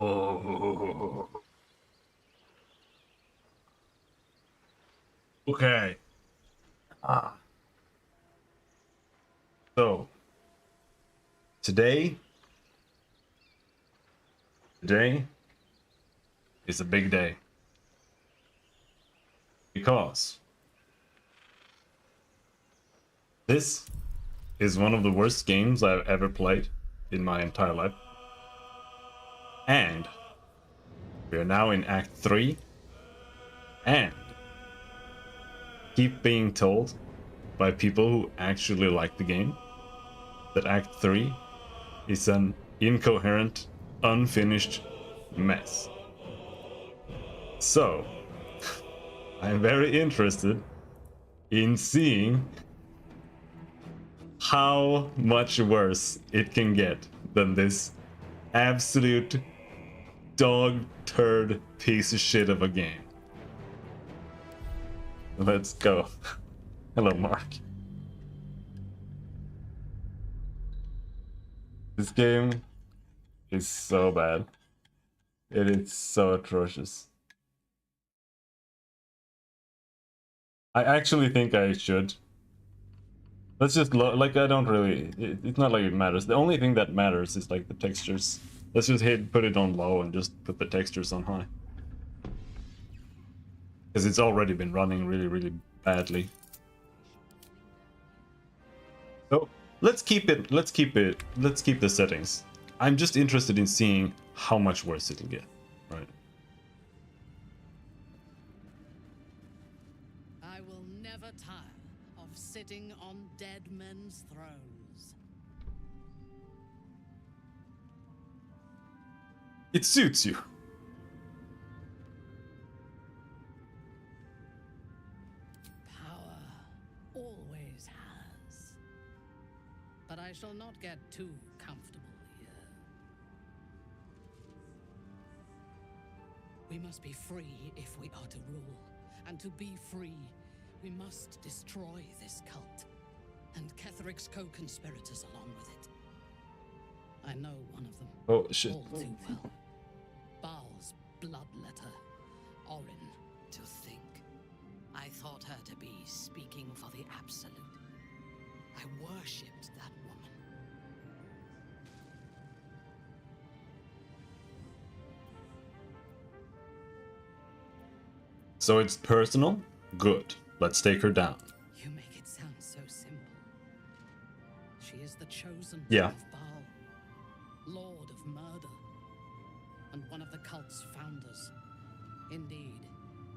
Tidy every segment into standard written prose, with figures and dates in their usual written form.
Oh. Okay. Ah. So today, today is a big day because this is one of the worst games I've ever played in my entire life. And we are now in Act 3, and keep being told by people who actually like the game that Act 3 is an incoherent, unfinished mess. So, I'm very interested in seeing how much worse it can get than this absolute dog turd piece of shit of a game. Let's go. Hello, Mark. This game is so bad. It is so atrocious. I actually think I should. Let's just like, I don't really, it's not like it matters. The only thing that matters is like the textures. Let's just put it on low and just put the textures on high. Because it's already been running really, really badly. So let's keep the settings. I'm just interested in seeing how much worse it'll get, right? I will never tire of sitting on dead men's thrones. It suits you. Power always has. But I shall not get too comfortable here. We must be free if we are to rule. And to be free, we must destroy this cult. And Ketheric's co-conspirators along with it. I know one of them. Oh, shit. All too well. Baal's bloodletter. Orin, to think. I thought her to be speaking for the Absolute. I worshipped that woman. So it's personal? Good. Let's take her down. You make it sound so simple. She is the chosen Yeah. of Baal, Lord of Murder, and one of the cult's founders. Indeed,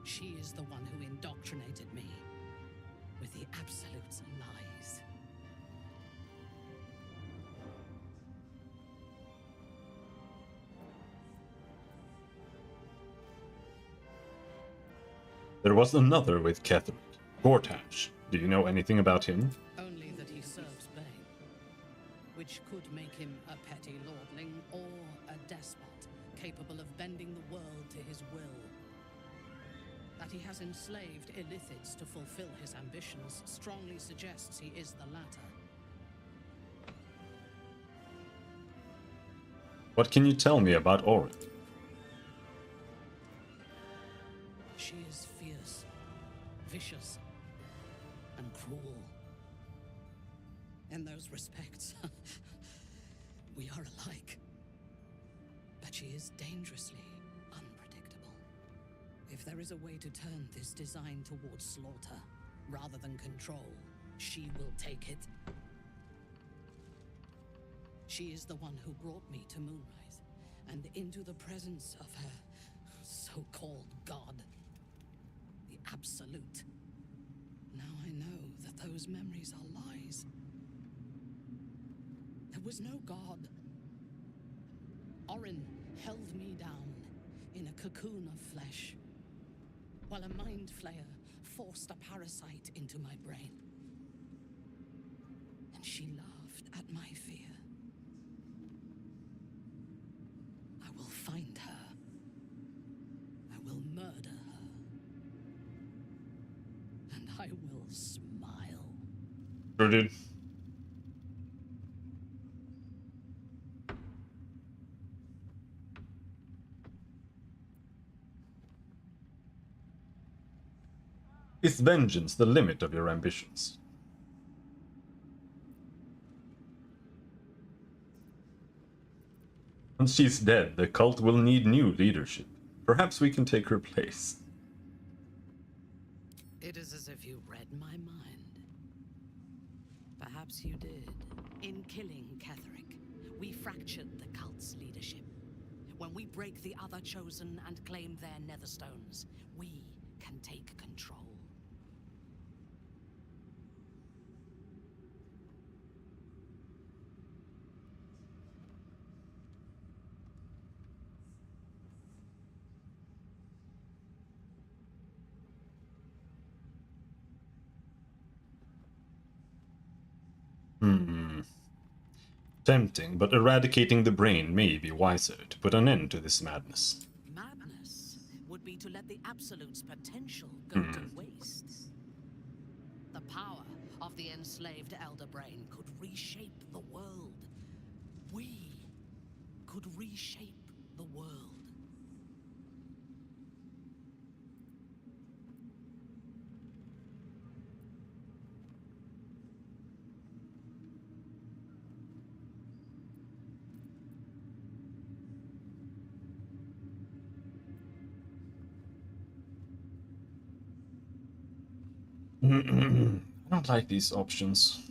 she is the one who indoctrinated me with the Absolute's lies. There was another with Ketheric. Gortash. Do you know anything about him? Only that he serves Bane, which could make him a petty lordling or a despot capable of bending the world to his will. That he has enslaved illithids to fulfill his ambitions strongly suggests he is the latter. What can you tell me about Orin? She is fierce, vicious, and cruel. In those respects, we are alike. But she is dangerously unpredictable. If there is a way to turn this design towards slaughter, rather than control, she will take it. She is the one who brought me to Moonrise, and into the presence of her so-called god. The Absolute. Now I know that those memories are lies. There was no god. Orin held me down in a cocoon of flesh, while a mind flayer forced a parasite into my brain. And she laughed at my fear. I will find her. I will murder her. And I will smile. Sure, dude. Is vengeance the limit of your ambitions? Once she's dead, the cult will need new leadership. Perhaps we can take her place. It is as if you read my mind. Perhaps you did. In killing Ketheric, we fractured the cult's leadership. When we break the other chosen and claim their netherstones, we can take control. Tempting, but eradicating the brain may be wiser to put an end to this madness. Madness would be to let the Absolute's potential go to waste. The power of the enslaved Elder Brain could reshape the world. We could reshape the world. I don't like these options.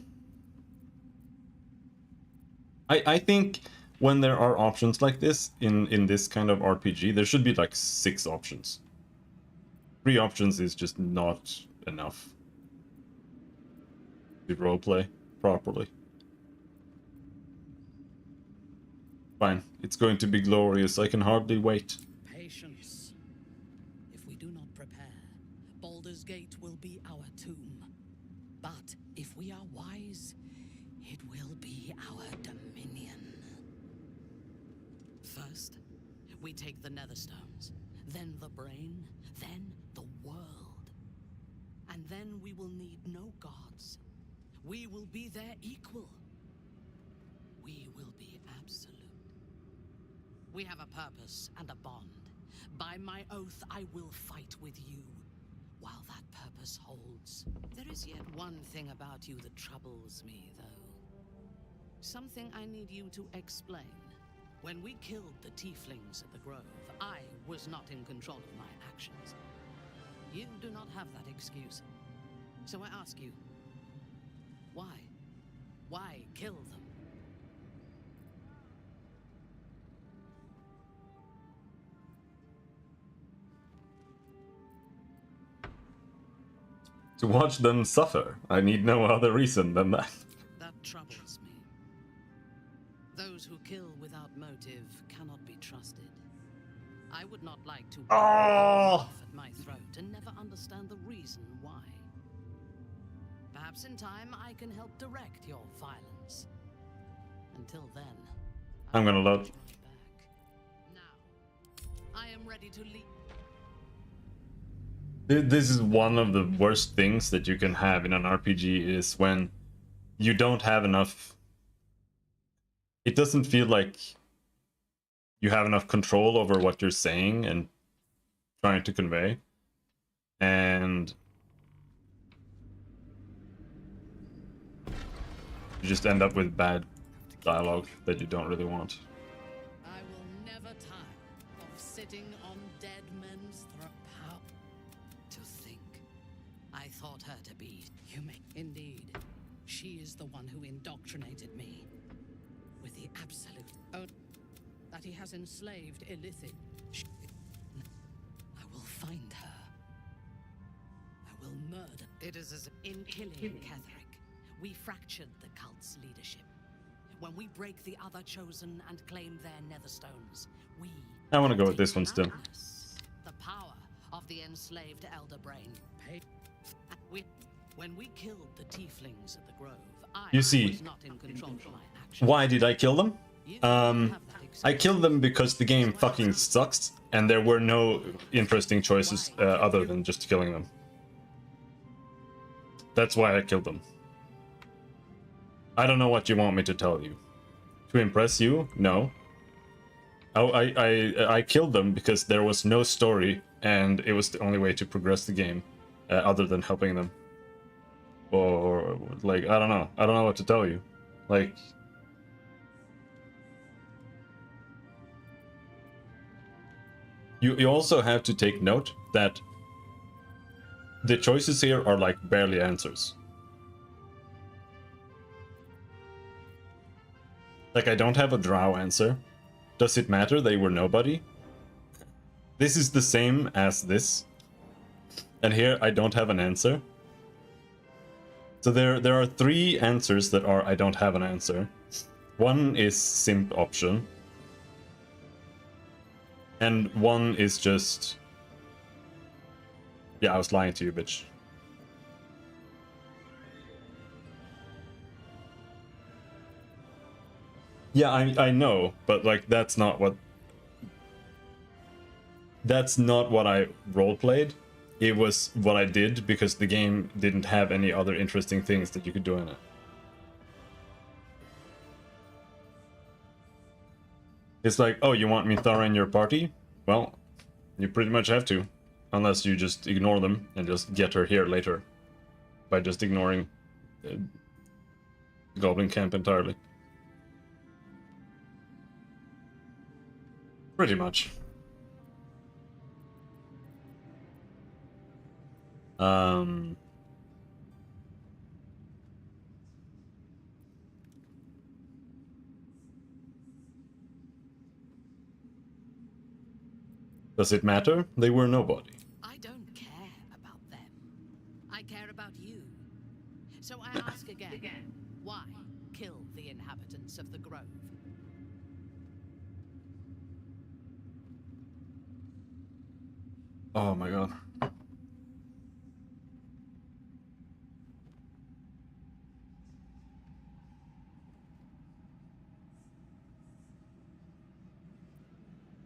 I think when there are options like this in this kind of RPG, there should be like 6 options. 3 options is just not enough to roleplay properly. Fine, it's going to be glorious. I can hardly wait. Patience. If we do not prepare, Baldur's Gate will be our tomb. But if we are wise, it will be our dominion. First, we take the netherstones, then the brain, then the world. And then we will need no gods. We will be their equal. We will be absolute. We have a purpose and a bond. By my oath, I will fight with you while that purpose holds. There is yet one thing about you that troubles me, though. Something I need you to explain. When we killed the tieflings at the Grove, I was not in control of my actions. You do not have that excuse. So I ask you, why? Why kill them? To watch them suffer. I need no other reason than that. That troubles me. Those who kill without motive cannot be trusted. I would not like to Oh! at my throat and never understand the reason why. Perhaps in time I can help direct your violence. Until then, I'm gonna load. Right back. Now, I am ready to leave. This is one of the worst things that you can have in an RPG is when you don't have enough. It doesn't feel like you have enough control over what you're saying and trying to convey. And you just end up with bad dialogue that you don't really want. I will never tire of sitting on dead men's throat. How to think. I thought her to be human. Indeed, she is the one who indoctrinated me with the absolute that he has enslaved illicit. I will find her. I will murder. It is as in killing Ketheric, we fractured the cult's leadership. When we break the other chosen and claim their netherstones, we I want to go with this one still. the power of the enslaved Elder Brain. When we killed the tieflings at the Grove, You see, was not in control of my actions. why did I kill them? You have that I killed them because the game fucking sucks and there were no interesting choices other than just killing them. That's why I killed them. I don't know what you want me to tell you. To impress you? No. Oh, I killed them because there was no story and it was the only way to progress the game. other than helping them. Or like, I don't know what to tell you. Like, you also have to take note that the choices here are like barely answers. Like, I don't have a drow answer. Does it matter they were nobody? This is the same as this. And here I don't have an answer. So there are three answers that are I don't have an answer. One is simp option. And one is just... Yeah, I was lying to you, bitch. Yeah, I know, but like that's not what I roleplayed. It was what I did because the game didn't have any other interesting things that you could do in it. It's like, oh, you want Mithara in your party? Well, you pretty much have to. Unless you just ignore them and just get her here later. By just ignoring Goblin Camp entirely. Pretty much. Does it matter? They were nobody. I don't care about them. I care about you. So I ask again, why kill the inhabitants of the Grove? Oh my god.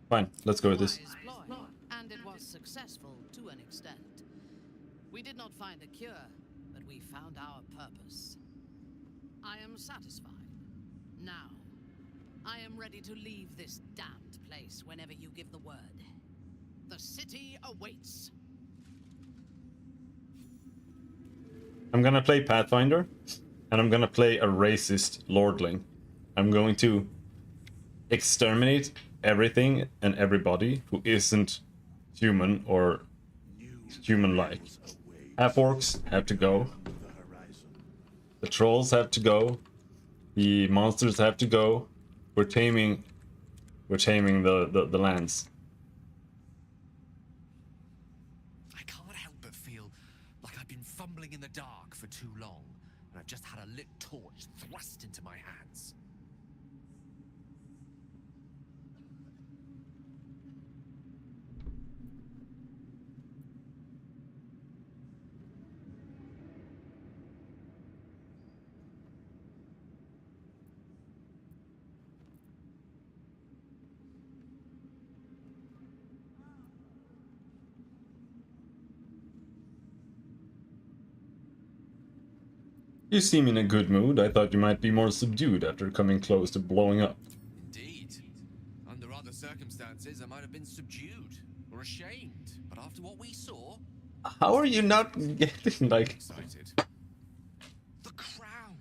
Fine, let's go with this. And it was successful to an extent. We did not find a cure, but we found our purpose. I am satisfied. Now, I am ready to leave this damned place whenever you give the word. The city awaits. I'm gonna play Pathfinder, and I'm gonna play a racist lordling. I'm going to exterminate everything and everybody who isn't human or human-like. Half-orcs have to go. The trolls have to go. The monsters have to go. We're taming the lands. I can't help but feel like I've been fumbling in the dark for too long, and I've just had a lit torch thrust into my hands. You seem in a good mood. I thought you might be more subdued after coming close to blowing up. Indeed. Under other circumstances, I might have been subdued or ashamed, but after what we saw... How are you not getting, like... Excited. The crown!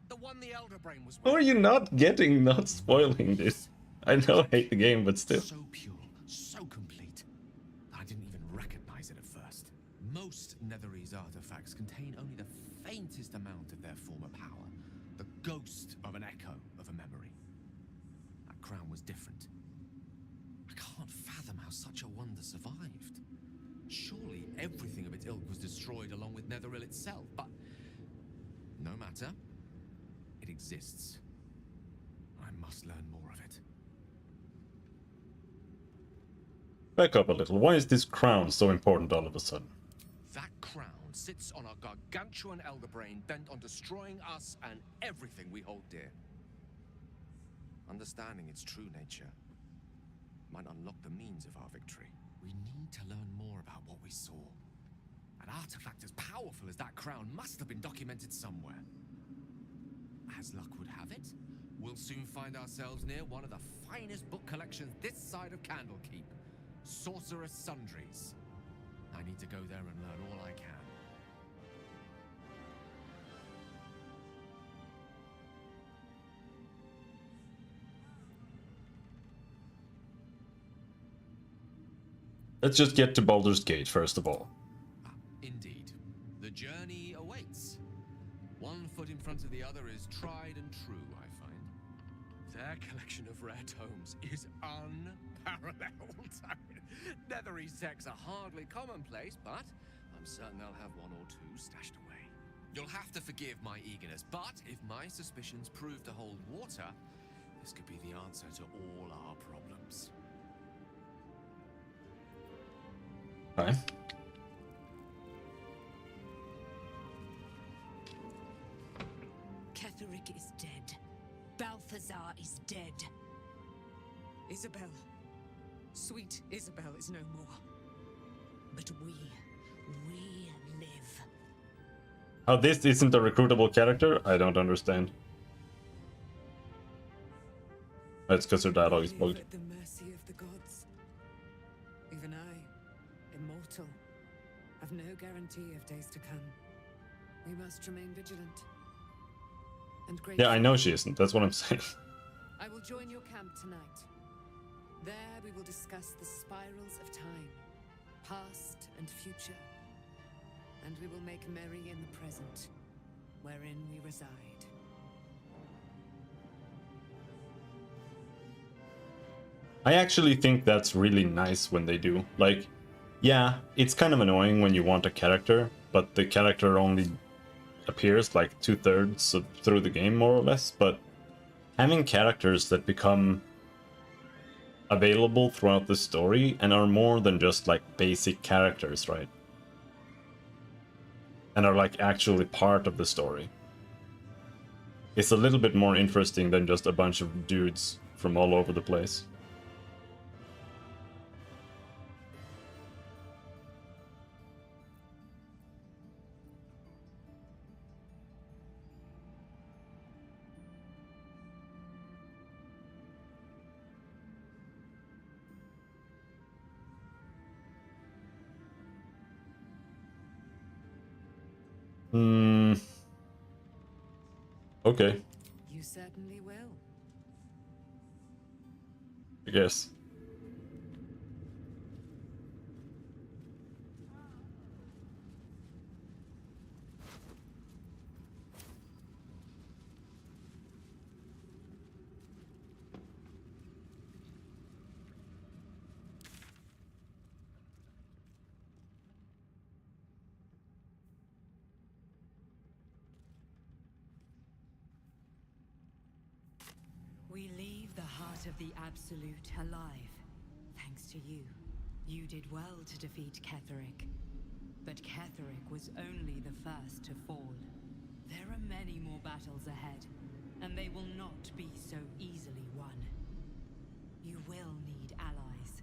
The one the Elder Brain was How are you not getting, not spoiling this? I know I hate the game, but still. So pure, so complete, that I didn't even recognize it at first. Most Netherese artifacts contain only the faintest amount of their former power, the ghost of an echo of a memory. That crown was different. I can't fathom how such a wonder survived. Surely everything of its ilk was destroyed along with Netheril itself, but no matter. It exists. I must learn more of it. Back up a little. Why is this crown so important all of a sudden? That crown sits on a gargantuan elder brain bent on destroying us and everything we hold dear. Understanding its true nature might unlock the means of our victory. We need to learn more about what we saw. An artifact as powerful as that crown must have been documented somewhere. As luck would have it, we'll soon find ourselves near one of the finest book collections this side of Candlekeep, Sorcerous Sundries. I need to go there and learn all I can. Let's just get to Baldur's Gate first of all. Indeed. The journey awaits. One foot in front of the other is tried and true, I find. Their collection of rare tomes is unparalleled. Netherese texts are hardly commonplace, but I'm certain they'll have one or two stashed away. You'll have to forgive my eagerness, but if my suspicions prove to hold water, this could be the answer to all our problems. Okay. Ketheric is dead. Balthazar is dead. Isabel. Sweet Isabel is no more. But we live. How this isn't a recruitable character, I don't understand. That's because her dialogue is We bugged. live at the mercy of the gods. Even I, immortal, have no guarantee of days to come. We must remain vigilant. And grateful. Yeah, I know she isn't. That's what I'm saying. I will join your camp tonight. There we will discuss the spirals of time, past and future. And we will make merry in the present, wherein we reside. I actually think that's really nice when they do. Like, yeah, it's kind of annoying when you want a character, but the character only appears like 2/3 through the game, more or less. But having characters that become available throughout the story and are more than just like basic characters, right? And are like actually part of the story. It's a little bit more interesting than just a bunch of dudes from all over the place. Okay, You certainly will. I guess. We leave the heart of the Absolute alive. Thanks to you. You did well to defeat Ketheric. But Ketheric was only the first to fall. There are many more battles ahead, and they will not be so easily won. You will need allies.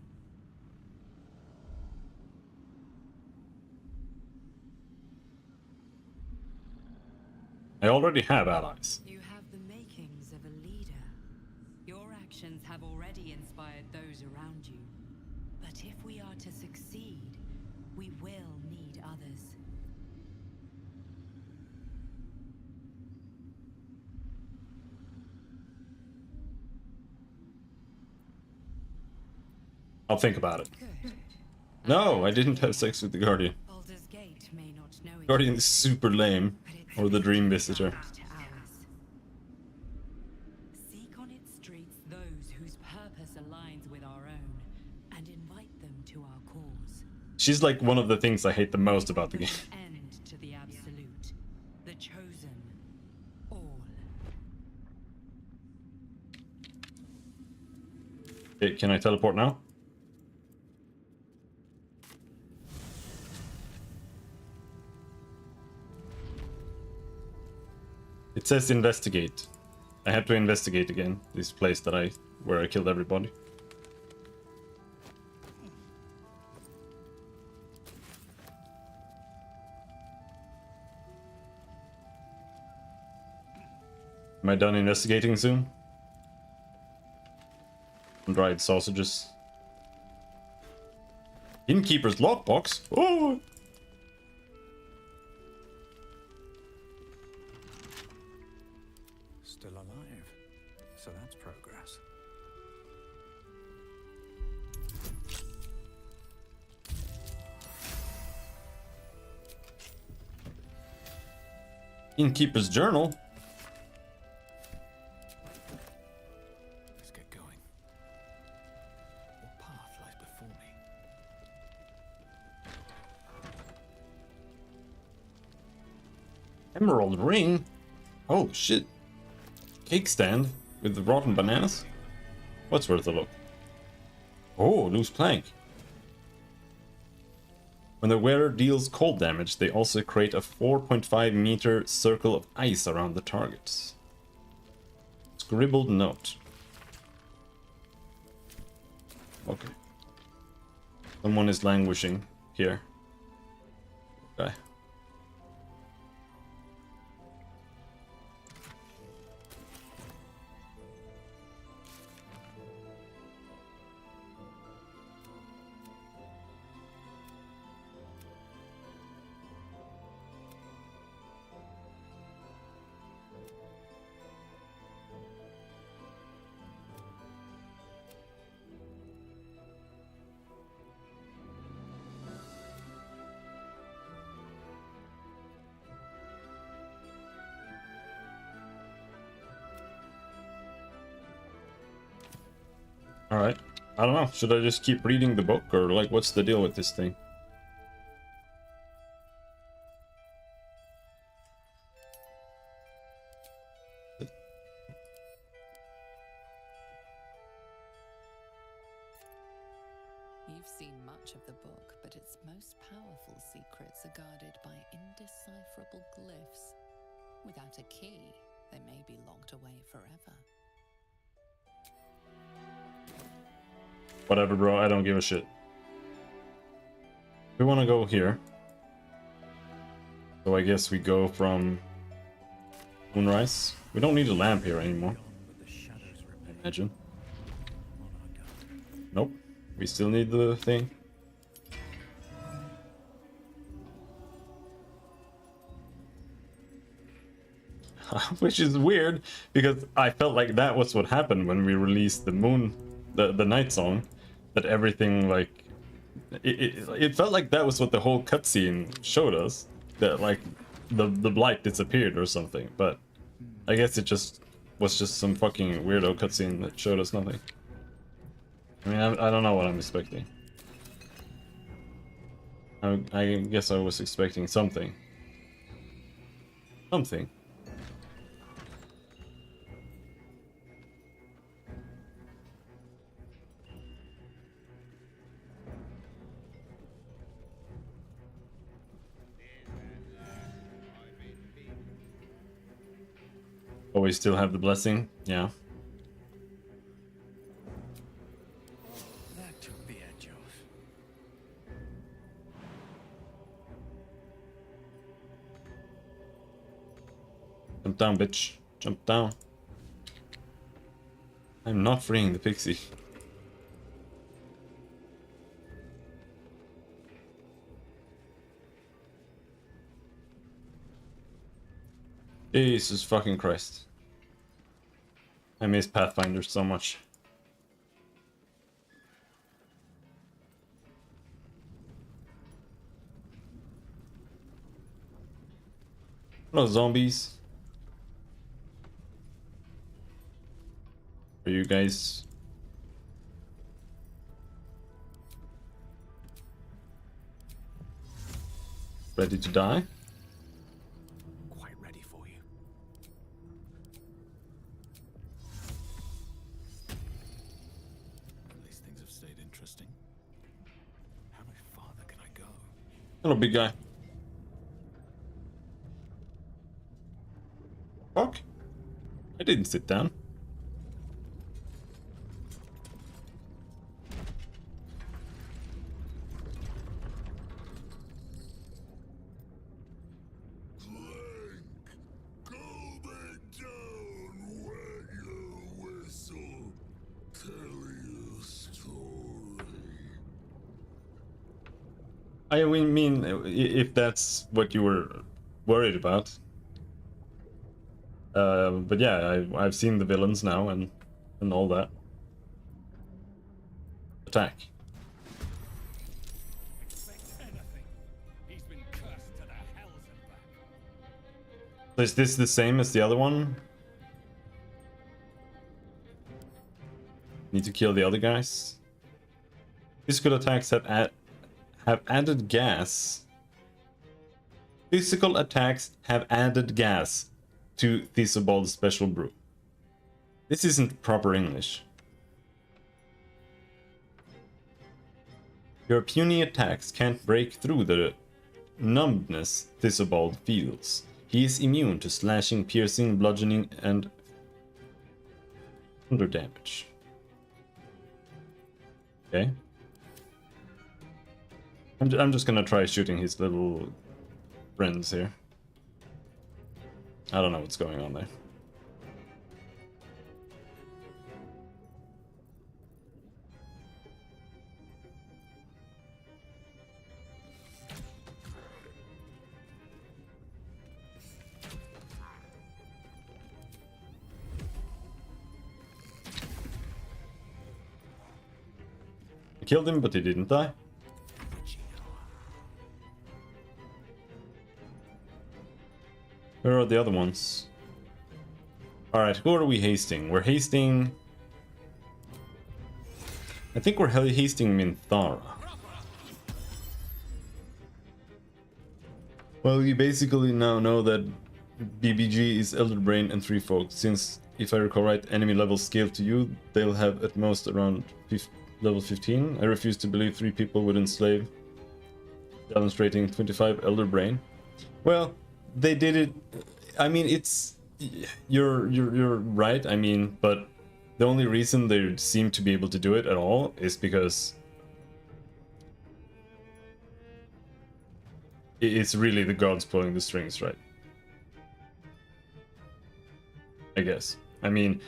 I already have allies. You have the makings of a leader. Your actions have already inspired those around you. But if we are to succeed, we will need others. I'll think about it. Good. No, I didn't have sex with the Guardian. Baldur's Gate may not know it, Guardian is super lame. but it Or the could Dream be Visitor. bound to ours. Seek on its streets those whose purpose aligns with our own, and invite them to our cause. She's like one of the things I hate the most about the game. Put an end to the Absolute, the Chosen, all. Okay, can I teleport now? It says investigate. I have to investigate again this place where I killed everybody. Am I done investigating soon? Dried sausages. Innkeeper's lockbox? Oh! Still alive. So that's progress. Innkeeper's journal? Let's get going. What path lies before me? Emerald ring? Oh shit. Cake stand with the rotten bananas? What's worth a look? Oh, loose plank. When the wearer deals cold damage, they also create a 4.5 meter circle of ice around the target. Scribbled note. Okay. Someone is languishing here. Okay. Alright. I don't know. Should I just keep reading the book, or like what's the deal with this thing? You've seen much of the book, but its most powerful secrets are guarded by indecipherable glyphs. Without a key, they may be locked away forever. Whatever, bro. I don't give a shit. We want to go here. So I guess we go from Moonrise. We don't need a lamp here anymore. Imagine. Nope. We still need the thing. Which is weird, because I felt like that was what happened when we released the night song. That everything, like, it felt like that was what the whole cutscene showed us. That, like, the blight disappeared or something. But I guess it just was just some fucking weirdo cutscene that showed us nothing. I mean, I don't know what I'm expecting. I guess I was expecting something. Something. Oh, we still have the blessing? Yeah. That took the edge off. Jump down, bitch. Jump down. I'm not freeing the pixie. Jesus fucking Christ. I miss Pathfinder so much. Hello, zombies. Are you guys ready to die? Quite ready for you. At least things have stayed interesting. How much farther can I go? Hello, big guy. Fuck. I didn't sit down. I mean, if that's what you were worried about. But yeah, I've seen the villains now and all that. Attack. Expect anything. He's been cursed to the hells and back. So is this the same as the other one? Need to kill the other guys. Physical attacks have added gas. Physical attacks have added gas to Theobald's special brew. This isn't proper English. Your puny attacks can't break through the numbness Theobald feels. He is immune to slashing, piercing, bludgeoning, and thunder damage. Okay. I'm just gonna try shooting his little friends here. I don't know what's going on there. I killed him, but he didn't die. Where are the other ones? Alright, who are we hasting? We're hasting... I think we're hasting Minthara. Well, you basically now know that BBG is Elder Brain and 3 folk, since, if I recall right, enemy levels scale to you, they'll have at most around level 15. I refuse to believe 3 people would enslave, demonstrating 25 Elder Brain. Well, they did it. I mean, it's you're right. I mean, but the only reason they seem to be able to do it at all is because it's really the gods pulling the strings, right? I guess. I mean,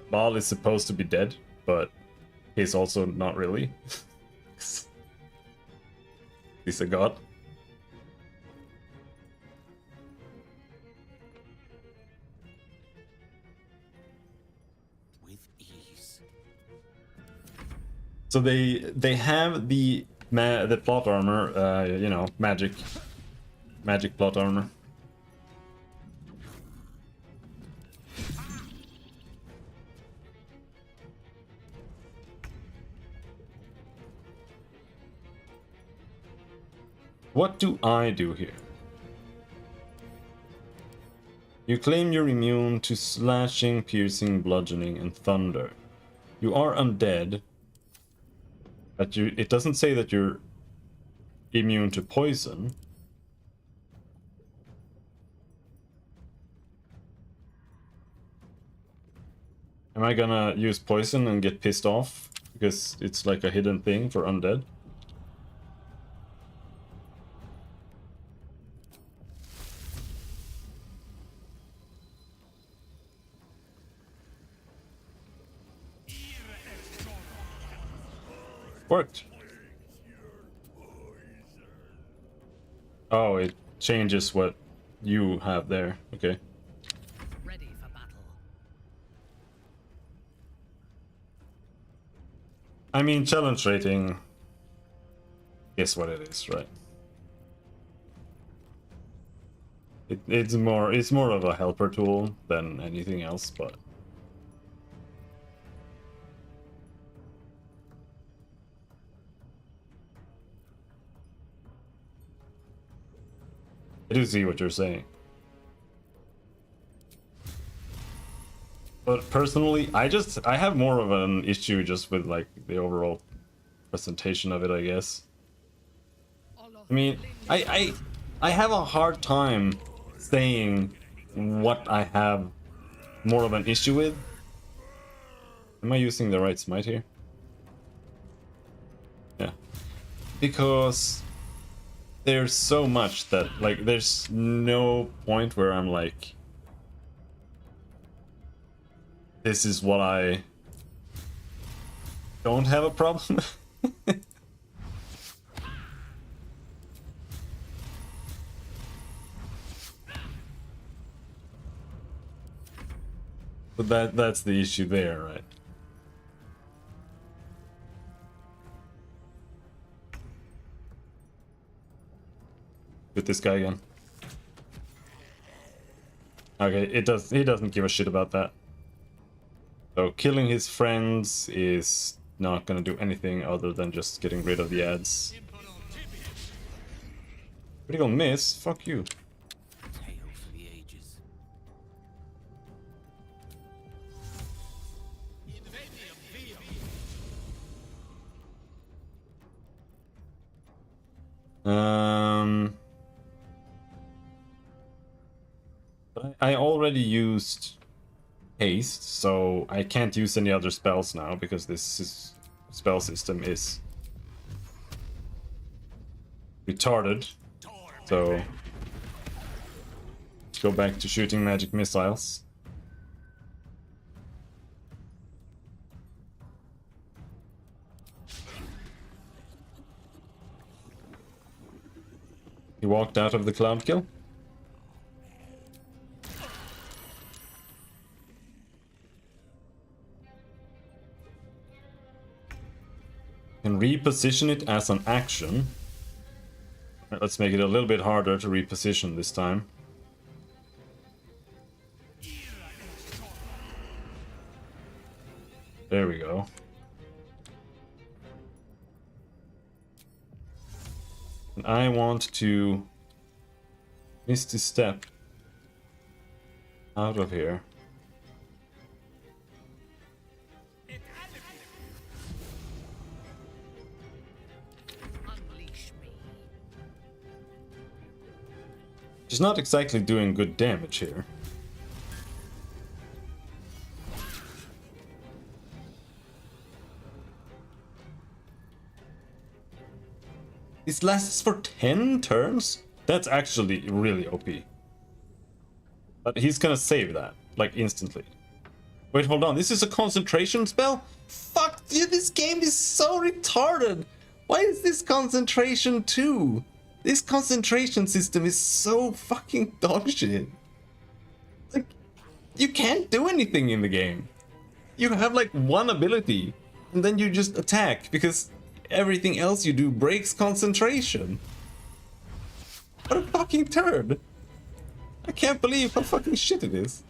Baal is supposed to be dead, but he's also not really. He's a god. So they have the plot armor, you know, magic plot armor. What do I do here? You claim you're immune to slashing, piercing, bludgeoning, and thunder. You are undead. But it doesn't say that you're immune to poison. Am I gonna use poison and get pissed off because it's like a hidden thing for undead? Worked. Oh, it changes what you have there. Okay. Ready for battle. I mean, challenge rating is what it is, right? It's more of a helper tool than anything else, but I do see what you're saying. But personally, I have more of an issue just with like the overall presentation of it, I guess. I mean, I have a hard time saying what I have more of an issue with. Am I using the right smite here? Yeah. Because there's so much that, like, there's no point where I'm like, this is what I don't have a problem with. But that's the issue there, right? With this guy again. Okay, he doesn't give a shit about that. So killing his friends is not gonna do anything other than just getting rid of the ads. Critical miss? Fuck you. Tale for the ages. But I already used haste, so I can't use any other spells now because spell system is retarded. So let's go back to shooting magic missiles. He walked out of the cloud kill. Can reposition it as an action. Let's make it a little bit harder to reposition this time. There we go. And I want to Misty Step out of here. She's not exactly doing good damage here. This lasts for 10 turns? That's actually really OP. But he's gonna save that, like instantly. Wait, hold on, this is a concentration spell? Fuck, dude, this game is so retarded! Why is this concentration 2? This concentration system is so fucking dogshit. Like, you can't do anything in the game. You have like one ability, and then you just attack, because everything else you do breaks concentration. What a fucking turd. I can't believe how fucking shit it is.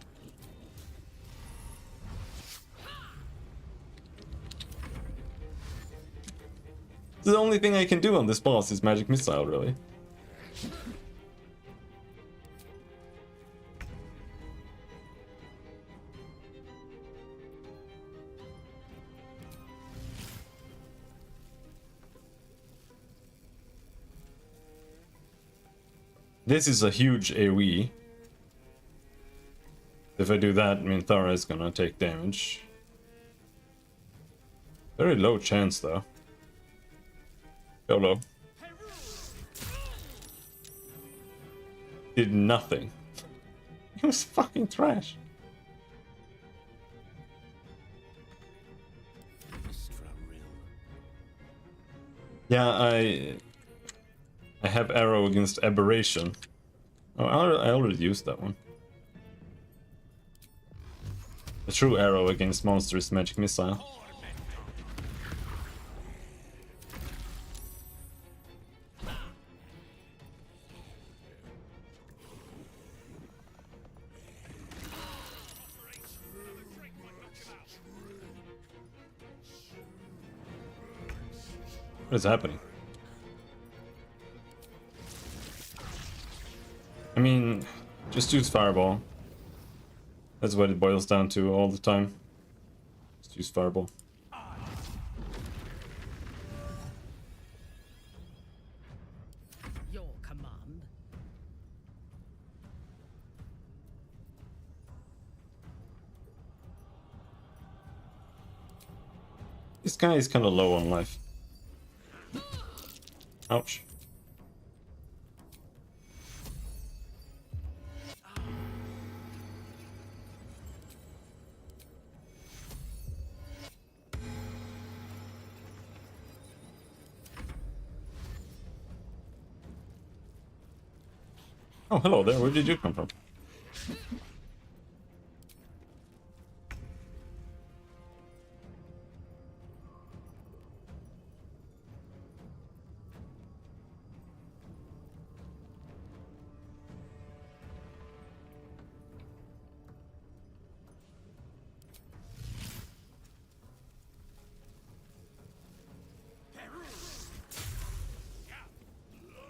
The only thing I can do on this boss is magic missile, really. This is a huge AoE. If I do that, Minthara is gonna take damage. Very low chance, though. YOLO. Did nothing. It was fucking trash. Yeah, I have arrow against aberration. Oh, I already used that one. The true arrow against monster is magic missile. What is happening? I mean, just use fireball. That's what it boils down to all the time. Just use fireball. Your command. This guy is kind of low on life. Ouch. Oh, hello there. Where did you come from?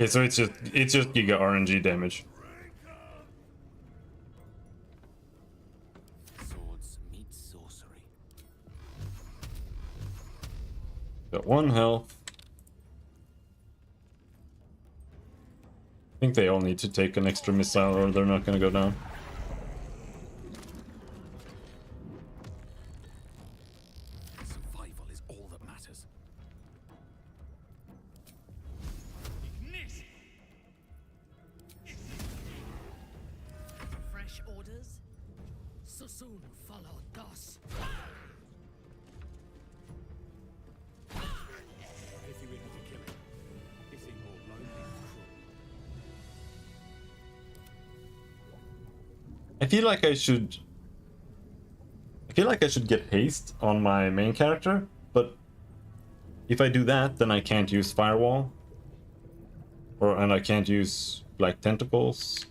Okay, so it's just Giga RNG damage. Swords meet sorcery. Got 1 health. I think they all need to take an extra missile or they're not gonna go down. Survival is all that matters. Fresh orders? So soon follow DOS. If you were to kill him, he seemed more lonely and cruel. I feel like I should get haste on my main character, but if I do that, then I can't use firewall. And I can't use black tentacles.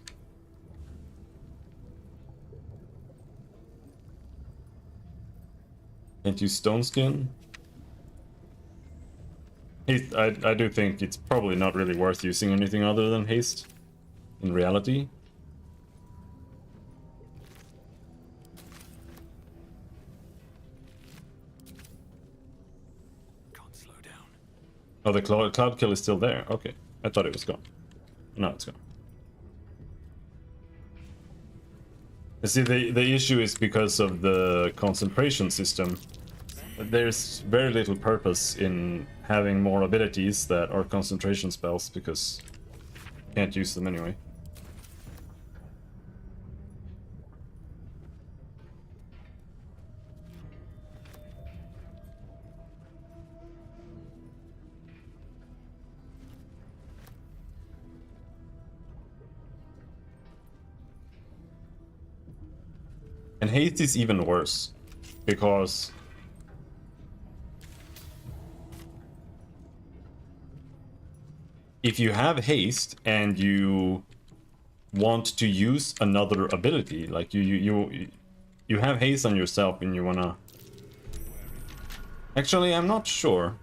Can't use stone skin. Haste, I do think it's probably not really worth using anything other than haste in reality. Can't slow down. Oh, the cloud kill is still there. Okay, I thought it was gone. No, it's gone. You see, the issue is because of the concentration system. There's very little purpose in having more abilities that are concentration spells because you can't use them anyway. And haste is even worse because if you have haste and you want to use another ability, like you have haste on yourself and you wanna... Actually, I'm not sure.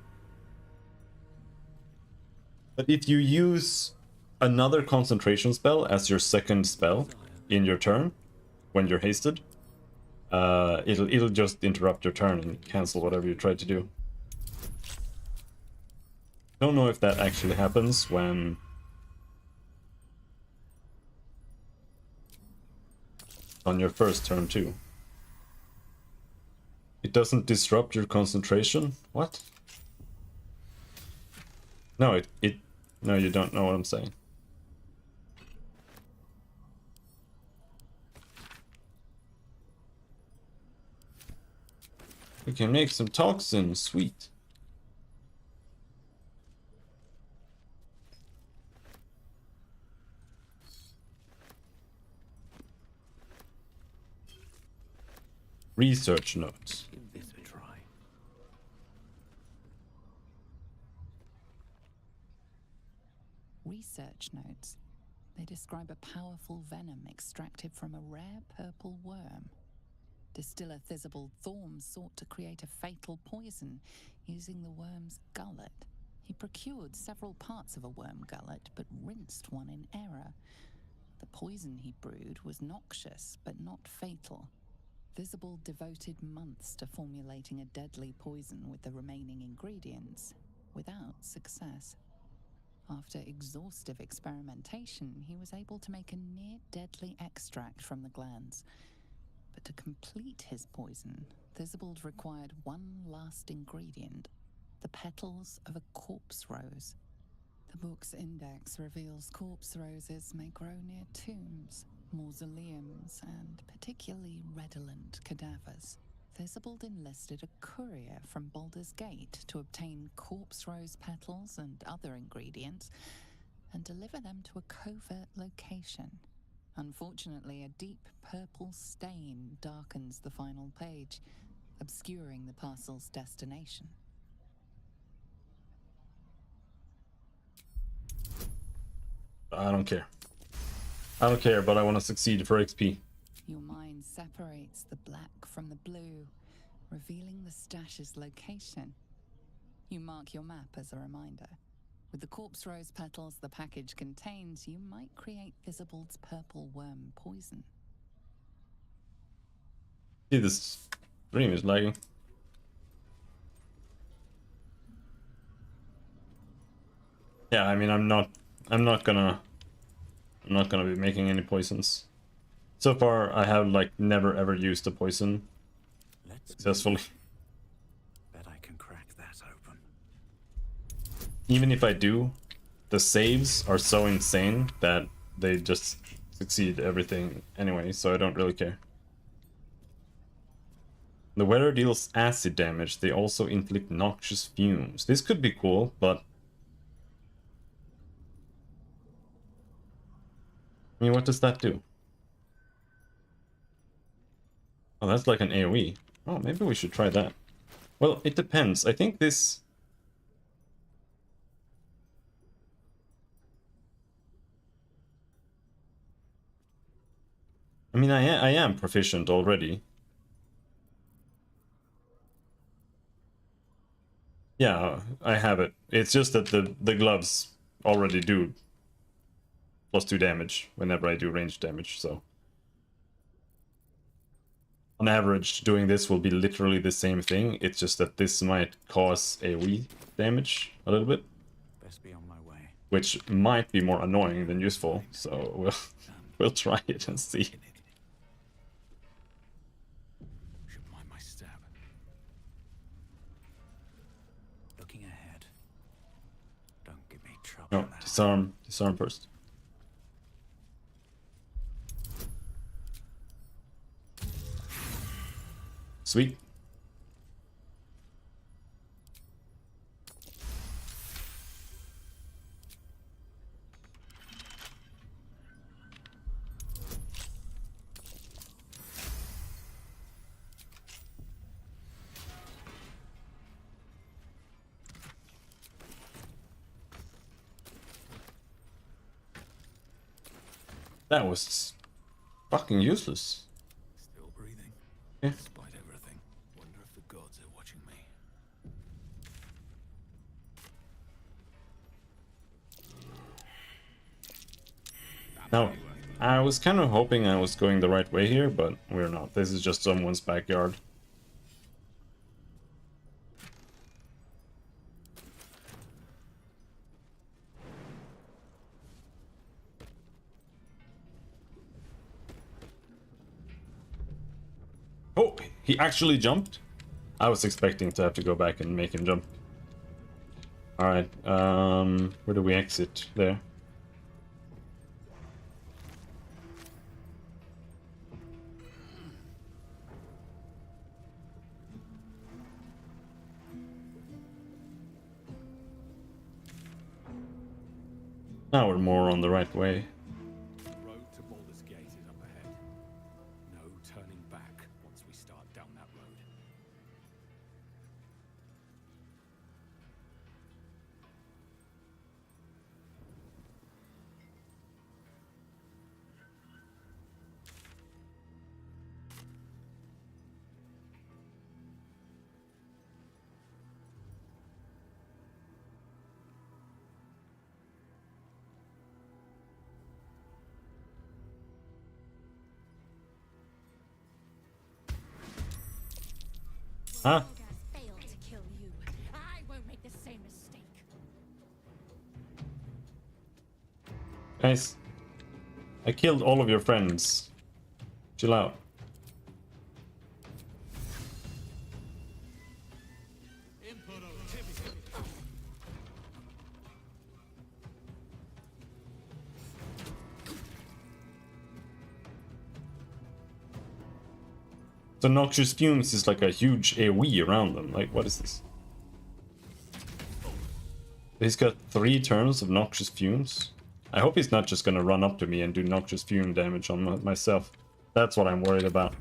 But if you use another concentration spell as your second spell in your turn, when you're hasted, it'll just interrupt your turn and cancel whatever you tried to do. Don't know if that actually happens when on your first turn too. It doesn't disrupt your concentration? What? No, no, you don't know what I'm saying. We can make some toxin, sweet. Research notes. Give this a try. Research notes. They describe a powerful venom extracted from a rare purple worm. Distiller Thizabald Thorm sought to create a fatal poison using the worm's gullet. He procured several parts of a worm gullet, but rinsed one in error. The poison he brewed was noxious, but not fatal. Thizabald devoted months to formulating a deadly poison with the remaining ingredients, without success. After exhaustive experimentation, he was able to make a near-deadly extract from the glands. But to complete his poison, Thizabald required one last ingredient, the petals of a corpse rose. The book's index reveals corpse roses may grow near tombs, mausoleums, and particularly redolent cadavers. Thizabald enlisted a courier from Baldur's Gate to obtain corpse rose petals and other ingredients and deliver them to a covert location. Unfortunately, a deep purple stain darkens the final page, obscuring the parcel's destination. I don't care. I don't care, but I want to succeed for XP. Your mind separates the black from the blue, revealing the stash's location. You mark your map as a reminder. With the corpse rose petals the package contains, you might create Visible's purple worm poison. See, this stream is lagging. Yeah, I mean, I'm not gonna be making any poisons. So far, I have like never ever used a poison successfully. Bet I can crack that open. Even if I do, the saves are so insane that they just succeed everything anyway, so I don't really care. The weather deals acid damage. They also inflict noxious fumes. This could be cool, but I mean, what does that do? Oh, that's like an AoE. Oh, maybe we should try that. Well, it depends. I think this... I mean, I am proficient already. Yeah, I have it. It's just that the gloves already do +2 damage whenever I do range damage, so... On average, doing this will be literally the same thing. It's just that this might cause AoE damage a little bit. Best be on my way. Which might be more annoying than useful, so we'll try it and see. Should mind my stab. Looking ahead. Don't give me trouble. No, disarm first. Sweet. That was fucking useless. Still breathing. Yeah. Despite everything. Wonder if the gods are watching me. Now, I was kind of hoping I was going the right way here, but we're not. This is just someone's backyard. Oh, he actually jumped? I was expecting to have to go back and make him jump. Alright, where do we exit? There. Now we're more on the right way. The road to Baldur's Gate is up ahead. No turning back once we start down that road. Huh? Failed to kill you. I won't make the same mistake. Guys, I killed all of your friends. Chill out. So noxious fumes is like a huge AoE around them. Like, what is this? He's got 3 turns of noxious fumes. I hope he's not just gonna run up to me and do noxious fume damage on myself. That's what I'm worried about.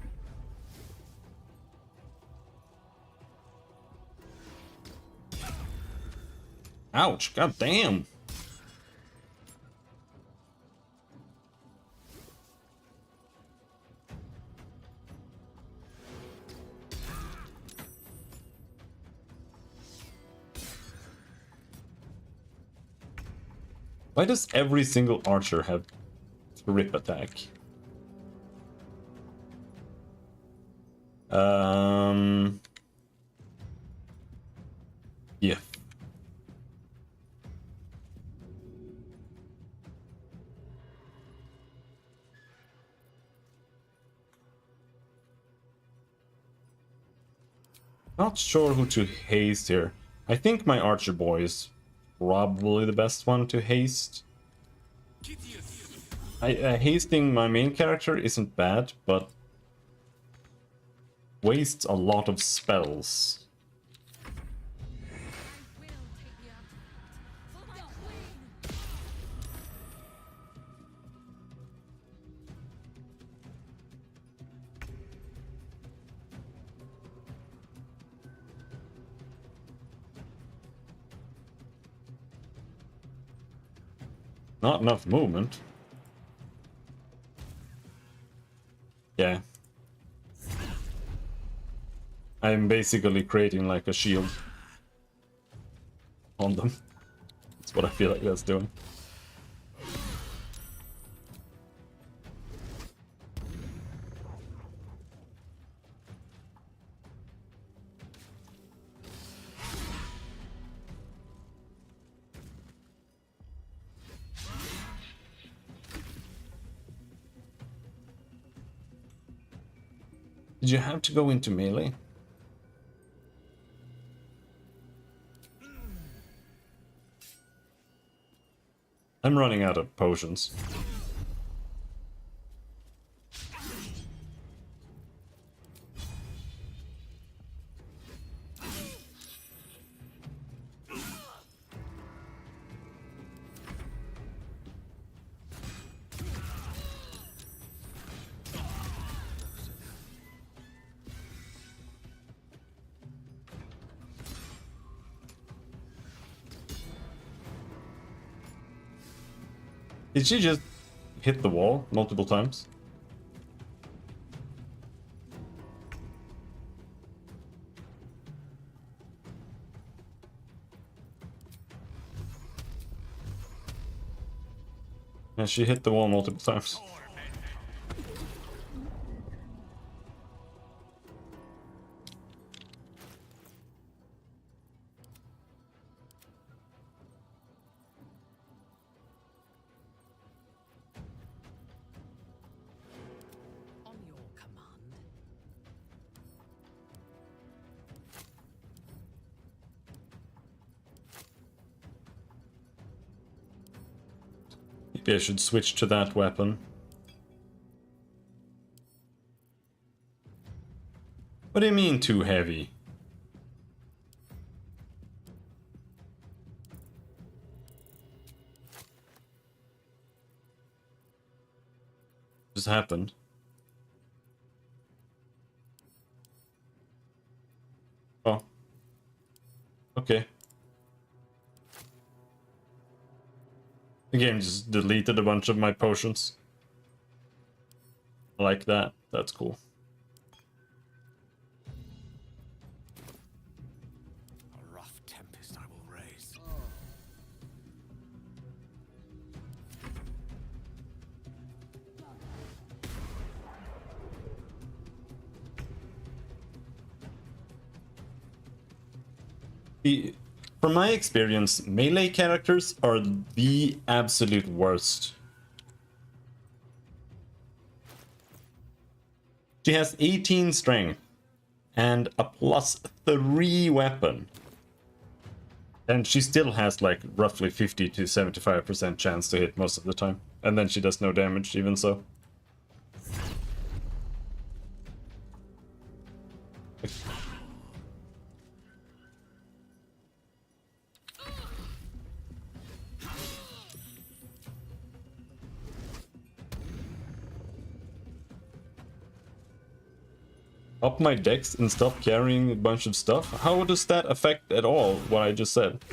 Ouch, god damn. Why does every single archer have rip attack? Yeah. Not sure who to haste here. I think my archer boy is probably the best one to haste. Hasting my main character isn't bad, but wastes a lot of spells. Not enough movement. Yeah. I'm basically creating like a shield on them. That's what I feel like that's doing. Did you have to go into melee? I'm running out of potions. Did she just hit the wall multiple times? Yeah, she hit the wall multiple times. On your command. Maybe I should switch to that weapon. What do you mean too heavy? Just happened. Oh. Okay. The game just deleted a bunch of my potions. I like that. That's cool. A rough tempest I will raise. From my experience, melee characters are the absolute worst. She has 18 strength and a +3 weapon. And she still has like roughly 50 to 75% chance to hit most of the time. And then she does no damage even so. Up my dex and stop carrying a bunch of stuff? How does that affect at all what I just said?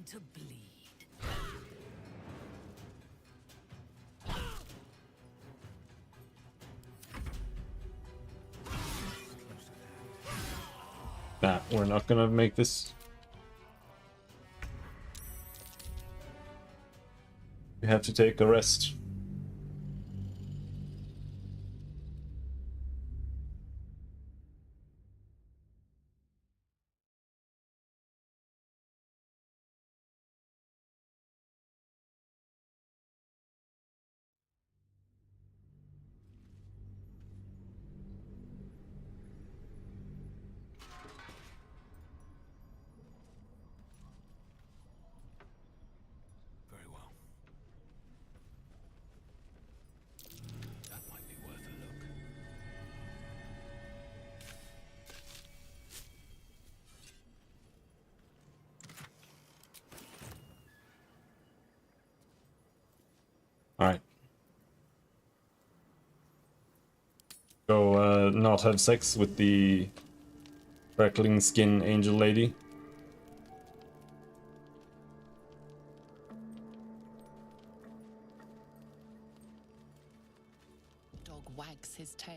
to bleed. Nah, we're not gonna make this. We have to take a rest. Very well. That might be worth a look. All right. Go not have sex with the crackling skin angel lady. Dog wags his tail,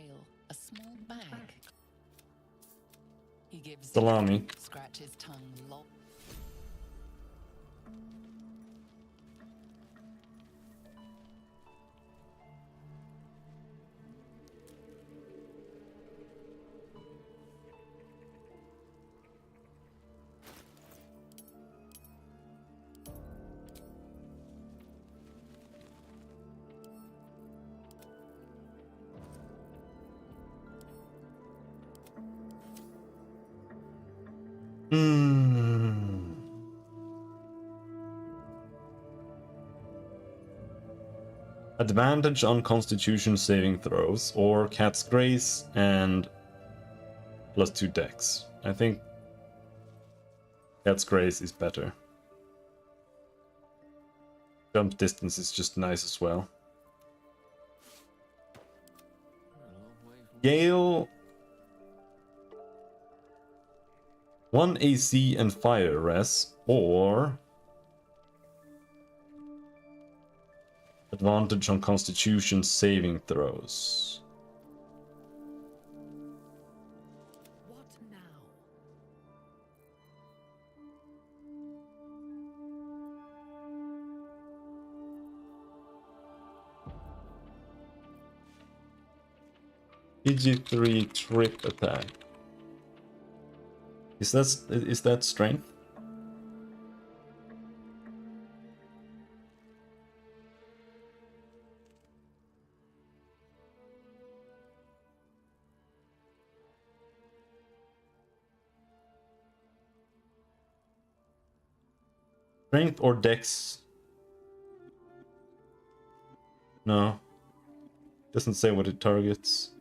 a small bag. He gives Salami. scratch his tongue long. Advantage on Constitution saving throws or Cat's Grace and +2 Dex. I think Cat's Grace is better. Jump distance is just nice as well. Gale 1 AC and fire res or advantage on Constitution saving throws. What now? PG3 trip attack. Is that strength? Strength or Dex? No. Doesn't say what it targets.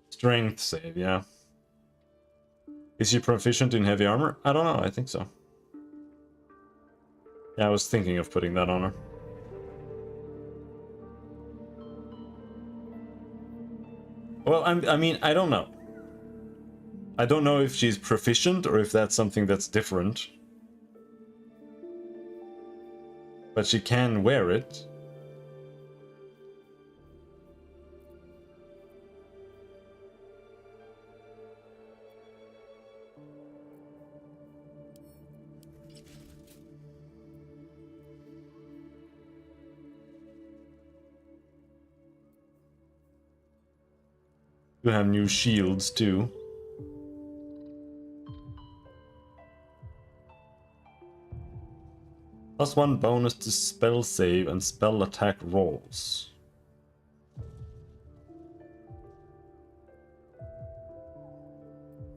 Strength save, yeah. Is she proficient in heavy armor? I don't know, I think so. Yeah, I was thinking of putting that on her. Well, I mean, I don't know. I don't know if she's proficient or if that's something that's different. But she can wear it. You have new shields too. +1 bonus to spell save and spell attack rolls.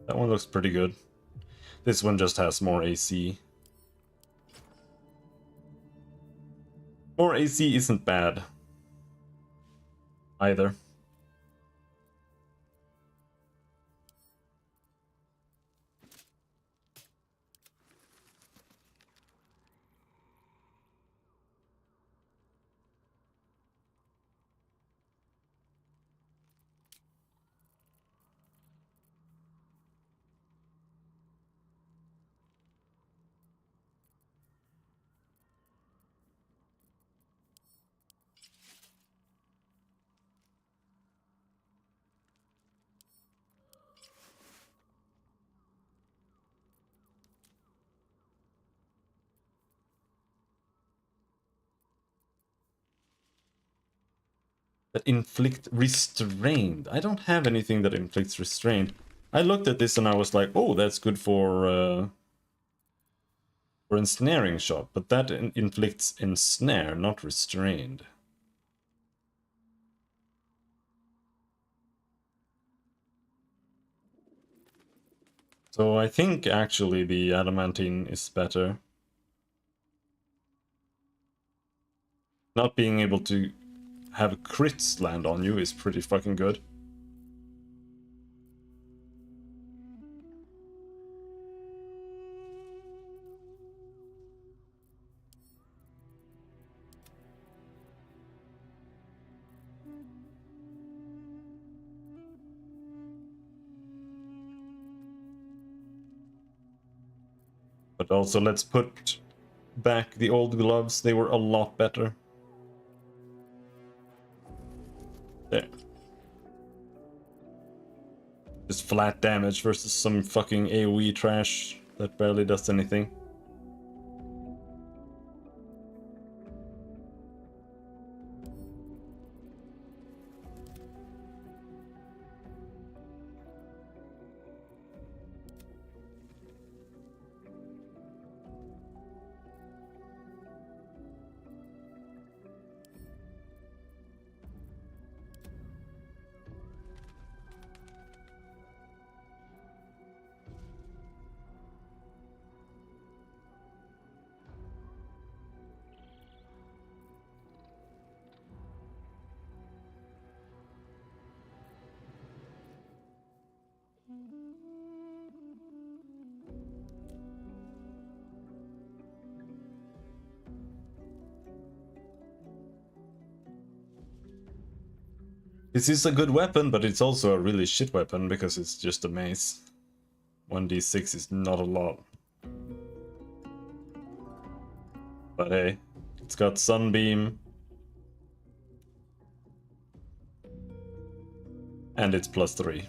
That one looks pretty good. This one just has more AC. More AC isn't bad either. That inflict restraint. I don't have anything that inflicts restraint. I looked at this and I was like, oh, that's good for ensnaring shot, but that inflicts ensnare, not restrained. So I think actually the adamantine is better. Not being able to have crits land on you is pretty fucking good. But also let's put back the old gloves, they were a lot better. There. Just flat damage versus some fucking AoE trash that barely does anything. This is a good weapon, but it's also a really shit weapon because it's just a mace. 1d6 is not a lot. But hey, it's got Sunbeam. And it's +3.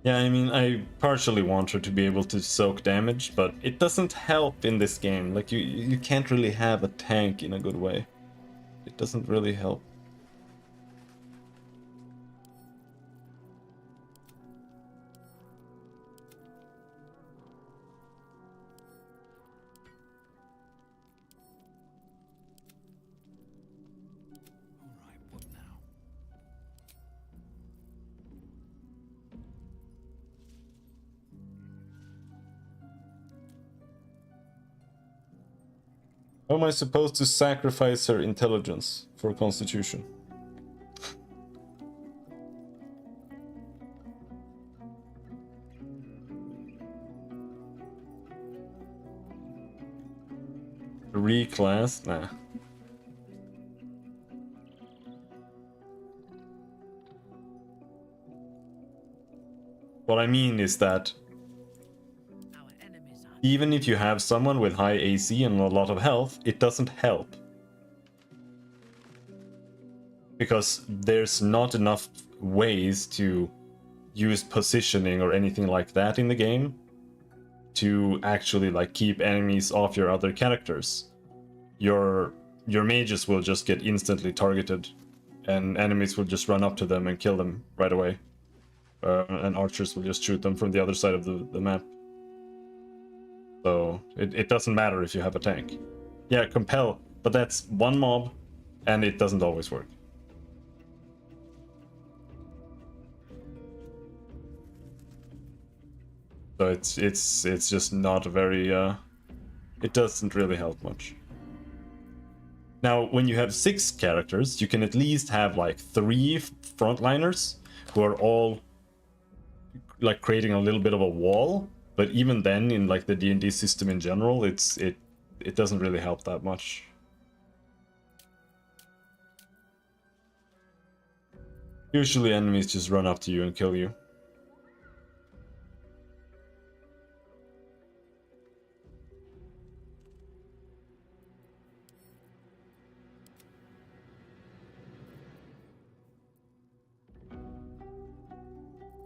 Yeah, I mean, I partially want her to be able to soak damage, but it doesn't help in this game. Like, you can't really have a tank in a good way. It doesn't really help. Alright, what now? How am I supposed to sacrifice her intelligence for constitution? Reclass? Nah. What I mean is that even if you have someone with high AC and a lot of health, it doesn't help. Because there's not enough ways to use positioning or anything like that in the game to actually like keep enemies off your other characters. Your mages will just get instantly targeted and enemies will just run up to them and kill them right away. And archers will just shoot them from the other side of the map. So it doesn't matter if you have a tank. Yeah, compel, but that's one mob and it doesn't always work. So it's just not very it doesn't really help much. Now, when you have 6 characters, you can at least have like 3 frontliners who are all like creating a little bit of a wall. But even then, in like the D&D system in general, it doesn't really help that much. Usually enemies just run up to you and kill you.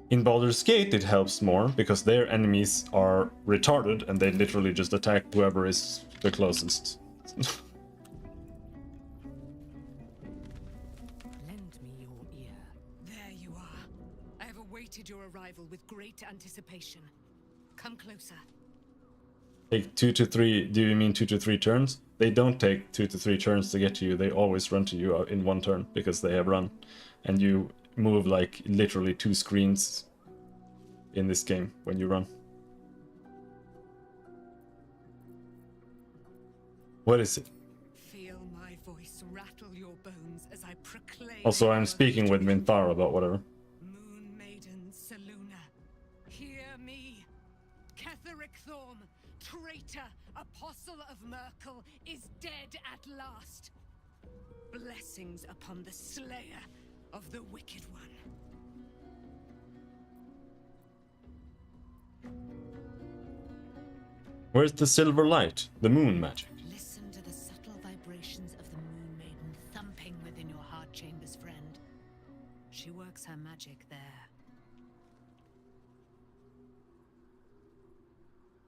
In Baldur's Gate, it helps more because their enemies are retarded and they literally just attack whoever is the closest. Lend me your ear. There you are. I have awaited your arrival with great anticipation. Come closer. Take 2 to 3. Do you mean 2 to 3 turns? They don't take 2 to 3 turns to get to you. They always run to you in one turn because they have run, and you move like literally 2 screens in this game when you run. What is it? Feel my voice rattle your bones as I proclaim. Also, I'm speaking with Minthara about whatever. Moon Maiden Selûne, hear me. Ketheric Thorm, traitor, apostle of Merkel, is dead at last. Blessings upon the slayer of the wicked one. Where's the silver light? The moon magic. Listen to the subtle vibrations of the Moon Maiden thumping within your heart chambers, friend. She works her magic there.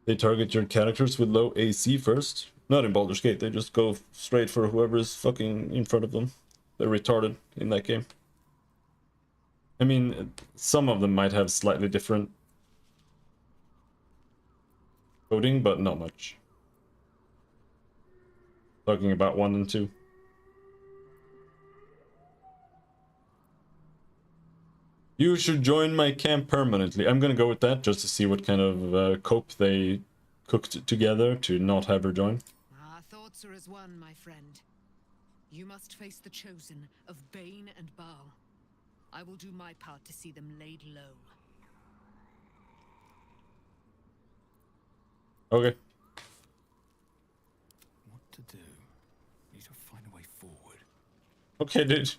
They target your characters with low AC first. Not in Baldur's Gate, they just go straight for whoever's fucking in front of them. They're retarded in that game. I mean, some of them might have slightly different coding, but not much. Talking about 1 and 2. You should join my camp permanently. I'm gonna go with that just to see what kind of cope they cooked together to not have her join. Our thoughts are as one, my friend. You must face the chosen of Bane and Baal. I will do my part to see them laid low. Okay. What to do? Need to find a way forward. Okay, dude.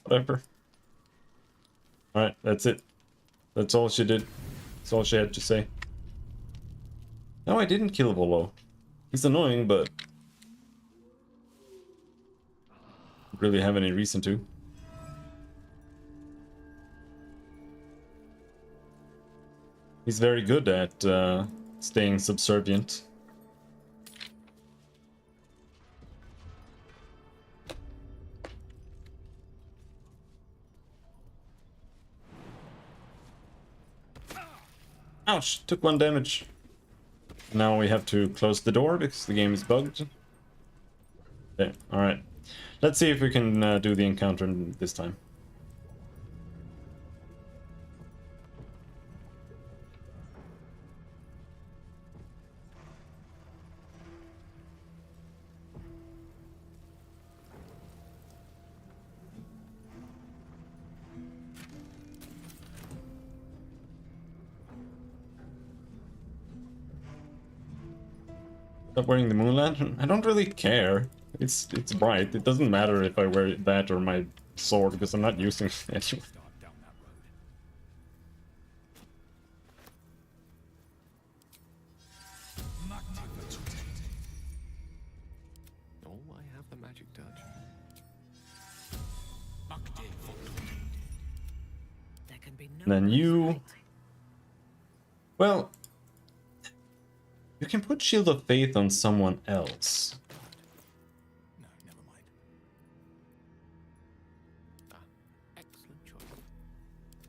Whatever. Alright, that's it. That's all she did. That's all she had to say. No, I didn't kill Volo. He's annoying, but don't really have any reason to. He's very good at staying subservient. Ouch! Took 1 damage. Now we have to close the door because the game is bugged. Okay, alright. Let's see if we can do the encounter this time. Stop wearing the moon lantern? I don't really care. It's bright. It doesn't matter if I wear that or my sword because I'm not using it anyway. Start down that road. Oh, I have the magic touch. There can be no Then you... fight. Well... You can put Shield of Faith on someone else. No, never mind. Ah, excellent choice.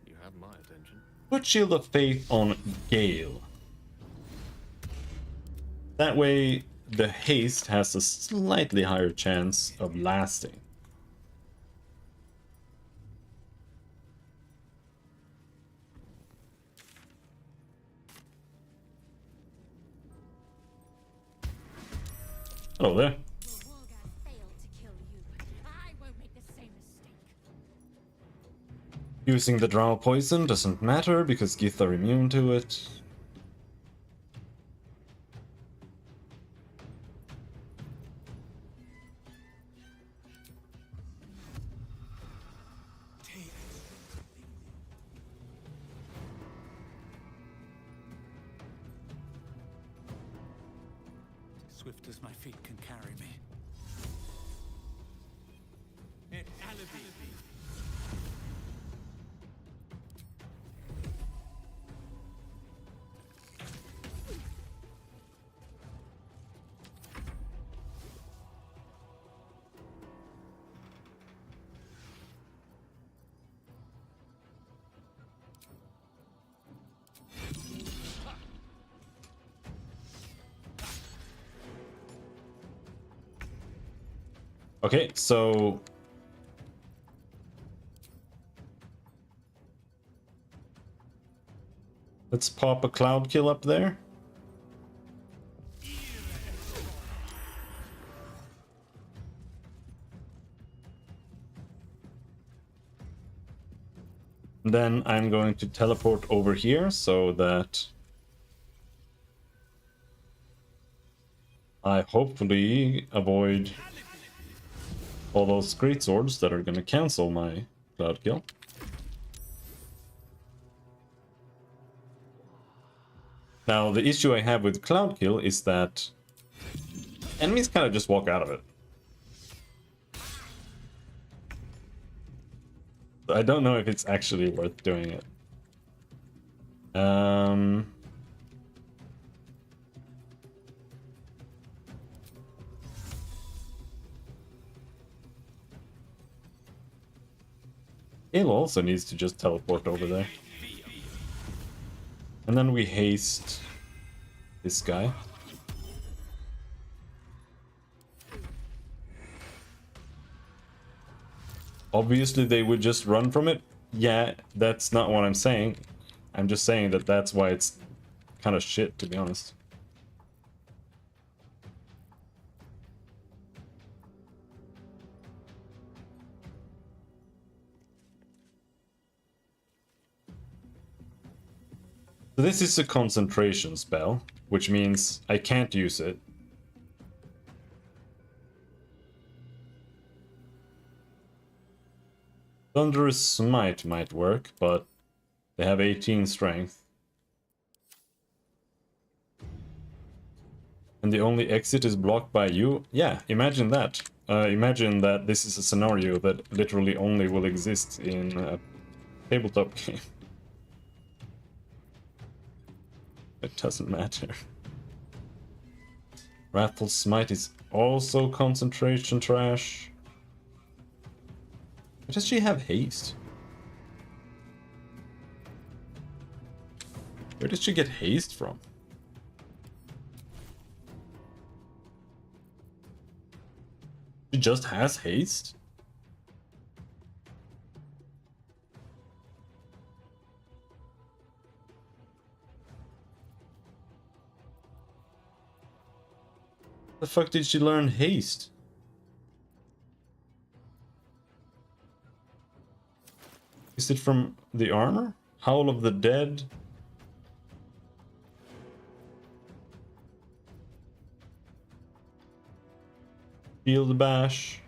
You have my attention. Put Shield of Faith on Gale. That way, the haste has a slightly higher chance of lasting. Hello there. Will Wolgar fail to kill you? I won't make the same mistake. Using the drow poison doesn't matter because Gith are immune to it. swift as my feet can carry me. It alibi. Okay, so let's pop a cloud kill up there. Then I'm going to teleport over here so that I hopefully avoid all those great swords that are going to cancel my cloud kill. Now, the issue I have with cloud kill is that enemies kind of just walk out of it. I don't know if it's actually worth doing it. Gale also needs to just teleport over there. And then we haste this guy. Obviously they would just run from it. Yeah, that's not what I'm saying. I'm just saying that that's why it's kind of shit, to be honest. So this is a concentration spell, which means I can't use it. Thunderous Smite might work, but they have 18 strength. And the only exit is blocked by you? Yeah, imagine that. Imagine that this is a scenario that literally only will exist in a tabletop game. It doesn't matter. Wrathful Smite is also concentration trash. Where does she have haste? Where did she get haste from? She just has haste? The fuck did she learn haste? Is it from the armor? Howl of the Dead? Shield Bash?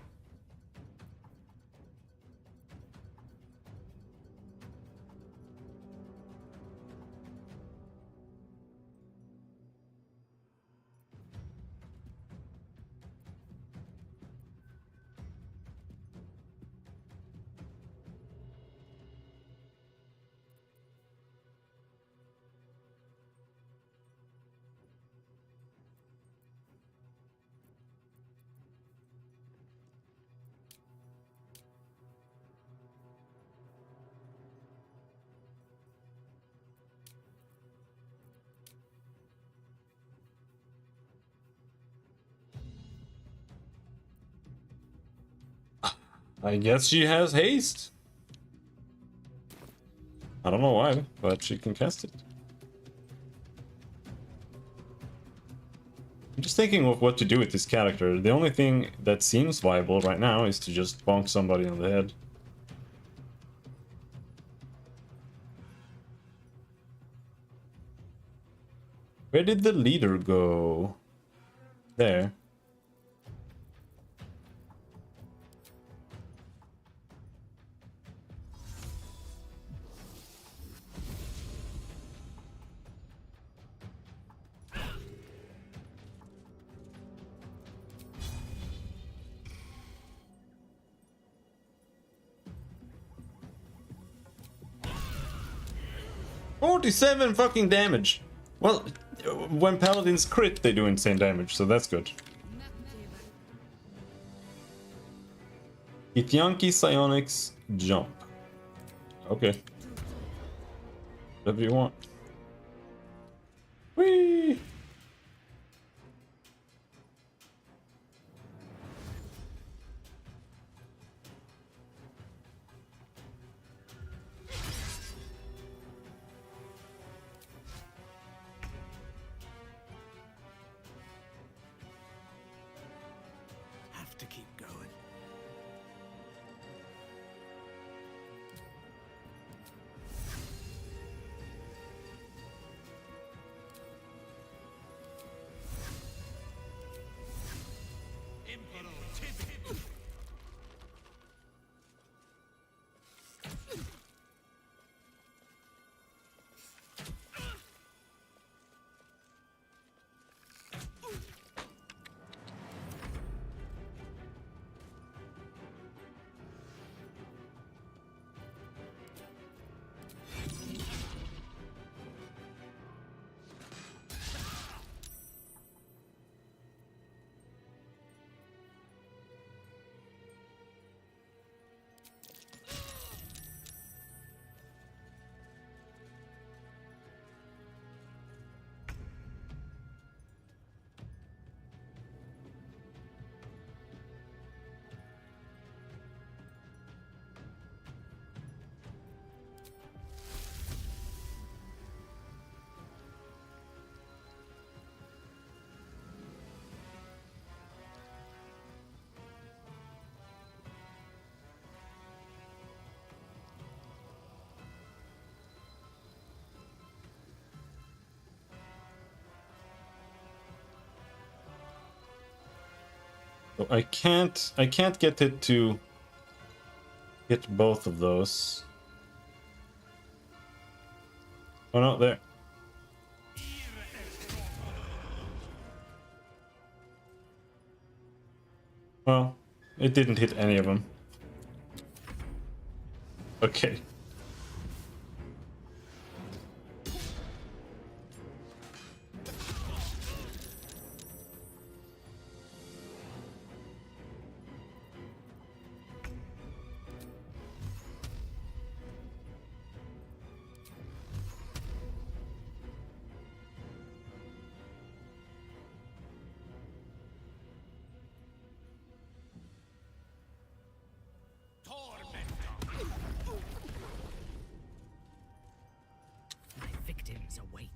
I guess she has haste. I don't know why, but she can cast it. I'm just thinking of what to do with this character. The only thing that seems viable right now is to just bonk somebody on the head. Where did the leader go? There. 47 fucking damage. Well, when paladins crit, they do insane damage, so that's good. Githyanki Psionics Jump. Okay. Whatever you want. Whee! Have to keep going. So I can't get it to hit both of those. Oh no, there. Well, it didn't hit any of them. Okay. My victims await.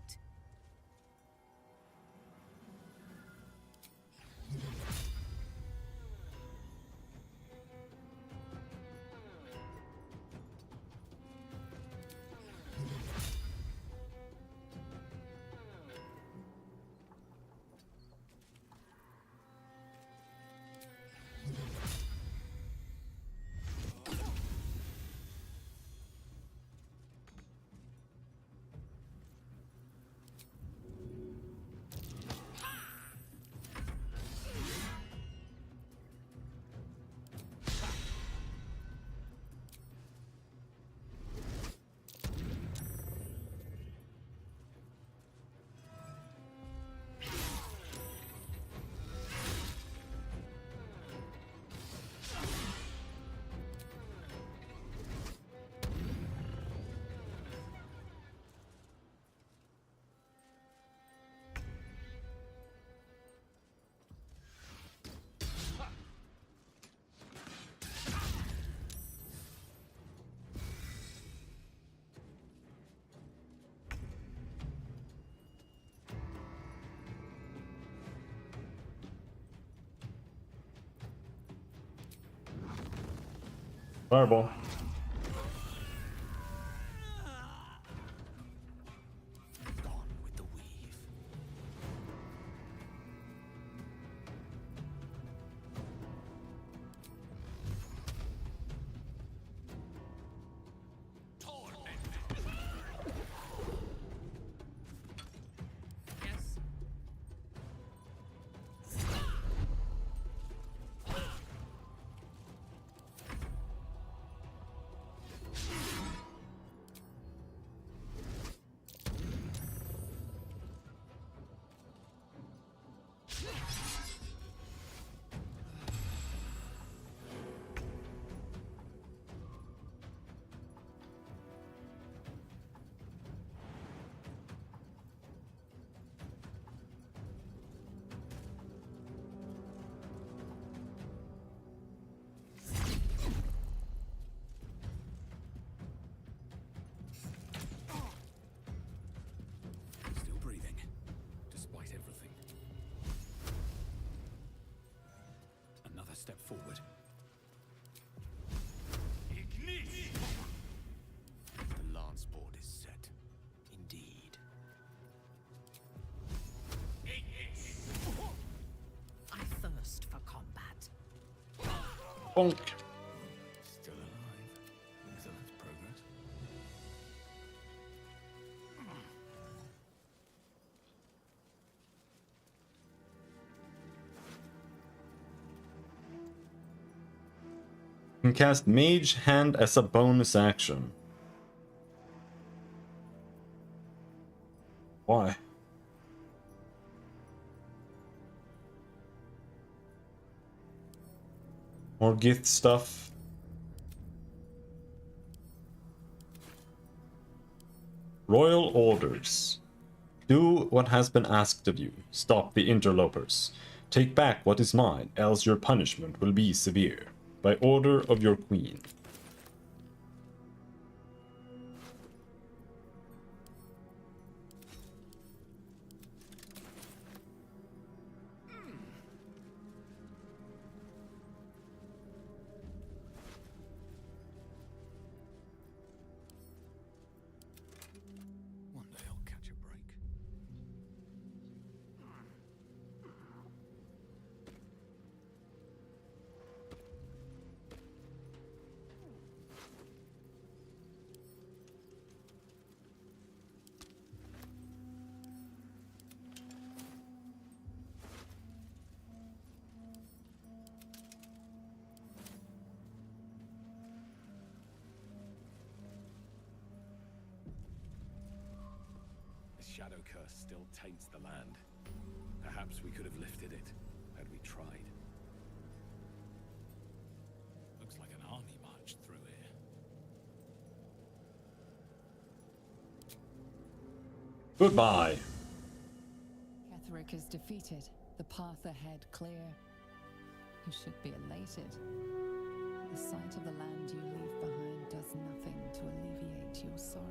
Fireball. Gone with the weave. Yes. Bonk. Still alive. So that's progress. You can cast Mage Hand as a bonus action. Why? More gift stuff. Royal orders. Do what has been asked of you. Stop the interlopers. Take back what is mine, else your punishment will be severe. By order of your queen. One day I'll catch a break. The shadow curse still taints the land. Perhaps we could have lifted it, had we tried. Looks like an army marched through here. Goodbye. Ketheric is defeated. The path ahead clear. You should be elated. The sight of the land you leave behind does nothing to alleviate your sorrow.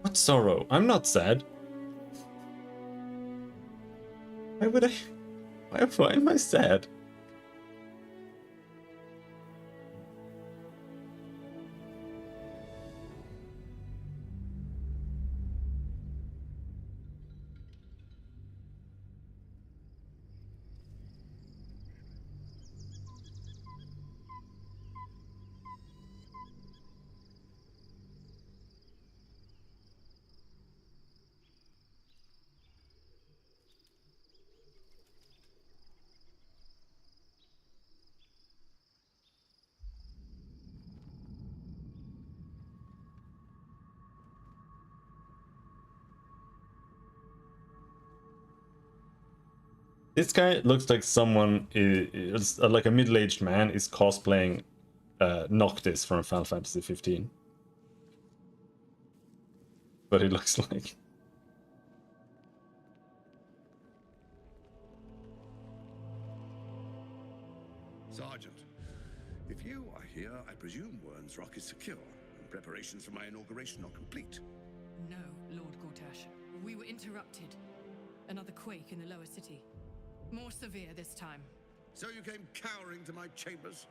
What sorrow? I'm not sad. Why would I? Why am I sad? This guy looks like someone is like a middle-aged man is cosplaying Noctis from Final Fantasy 15. But he looks like. Sergeant, if you are here, I presume Wern's Rock is secure, and preparations for my inauguration are complete. No, Lord Gortash. We were interrupted. Another quake in the lower city. More severe this time. So you came cowering to my chambers?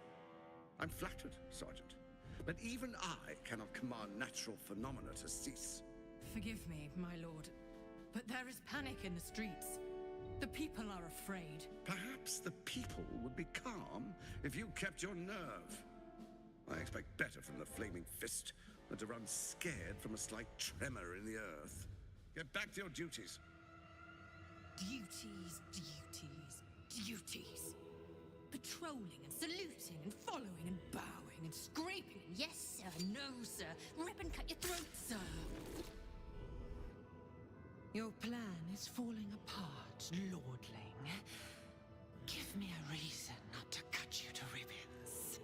I'm flattered, Sergeant. But even I cannot command natural phenomena to cease. Forgive me, my lord, but there is panic in the streets. The people are afraid. Perhaps the people would be calm if you kept your nerve. I expect better from the Flaming Fist than to run scared from a slight tremor in the earth. Get back to your duties. Duties, duties, duties. Patrolling and saluting and following and bowing and scraping. Yes, sir. No, sir. Rip and cut your throat, sir. Your plan is falling apart, lordling. Give me a reason not to cut you to ribbons.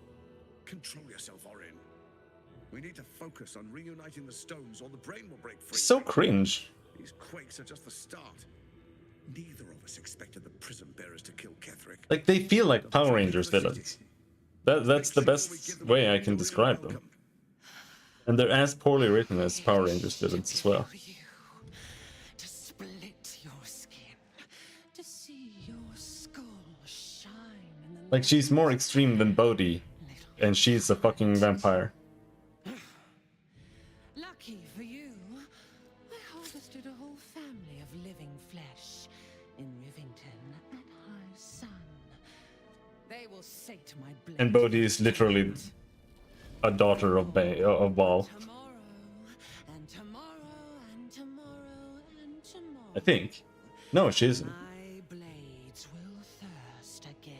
Control yourself, Orin. We need to focus on reuniting the stones or the brain will break free. So cringe. These quakes are just the start. Neither of us expected the prison bearers to kill Ketheric. Like they feel like Power Rangers villains. That's the best way I can describe them. And they're as poorly written as Power Rangers villains as well. To split your skin, to see your skull shine in the Like she's more extreme than Bodhi, and she's a fucking vampire. Lucky for you, I harvested a whole family of living flesh in Rivington at high sun. They will sate my blade. And Bodhi but he is literally a daughter of Baal. Tomorrow, and tomorrow, and tomorrow, and tomorrow. I think. No, she isn't. My blades will thirst again.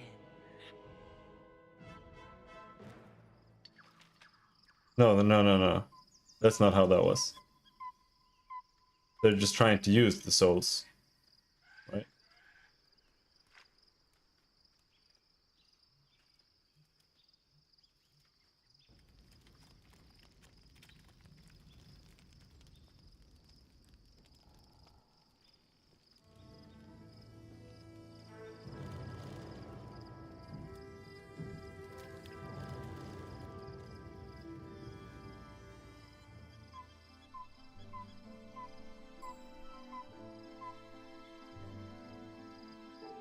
No. That's not how that was. They're just trying to use the souls. Right?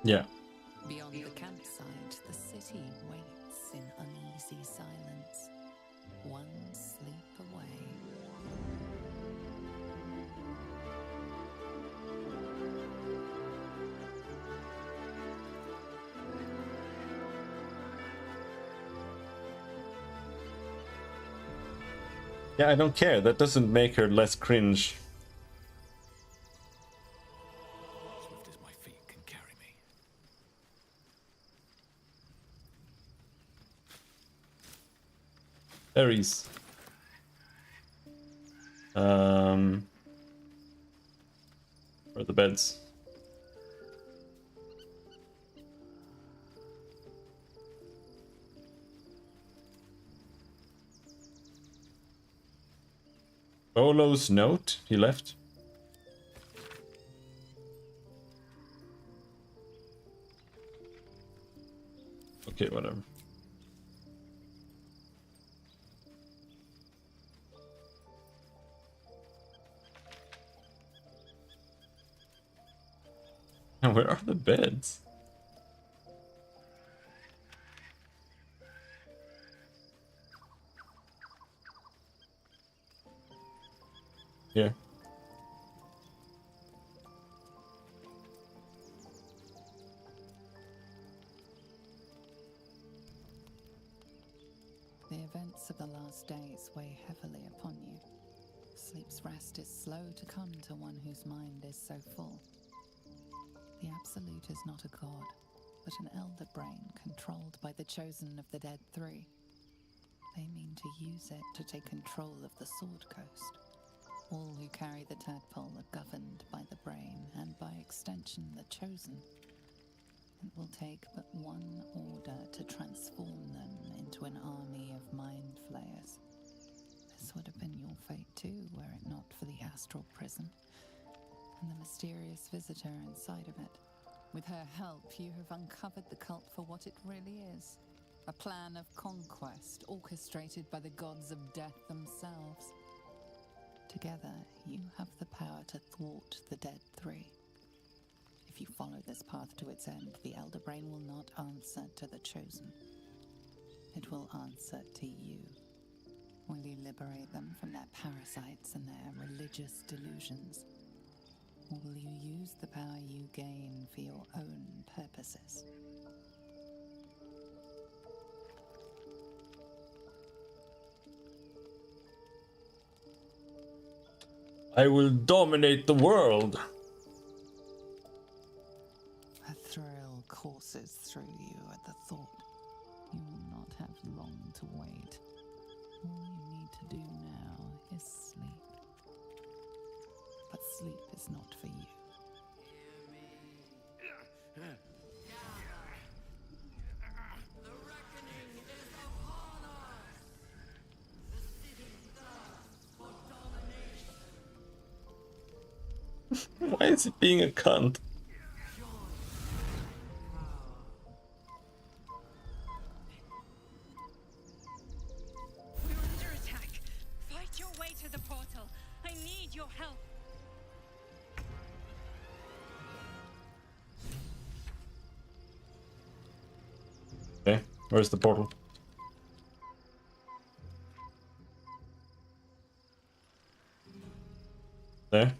Yeah. Beyond the campsite, the city waits in uneasy silence, one sleep away. Yeah, I don't care. That doesn't make her less cringe. Swift as my feet can carry me. Ares. Where are the beds? Bolo's note? He left? Okay, whatever. And where are the beds? Here. The events of the last days weigh heavily upon you. Sleep's rest is slow to come to one whose mind is so full. The Absolute is not a god, but an elder brain controlled by the chosen of the Dead Three. They mean to use it to take control of the Sword Coast. All who carry the tadpole are governed by the brain, and by extension the chosen. It will take but one order to transform them into an army of mind flayers. This would have been your fate too, were it not for the astral prison and the mysterious visitor inside of it. With her help, you have uncovered the cult for what it really is. A plan of conquest orchestrated by the gods of death themselves. Together, you have the power to thwart the Dead Three. If you follow this path to its end, the Elder Brain will not answer to the Chosen. It will answer to you. Will you liberate them from their parasites and their religious delusions? Or will you use the power you gain for your own purposes? I will dominate the world. A thrill courses through you at the thought. You will not have long to wait. All you need to do now is sleep. But sleep is not for you. The reckoning is upon us! The city thirsts for domination. Why is it being a cunt? We're under attack. Fight your way to the portal. I need your help. Okay, where's the portal? There?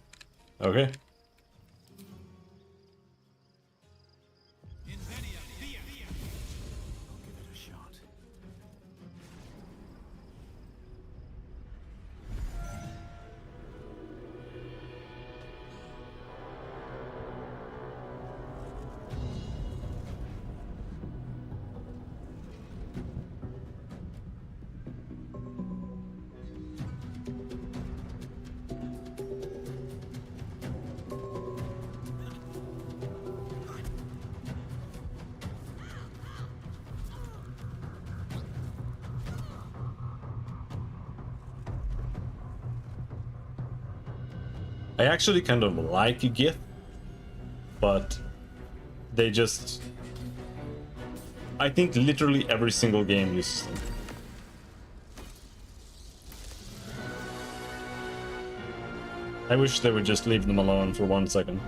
Okay. I'll give it a shot. I actually kind of like Gith, but they just... I think literally every single game uses them. I wish they would just leave them alone for 1 second.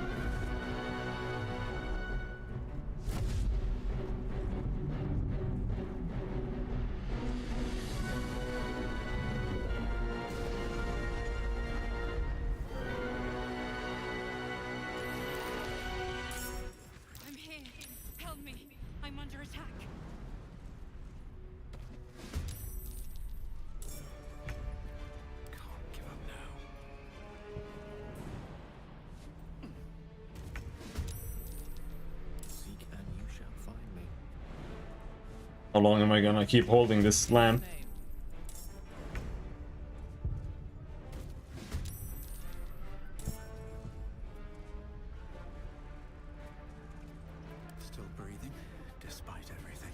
I'm here. Help me. I'm under attack. Can't give up now. Seek and you shall find me. How long am I gonna keep holding this lamp? Still breathing, despite everything.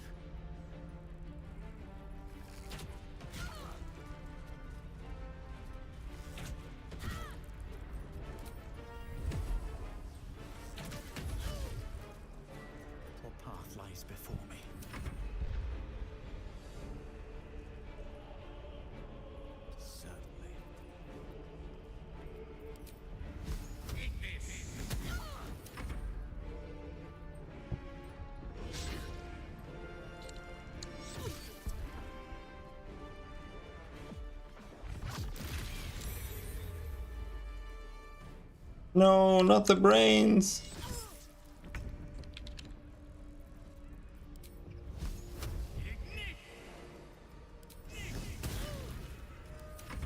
What path lies before me? Certainly. No, not the brains!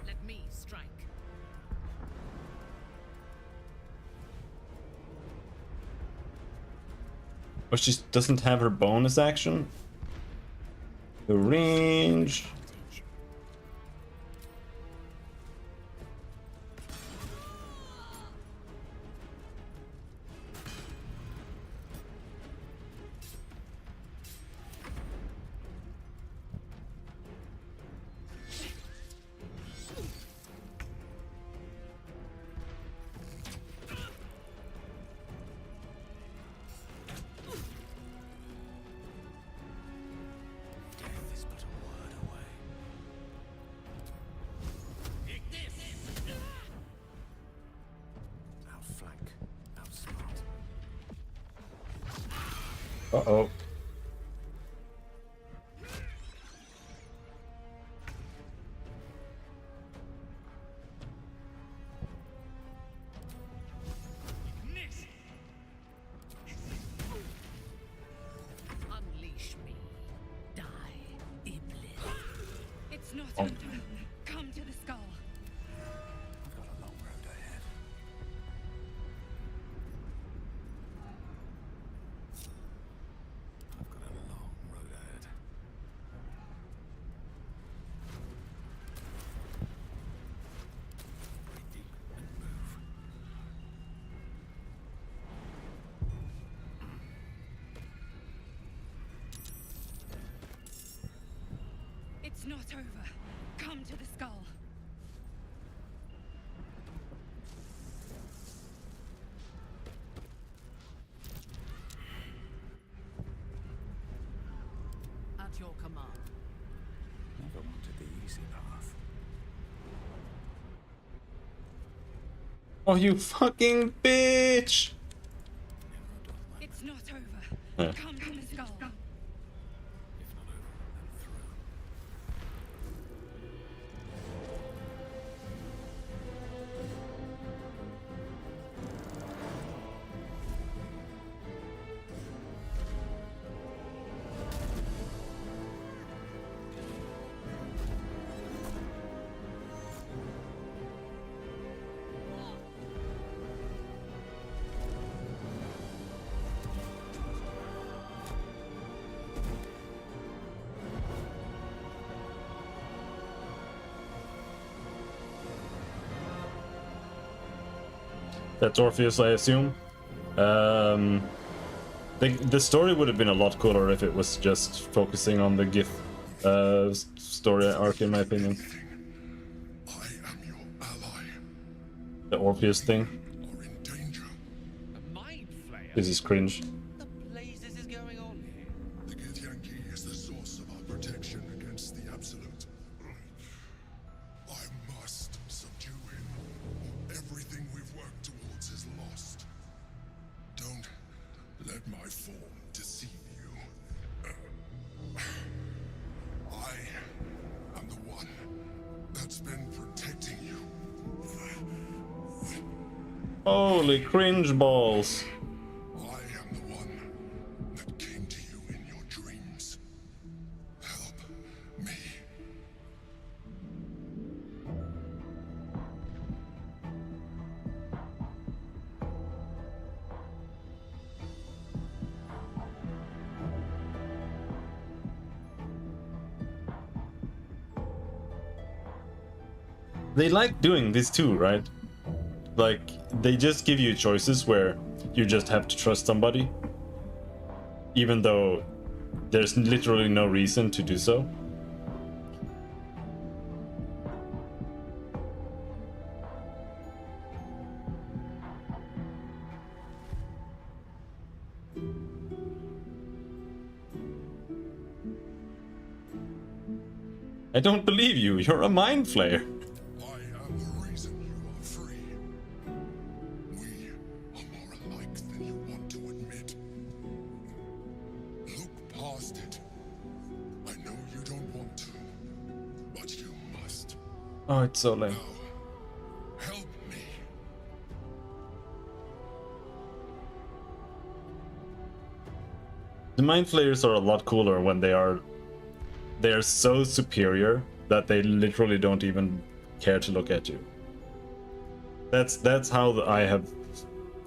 Let me strike. Oh, she doesn't have her bonus action? The range... Death is but a word away. Outflank, outsmart. Uh-oh. Unleash me. Die, Iblis. It's not Oh. over. Come to the skull. I've got a long road ahead. I've got a long road ahead. Breathe deep and move. It's not over. Come to the skull. At your command. Never wanted the easy path. Oh, you fucking bitch! Never done my It's not over. Yeah. Come to the skull. if not over, then through. That's Orpheus, I assume. The story would have been a lot cooler if it was just focusing on the Gith story arc, in my opinion. I am your ally. The Orpheus thing. are in danger. A mind flayer? This is cringe. What the blazes is going on here? The Githyanki is the source of our protection against the Absolute. I must subdue him, or everything we've worked towards is lost. Don't let my form deceive you. I am the one that's been protecting you. Holy cringe balls. I am the one that came to you in your dreams. Help me. They like doing this too, right? Like, they just give you choices where you just have to trust somebody, even though there's literally no reason to do so. I don't believe you. You're a mind flayer. I am the reason you are free. We are more alike than you want to admit. Look past it. I know you don't want to, but you must. Oh, it's so lame. Now, help me. The mind flayers are a lot cooler when they are so superior that they literally don't even care to look at you. That's how I have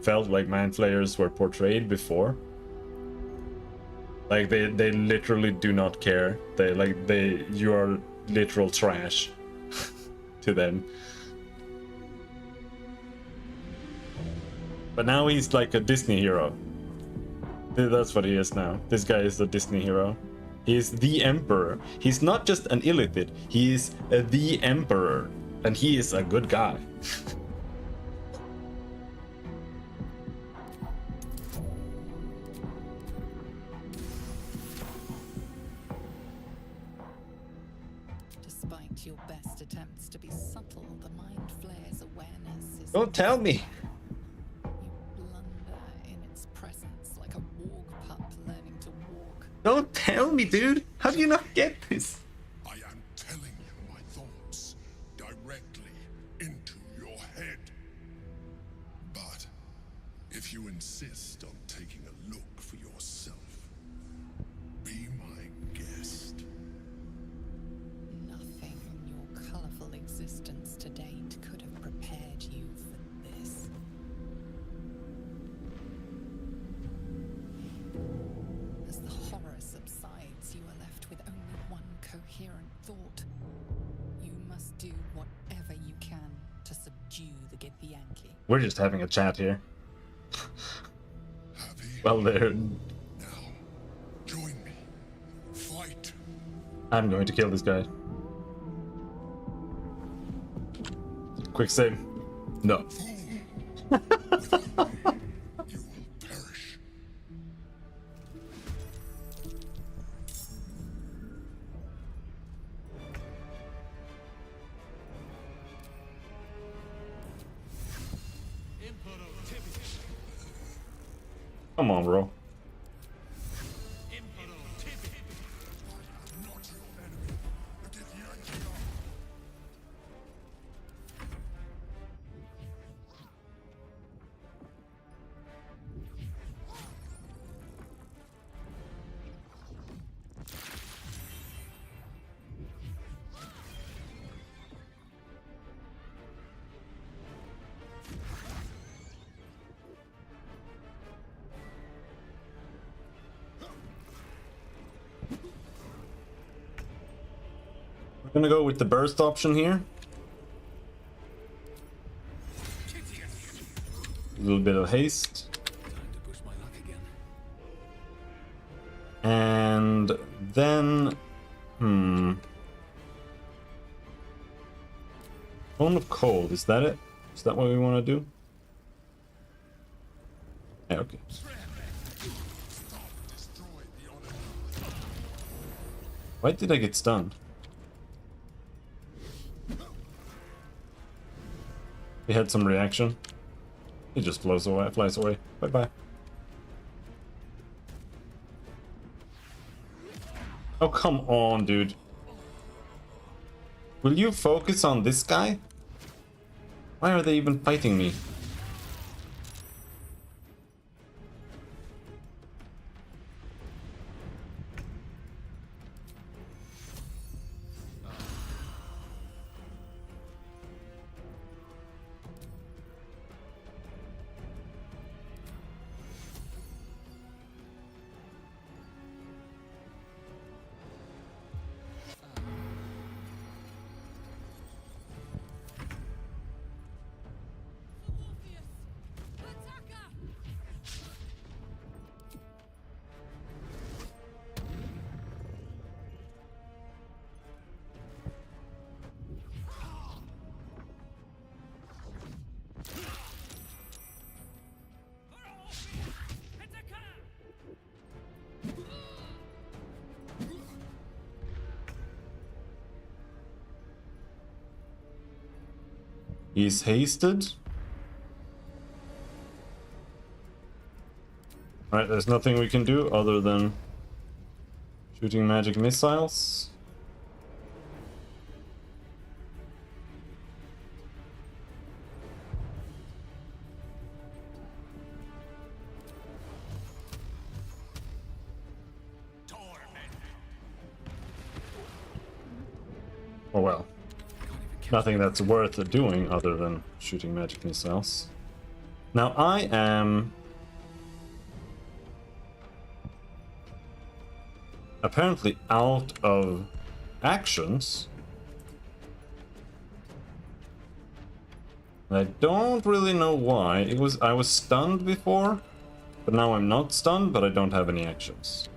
felt like mind flayers were portrayed before. Like they literally do not care. You are literal trash to them. But now he's like a Disney hero. That's what he is now. This guy is a Disney hero. He is the Emperor. He's not just an illithid. He is the Emperor. And he is a good guy. Despite your best attempts to be subtle, the mind flayer's awareness is... Don't tell me. You blunder in its presence like a warg pup learning to walk. Don't tell me, dude. How do you not get this? I am telling you my thoughts directly into your head. But if you insist on taking a look for yourself, be my guest. Nothing in your colorful existence to date could have prepared you for this. As the horror subsides, you are left with only one coherent thought. You must do whatever you can to subdue the Githyanki. We're just having a chat here. Happy? Well, there. Now, join me. Fight. I'm going to kill this guy. Quick save. No. Without me, you will perish. Come on, bro. Not your enemy. The Githyanki are. We're gonna go with the burst option here. A little bit of haste. Time to push my luck again. And then... Bone of Cold, is that it? Is that what we want to do? Yeah, okay. Why did I get stunned? He had some reaction. He just flies away. Bye-bye. Oh, come on, dude. Will you focus on this guy? Why are they even fighting me? He's hasted. Right, there's nothing we can do other than shooting magic missiles. Oh well. Nothing that's worth doing other than shooting magic missiles. Now I am apparently out of actions. I don't really know why. I was stunned before, but now I'm not stunned, but I don't have any actions.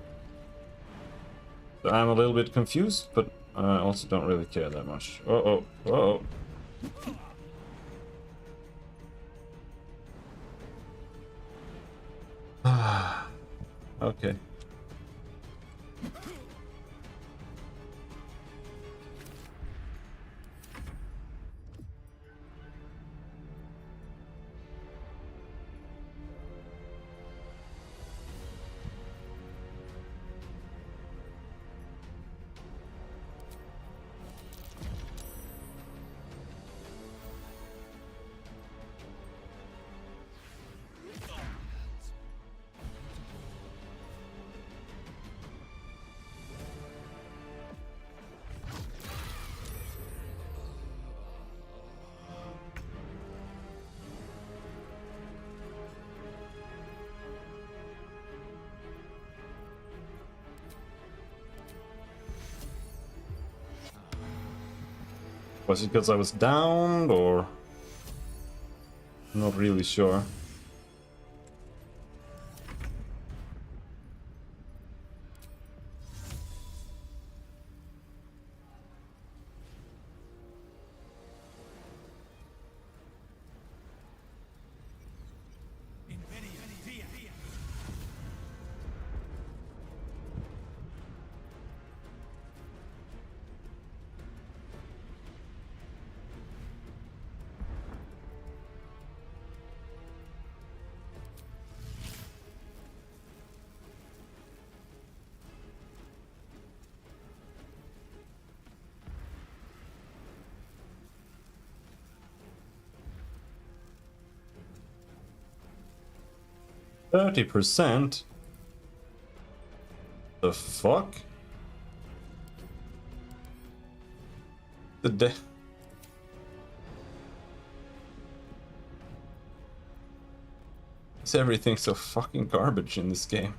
So I'm a little bit confused, but I also don't really care that much. Uh-oh, uh-oh. Okay. Was it because I was downed, or... I'm not really sure. %? The fuck? Is everything so fucking garbage in this game?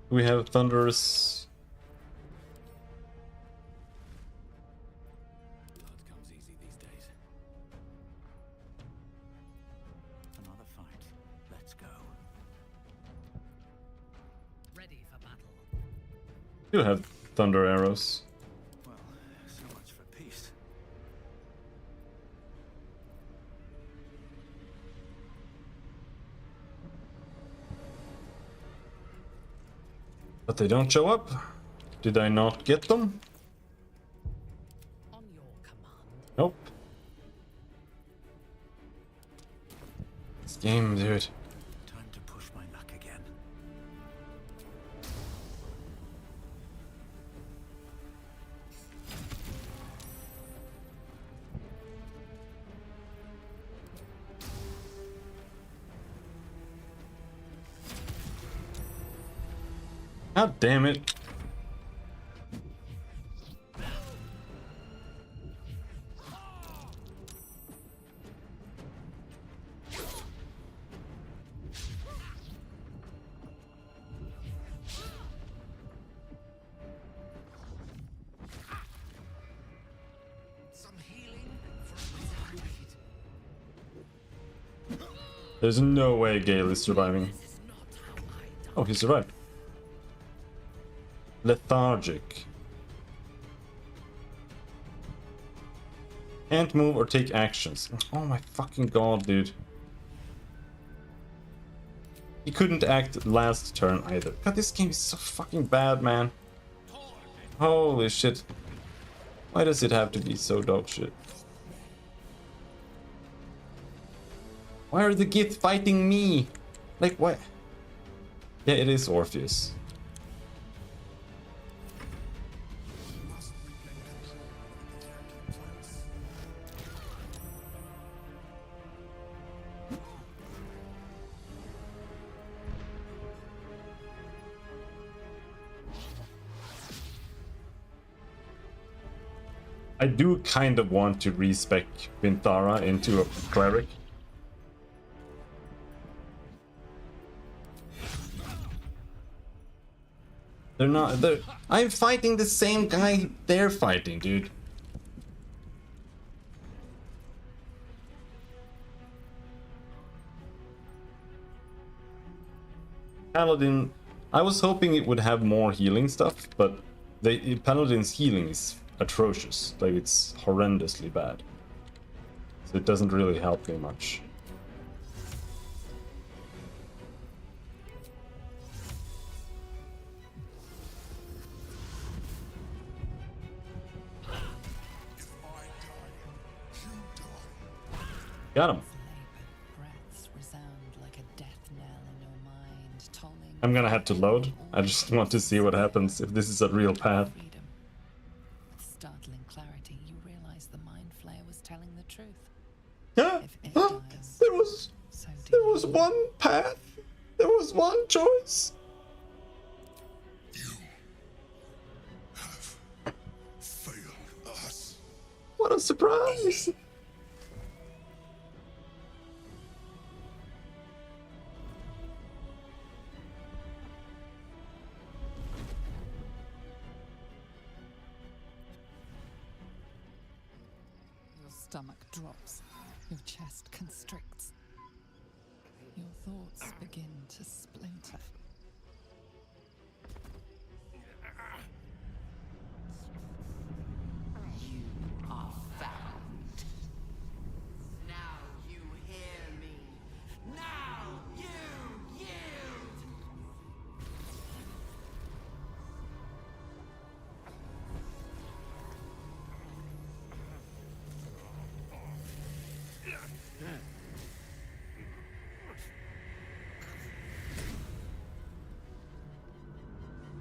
We have thunderous... Blood comes easy these days. Another fight. Let's go. Ready for battle. You have thunder arrows. Well, so much for peace. But they don't show up. Did I not get them? On your command. Nope. This game, dude. Time to push my luck again. God damn it. Some healing for a little bleed. There's no way Gale is surviving. Oh, he survived. Lethargic. Can't move or take actions. Oh my fucking god, dude. He couldn't act last turn either. God, this game is so fucking bad, man. Holy shit. Why does it have to be so dog shit? Why are the Gith fighting me? Like, what? Yeah, it is Orpheus. I do kind of want to respec Vinthara into a cleric. They're not. I'm fighting the same guy they're fighting, dude. Paladin. I was hoping it would have more healing stuff, but Paladin's healing is atrocious. Like, it's horrendously bad. So it doesn't really help me much. Got him. I'm gonna have to load. I just want to see what happens if this is a real path. With startling clarity, you realize the mind flayer was telling the truth. Yeah. If it dies, There was so do there you. was one path. There was one choice. You have failed us. What a surprise! Your stomach drops. Your chest constricts. Your thoughts begin to splinter. You are found. Now you hear me. Now you yield.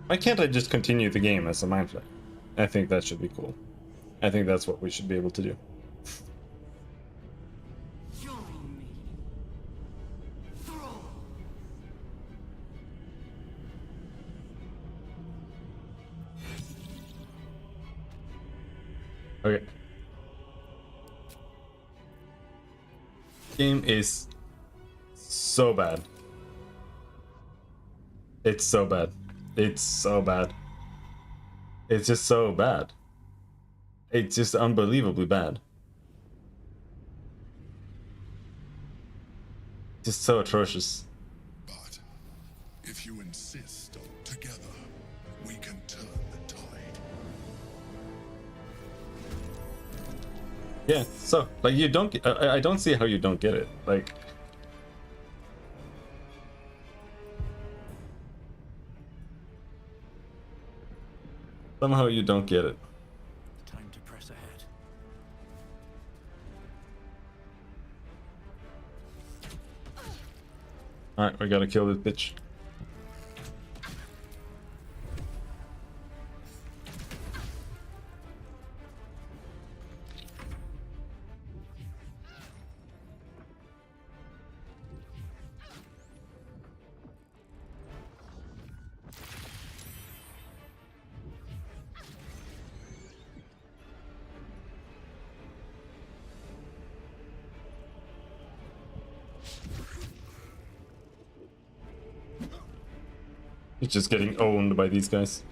Why can't I just continue the game as a mind flayer? I think that should be cool. I think that's what we should be able to do. Join me. Thrall. Okay. Game is so bad. It's so bad. It's so bad. It's just so bad. It's just unbelievably bad. Just so atrocious. But if you insist, together we can turn the tide. Yeah, so like you don't get, I don't see how you don't get it. Like Somehow you don't get it. Time to press ahead. Alright, we gotta kill this bitch. He's just getting owned by these guys.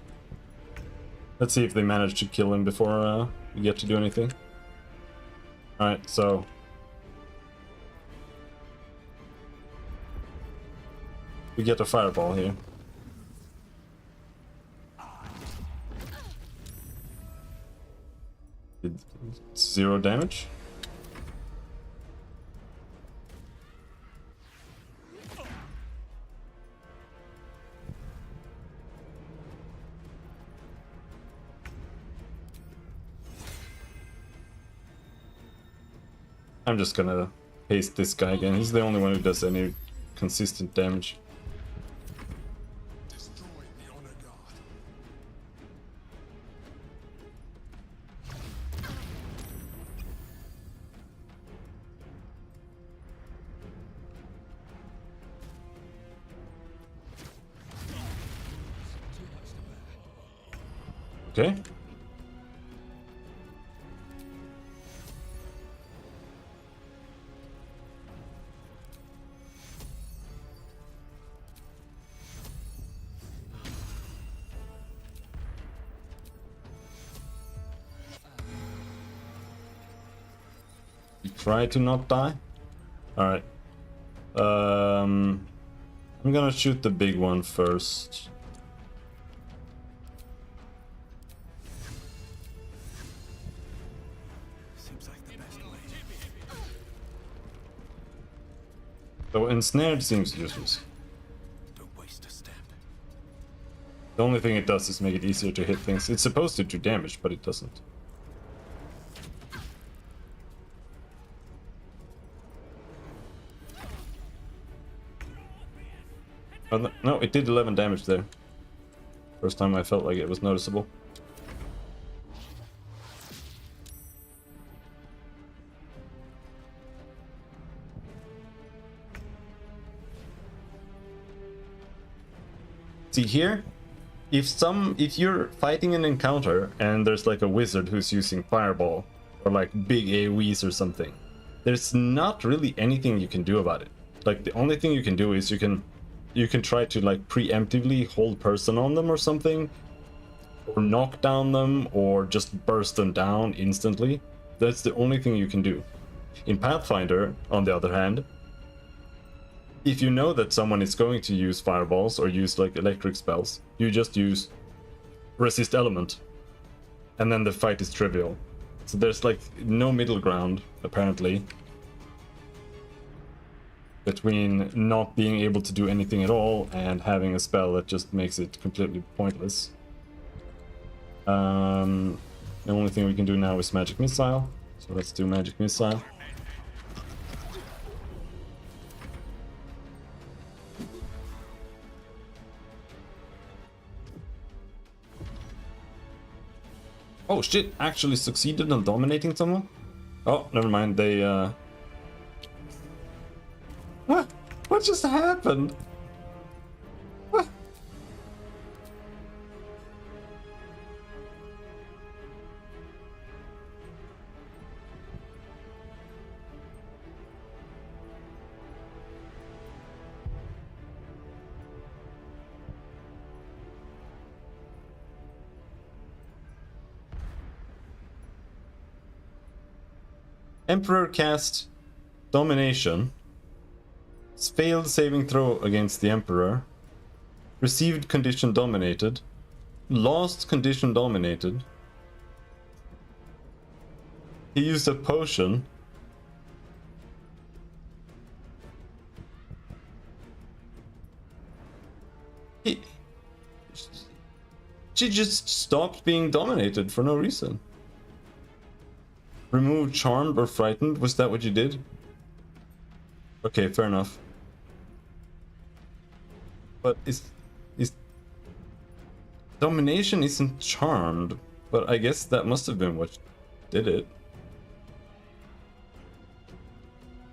Let's see if they manage to kill him before we get to do anything. Alright, so... we get a fireball here. Did 0 damage? I'm just gonna paste this guy again. He's the only one who does any consistent damage. Destroy the honor guard. Okay. Try to not die. Alright. I'm gonna shoot the big one first. Seems like the best way. So ensnared seems useless. Don't waste a step. The only thing it does is make it easier to hit things. It's supposed to do damage, but it doesn't. Oh, no, it did 11 damage there. First time I felt like it was noticeable. See here, if you're fighting an encounter and there's like a wizard who's using fireball or like big AoEs or something, there's not really anything you can do about it. Like the only thing you can do is you can try to like preemptively hold person on them or something, or knock down them, or just burst them down instantly. That's the only thing you can do. In Pathfinder, on the other hand, if you know that someone is going to use fireballs or use like electric spells, you just use resist element, and then the fight is trivial. So there's like no middle ground, apparently, between not being able to do anything at all and having a spell that just makes it completely pointless. The only thing we can do now is magic missile, so let's do magic missile. Oh shit, actually succeeded on dominating someone? Oh, never mind, they What? What just happened? What? Emperor cast domination. Failed saving throw against the Emperor. Received condition dominated. Lost condition dominated. He used a potion. She just stopped being dominated for no reason. Remove charmed or frightened? Was that what you did? Okay, fair enough. But is domination isn't charmed, but I guess that must have been what did it.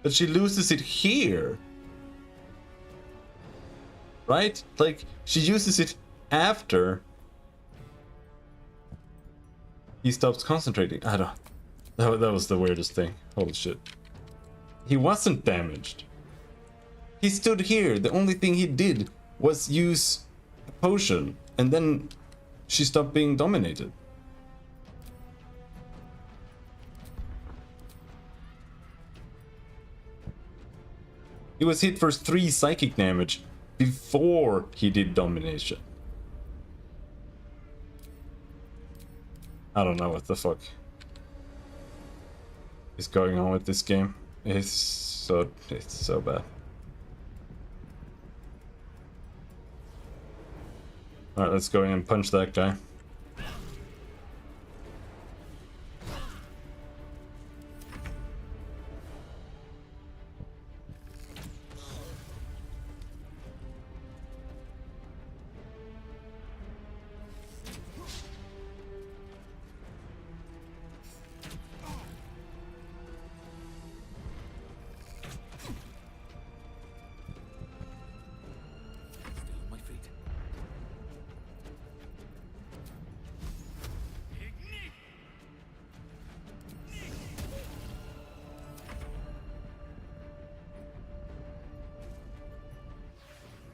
But she loses it here. Right? Like, she uses it after he stops concentrating. I don't... That was the weirdest thing. Holy shit. He wasn't damaged. He stood here. The only thing he did was use a potion. And then she stopped being dominated. He was hit for 3 psychic damage before he did domination. I don't know what the fuck is going on with this game. It's so bad. Alright, let's go in and punch that guy.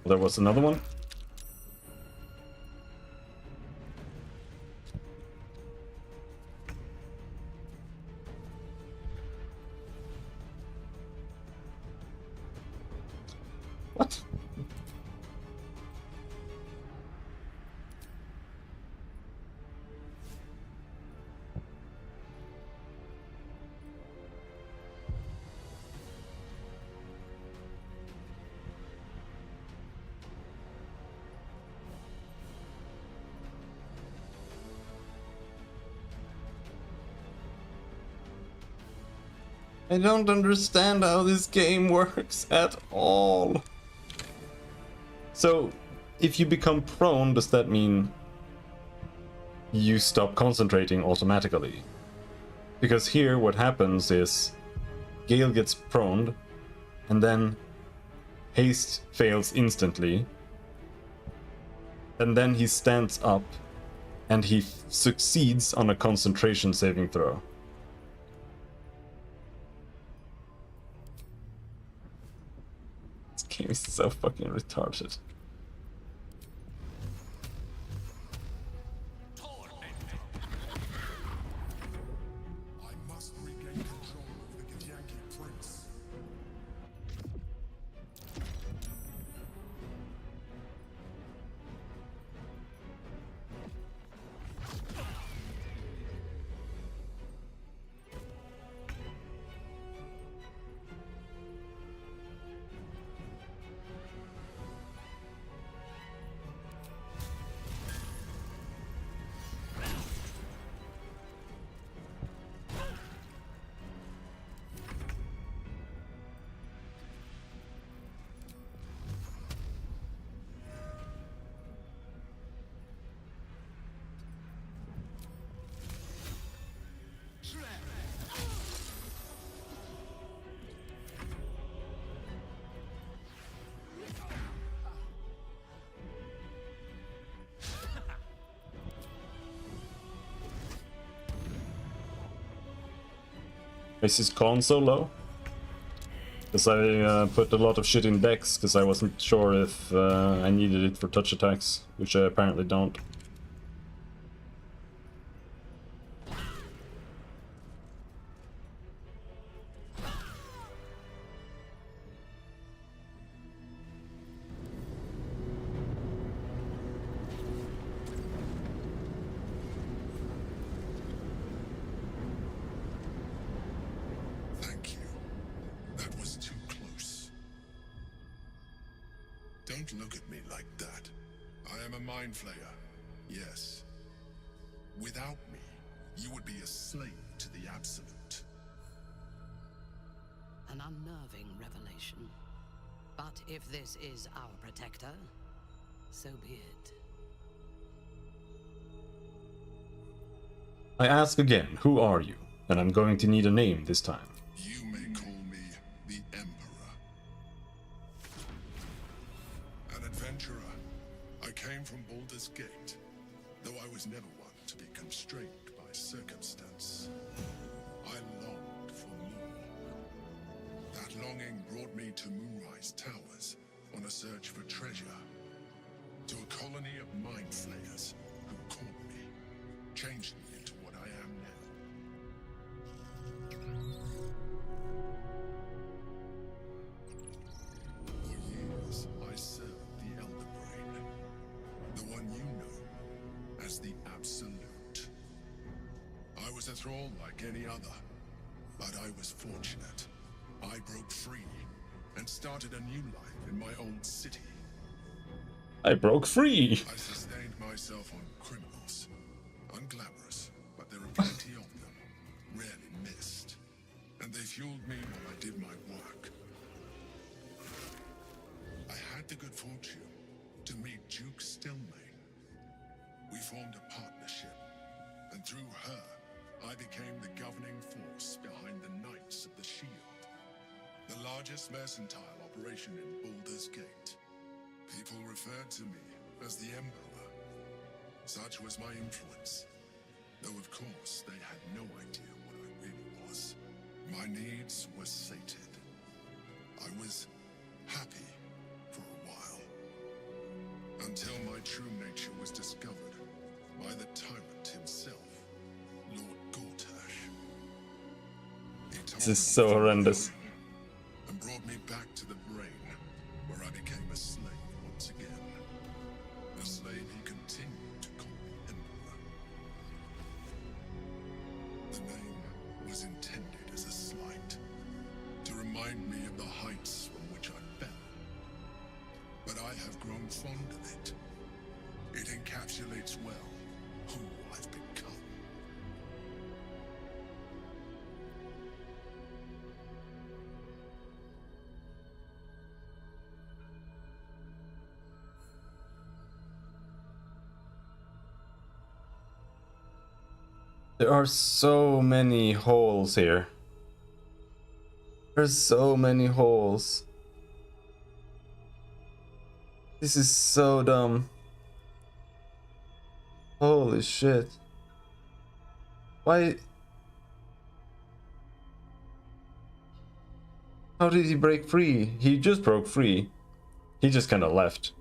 There was another one. What? I don't understand how this game works at all. So, if you become prone, does that mean you stop concentrating automatically? Because here what happens is Gale gets proned, and then haste fails instantly, and then he stands up and he succeeds on a concentration saving throw. This game is so fucking retarded. Is his con so low? Because I put a lot of shit in Dex because I wasn't sure if I needed it for touch attacks, which I apparently don't. Don't look at me like that. I am a mind flayer, yes. Without me, you would be a slave to the Absolute. An unnerving revelation. But if this is our protector, so be it. I ask again, who are you? And I'm going to need a name this time. You may call me the Emperor. An adventurer. I came from Baldur's Gate, though I was never one to be constrained by circumstance. I longed for more. That longing brought me to Moonrise Towers on a search for treasure. To a colony of mind flayers who caught me, changed me into what I am now. For years, I served the Elder Brain, the one you know as the Absolute. I was a thrall like any other, but I was fortunate. I broke free and started a new life in my old city. I broke free! I sustained myself on criminals. Unglamorous, but there are plenty of them, rarely missed. And they fueled me while I did my work. I had the good fortune to meet Duke Stillmain. We formed a partnership, and through her, I became the governing force behind the Knights of the Shield, the largest mercantile operation in Baldur's Gate. People referred to me as the Emperor. Such was my influence, though of course they had no idea what I really was. My needs were sated. I was happy for a while, until my true nature was discovered by the tyrant himself, Lord Gortash. This is so horrendous. And brought me back to the brain, where I became a slave once again. A slave he continued to call me Emperor. The name was intended as a slight, to remind me of the heights from which I fell. But I have grown fond of it. It encapsulates well who I've become. There are so many holes here. There's so many holes. This is so dumb. Holy shit. Why? How did he break free? He just broke free. He just kind of left.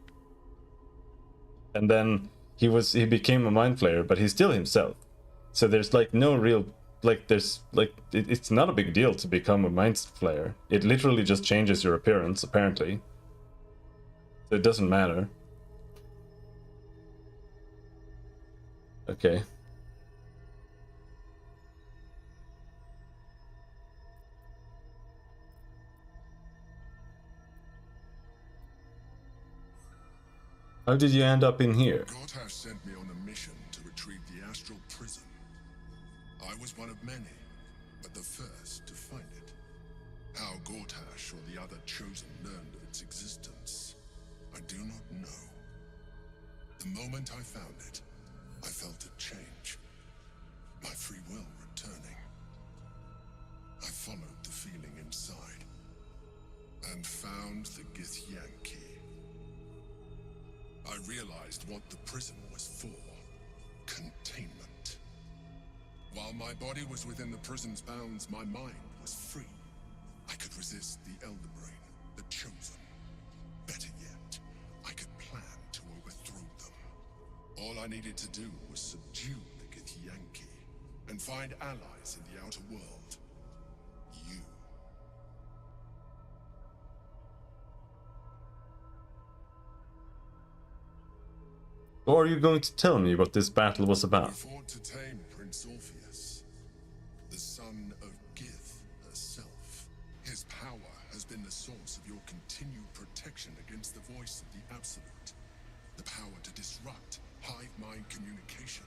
And then he became a mind flayer, but he's still himself. So there's like no real, like there's like, it's not a big deal to become a mind flayer. It literally just changes your appearance, apparently. So it doesn't matter. Okay. How did you end up in here? Gortash sent me on a mission to retrieve the astral prison. I was one of many, but the first to find it. How Gortash or the other chosen learned of its existence, I do not know. The moment I found it, I felt a change. My free will returning. I followed the feeling inside, and found the Githyanki. I realized what the prison was for. Containment. While my body was within the prison's bounds, my mind was free. I could resist the Elder Brain, the Chosen. Better yet, I could plan to overthrow them. All I needed to do was subdue the Githyanki, and find allies in the outer world. You. Or are you going to tell me what this battle was about? We fought to tame Prince Orpheus, the son of Gith herself. His power has been the source of your continued protection against the voice of the Absolute. The power to disrupt hive mind communication.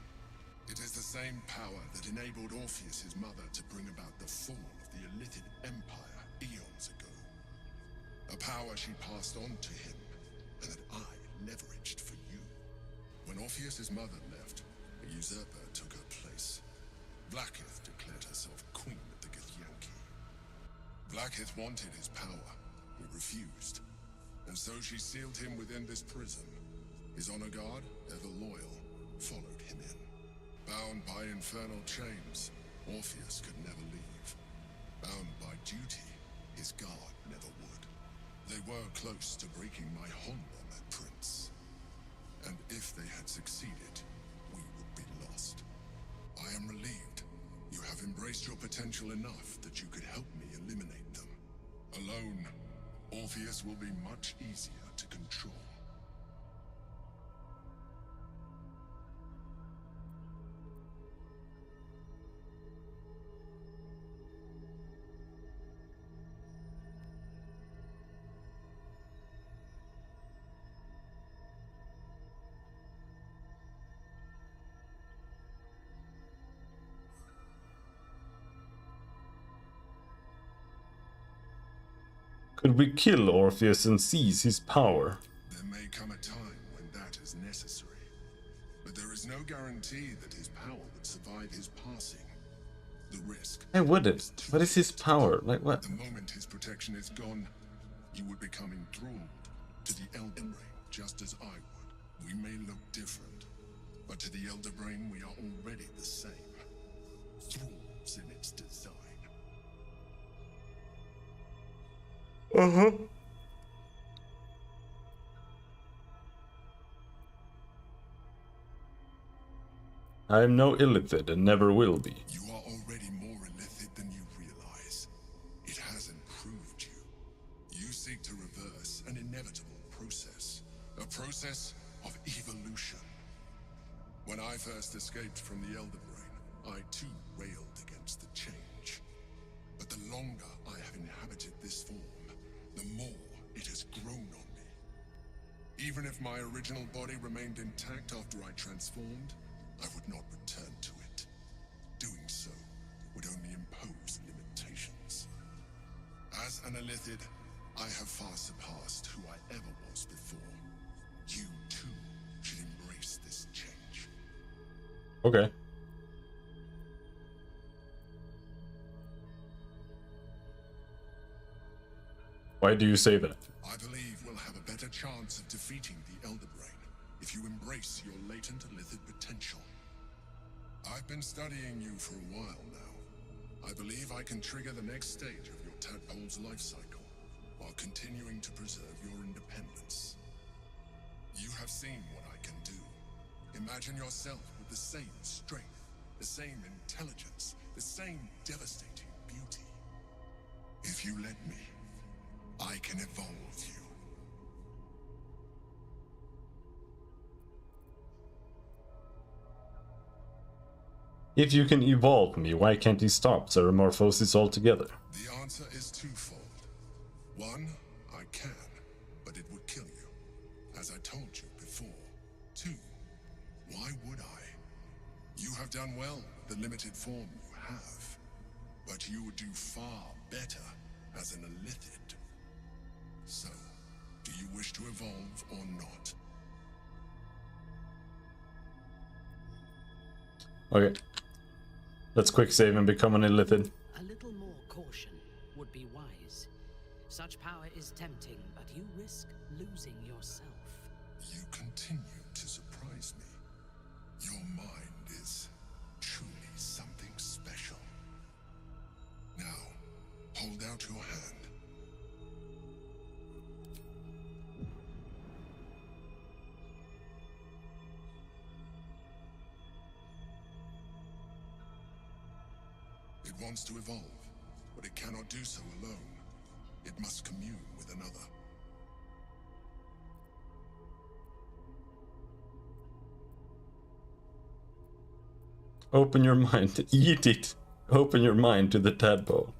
It is the same power that enabled Orpheus, his mother, to bring about the fall of the Illithid Empire eons ago. A power she passed on to him, and that I leveraged for you. When Orpheus's mother left, a usurper took her place. Blackith declared herself queen of the Githyanki. Blackith wanted his power. He refused. And so she sealed him within this prison. His honor guard, ever loyal, followed him in. Bound by infernal chains, Orpheus could never leave. Bound by duty, his guard never would. They were close to breaking my Honda, my prince. And if they had succeeded, we would be lost. I am relieved. You have embraced your potential enough that you could help me eliminate them. Alone, Orpheus will be much easier to control. Could we kill Orpheus and seize his power? There may come a time when that is necessary. But there is no guarantee that his power would survive his passing. The risk. I wouldn't. What is his power? Like what? The moment his protection is gone, you would become enthralled to the Elder Brain, just as I would. We may look different, but to the Elder Brain we are already the same. Thralls in its design. I am no Illithid and never will be. You are already more Illithid than you realize. It has improved you. You seek to reverse an inevitable process. A process of evolution. When I first escaped from the Elder Brain, I too railed against the change. But the longer I have inhabited this form, the more it has grown on me. Even if my original body remained intact after I transformed, I would not return to it. Doing so would only impose limitations. As an Illithid, I have far surpassed who I ever was before. You too should embrace this change. Okay. Why do you say that? I believe we'll have a better chance of defeating the Elder Brain if you embrace your latent Illithid potential. I've been studying you for a while now. I believe I can trigger the next stage of your tadpole's life cycle, while continuing to preserve your independence. You have seen what I can do. Imagine yourself with the same strength, the same intelligence, the same devastating beauty. If you let me, I can evolve you. If you can evolve me, why can't you stop Ceremorphosis altogether? The answer is twofold. One, I can, but it would kill you, as I told you before. Two, why would I? You have done well with the limited form you have, but you would do far better as an Illithid. So, do you wish to evolve or not? Okay. Let's quick save and become an Illithid. A little more caution would be wise. Such power is tempting, but you risk losing yourself. You continue to surprise me. Your mind is truly something special. Now, hold out your hand. It wants to evolve, but it cannot do so alone. It must commune with another. Open your mind. Eat it. Open your mind to the tadpole.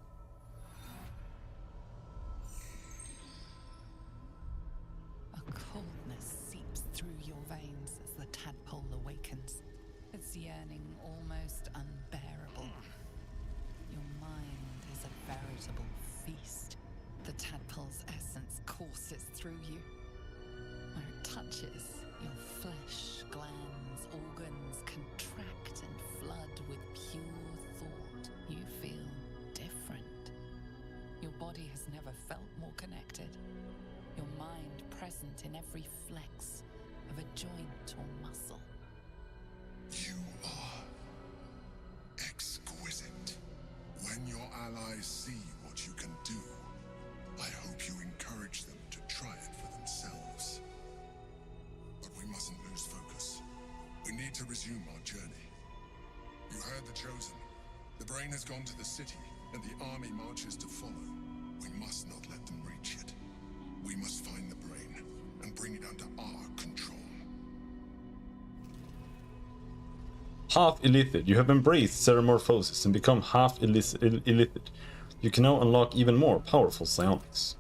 A coldness seeps through your veins as the tadpole awakens. Its yearning feast. The tadpole's essence courses through you. Where it touches, your flesh, glands, organs contract and flood with pure thought. You feel different. Your body has never felt more connected. Your mind present in every flex of a joint or muscle. You are exquisite. When your allies see what you can do, I hope you encourage them to try it for themselves. But we mustn't lose focus. We need to resume our journey. You heard the Chosen. The brain has gone to the city, and the army marches to follow. We must not let them reach it. We must find the brain and bring it under our control. Half illithid. You have embraced Ceramorphosis and become half illithid. You can now unlock even more powerful psionics.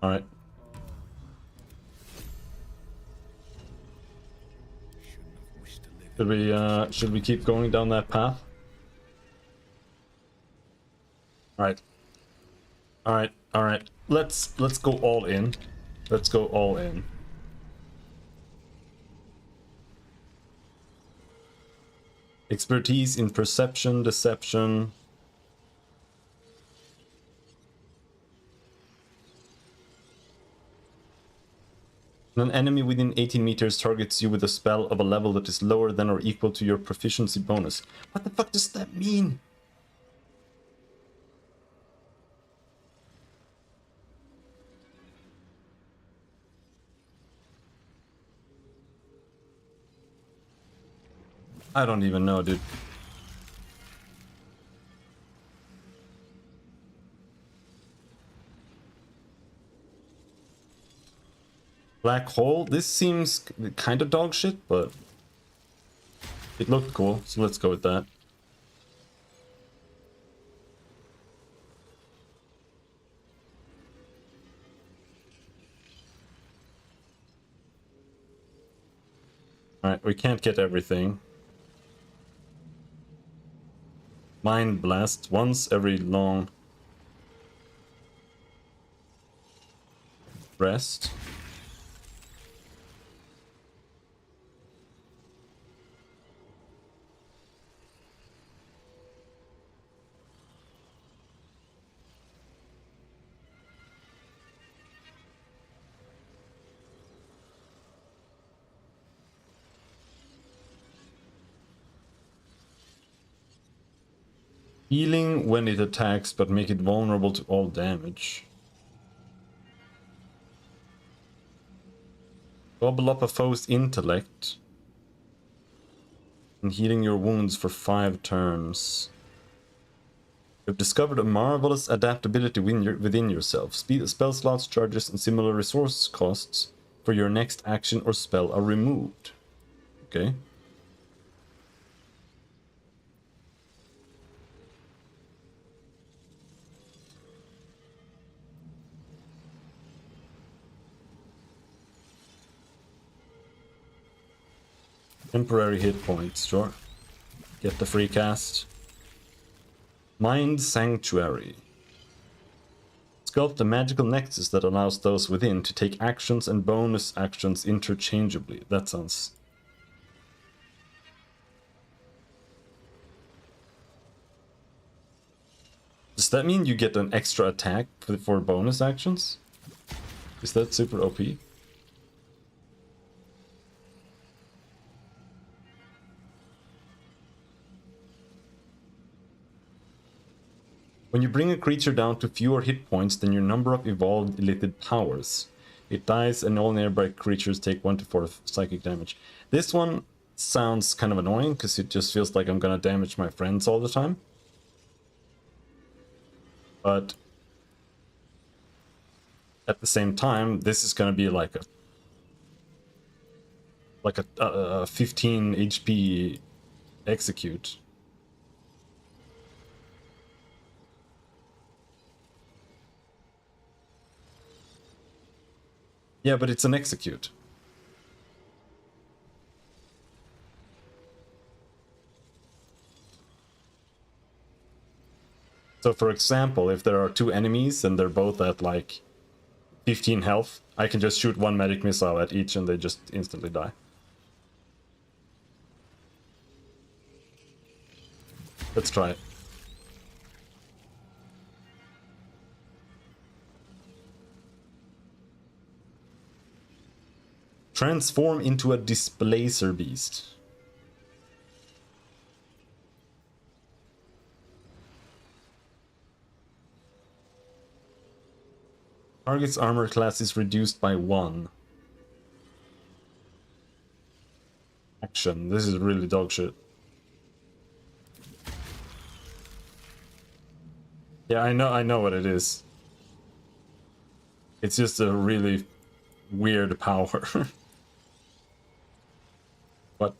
Alright. Should we keep going down that path? Alright. Alright. Let's go all in. Let's go all in. Expertise in perception, deception. When an enemy within 18 meters targets you with a spell of a level that is lower than or equal to your proficiency bonus. What the fuck does that mean? I don't even know, dude. Black hole? This seems kind of dog shit, but it looked cool, so let's go with that. Alright, we can't get everything. Mind blast once every long rest. Healing when it attacks, but make it vulnerable to all damage. Gobble up a foe's intellect. And healing your wounds for 5 turns. You've discovered a marvelous adaptability within yourself. Spell slots, charges, and similar resource costs for your next action or spell are removed. Okay. Temporary hit points, sure. Get the free cast. Mind Sanctuary. Sculpt a magical nexus that allows those within to take actions and bonus actions interchangeably. That sounds... Does that mean you get an extra attack for bonus actions? Is that super OP? When you bring a creature down to fewer hit points than your number of evolved illithid powers, it dies and all nearby creatures take 1 to 4 psychic damage. This one sounds kind of annoying because it just feels like I'm gonna damage my friends all the time. But at the same time, this is gonna be like a 15 HP execute. Yeah, but it's an execute. So for example, if there are two enemies and they're both at like 15 health, I can just shoot one medic missile at each and they just instantly die. Let's try it. Transform into a displacer beast. Target's armor class is reduced by 1. Action. This is really dog shit. Yeah, I know what it is. It's just a really weird power. But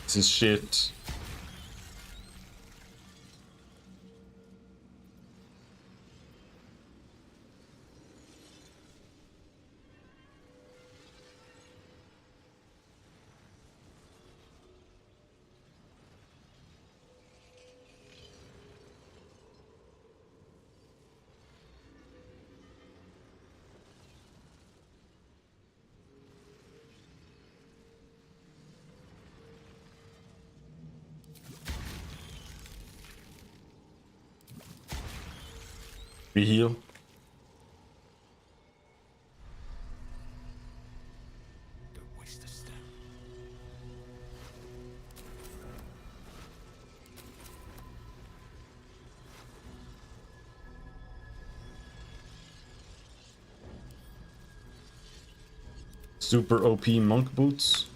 this is shit. We heal. Don't waste a step. Super OP monk boots.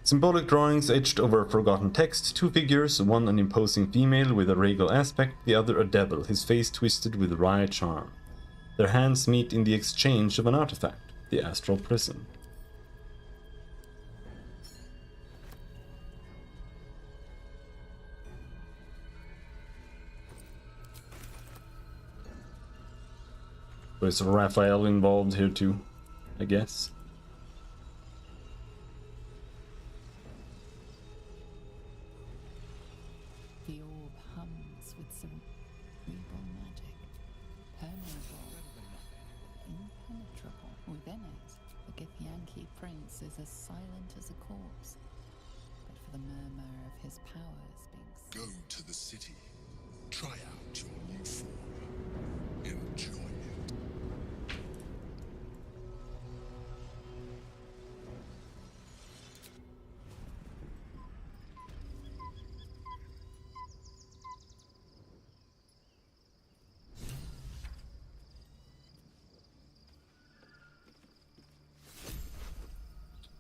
Symbolic drawings etched over forgotten text, 2 figures, one an imposing female with a regal aspect, the other a devil, his face twisted with wry charm. Their hands meet in the exchange of an artifact, the astral prison. So is Raphael involved here too, I guess? The orb hums with cerebral magic, permeable, impenetrable. Within it, the Githyanki prince is as silent as a corpse, but for the murmur of his powers being Go to the city. Try out your new form. Enjoy it.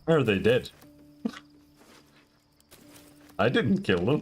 Are they dead? I didn't kill them.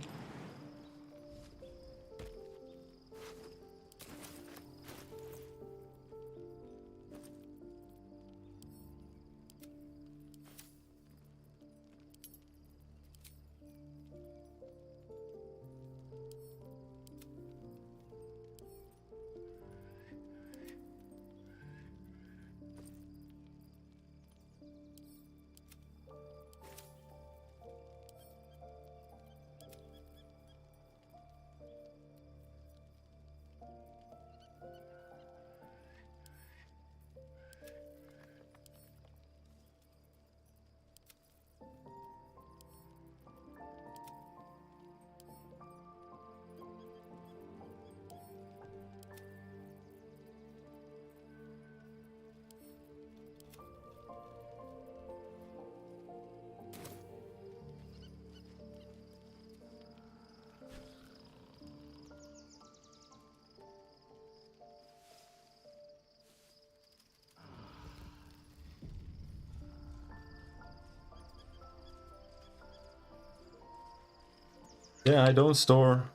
Yeah, I don't store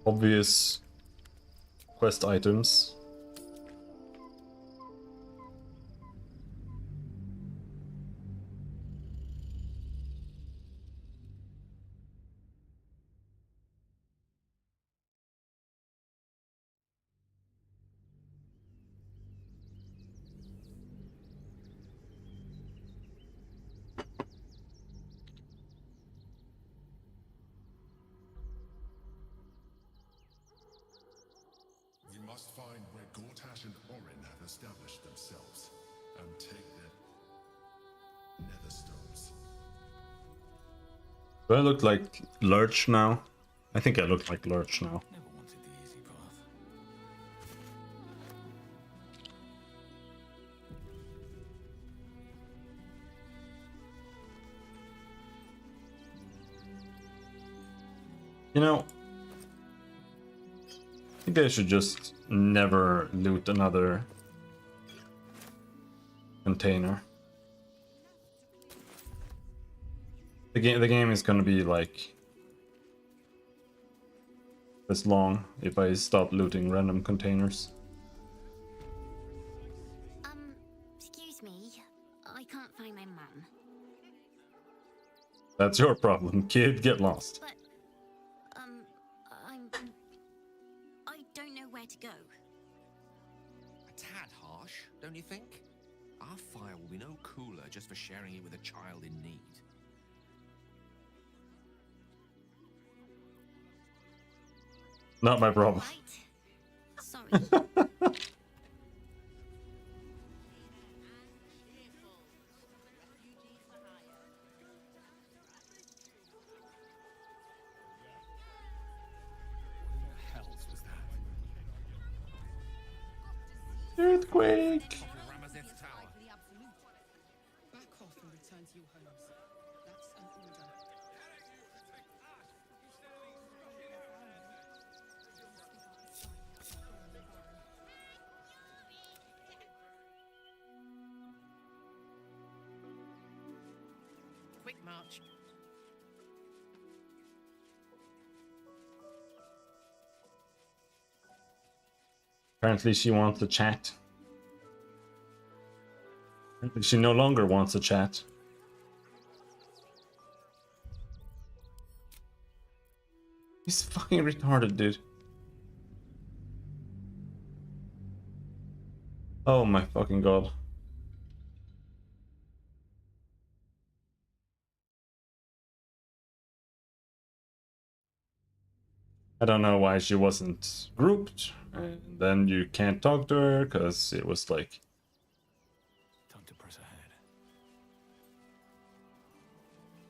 obvious quest items. We must find where Gortash and Orin have established themselves, and take their nether stones. Do I look like Lurch now? I think I look like Lurch now. Never wanted the easy path. You know, I think I should just never loot another container. The game is gonna be like this long if I stop looting random containers. Excuse me. I can't find my mum. That's your problem, kid. Get lost. But, I don't know where to go. A tad harsh, don't you think? Our fire will be no cooler just for sharing it with a child in need. Not my problem. Right. Sorry. Earthquake! Back off and return to your homes. That's an order. Quick march. Apparently she wants a chat. Apparently she no longer wants a chat. He's fucking retarded, dude. Oh my fucking god. I don't know why she wasn't grouped, and then you can't talk to her because it was like Time to press ahead.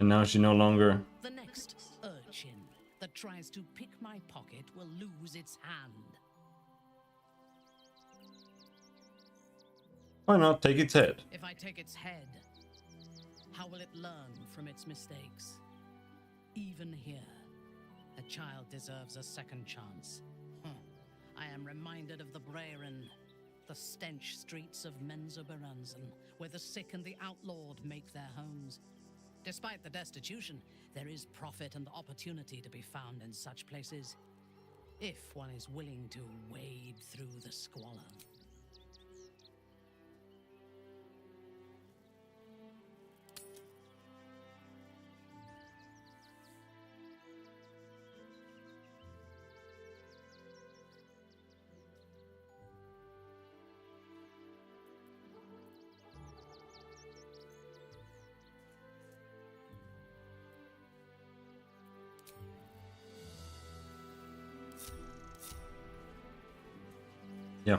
and now she no longer. The next urchin that tries to pick my pocket will lose its hand. Why not take its head? If I take its head, how will it learn from its mistakes? Even here, a child deserves a second chance. I am reminded of the Breren, the stench streets of Menzoberranzan, where the sick and the outlawed make their homes. Despite the destitution, there is profit and opportunity to be found in such places, if one is willing to wade through the squalor. Yeah.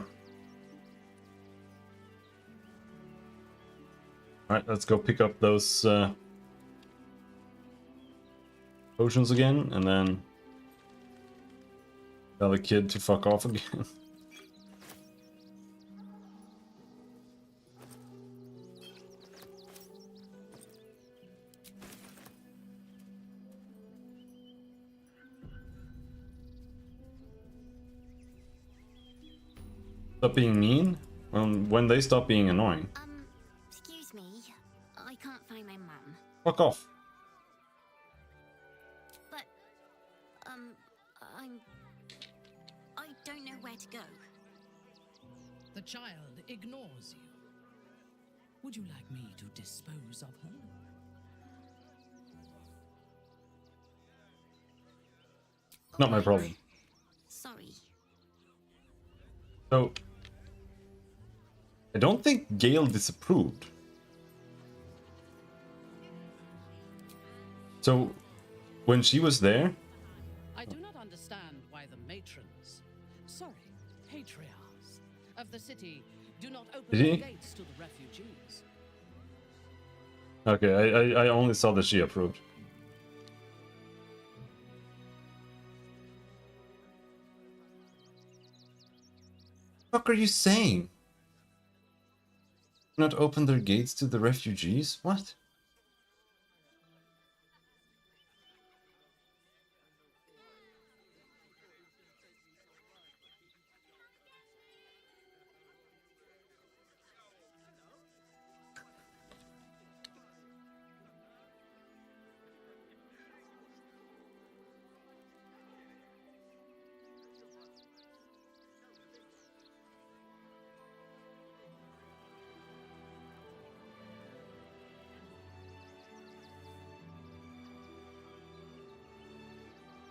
Alright, let's go pick up those potions again, and then tell the kid to fuck off again. Stop being mean? When they stop being annoying. Excuse me. I can't find my mum. Fuck off. But, I don't know where to go. The child ignores you. Would you like me to dispose of her? Not my problem. Sorry. So, I don't think Gale disapproved. So, when she was there, I do not understand why the matrons, sorry, patriarchs of the city do not open Did their he? gates to the refugees. okay, I only saw that she approved. What are you saying? Not open their gates to the refugees? What?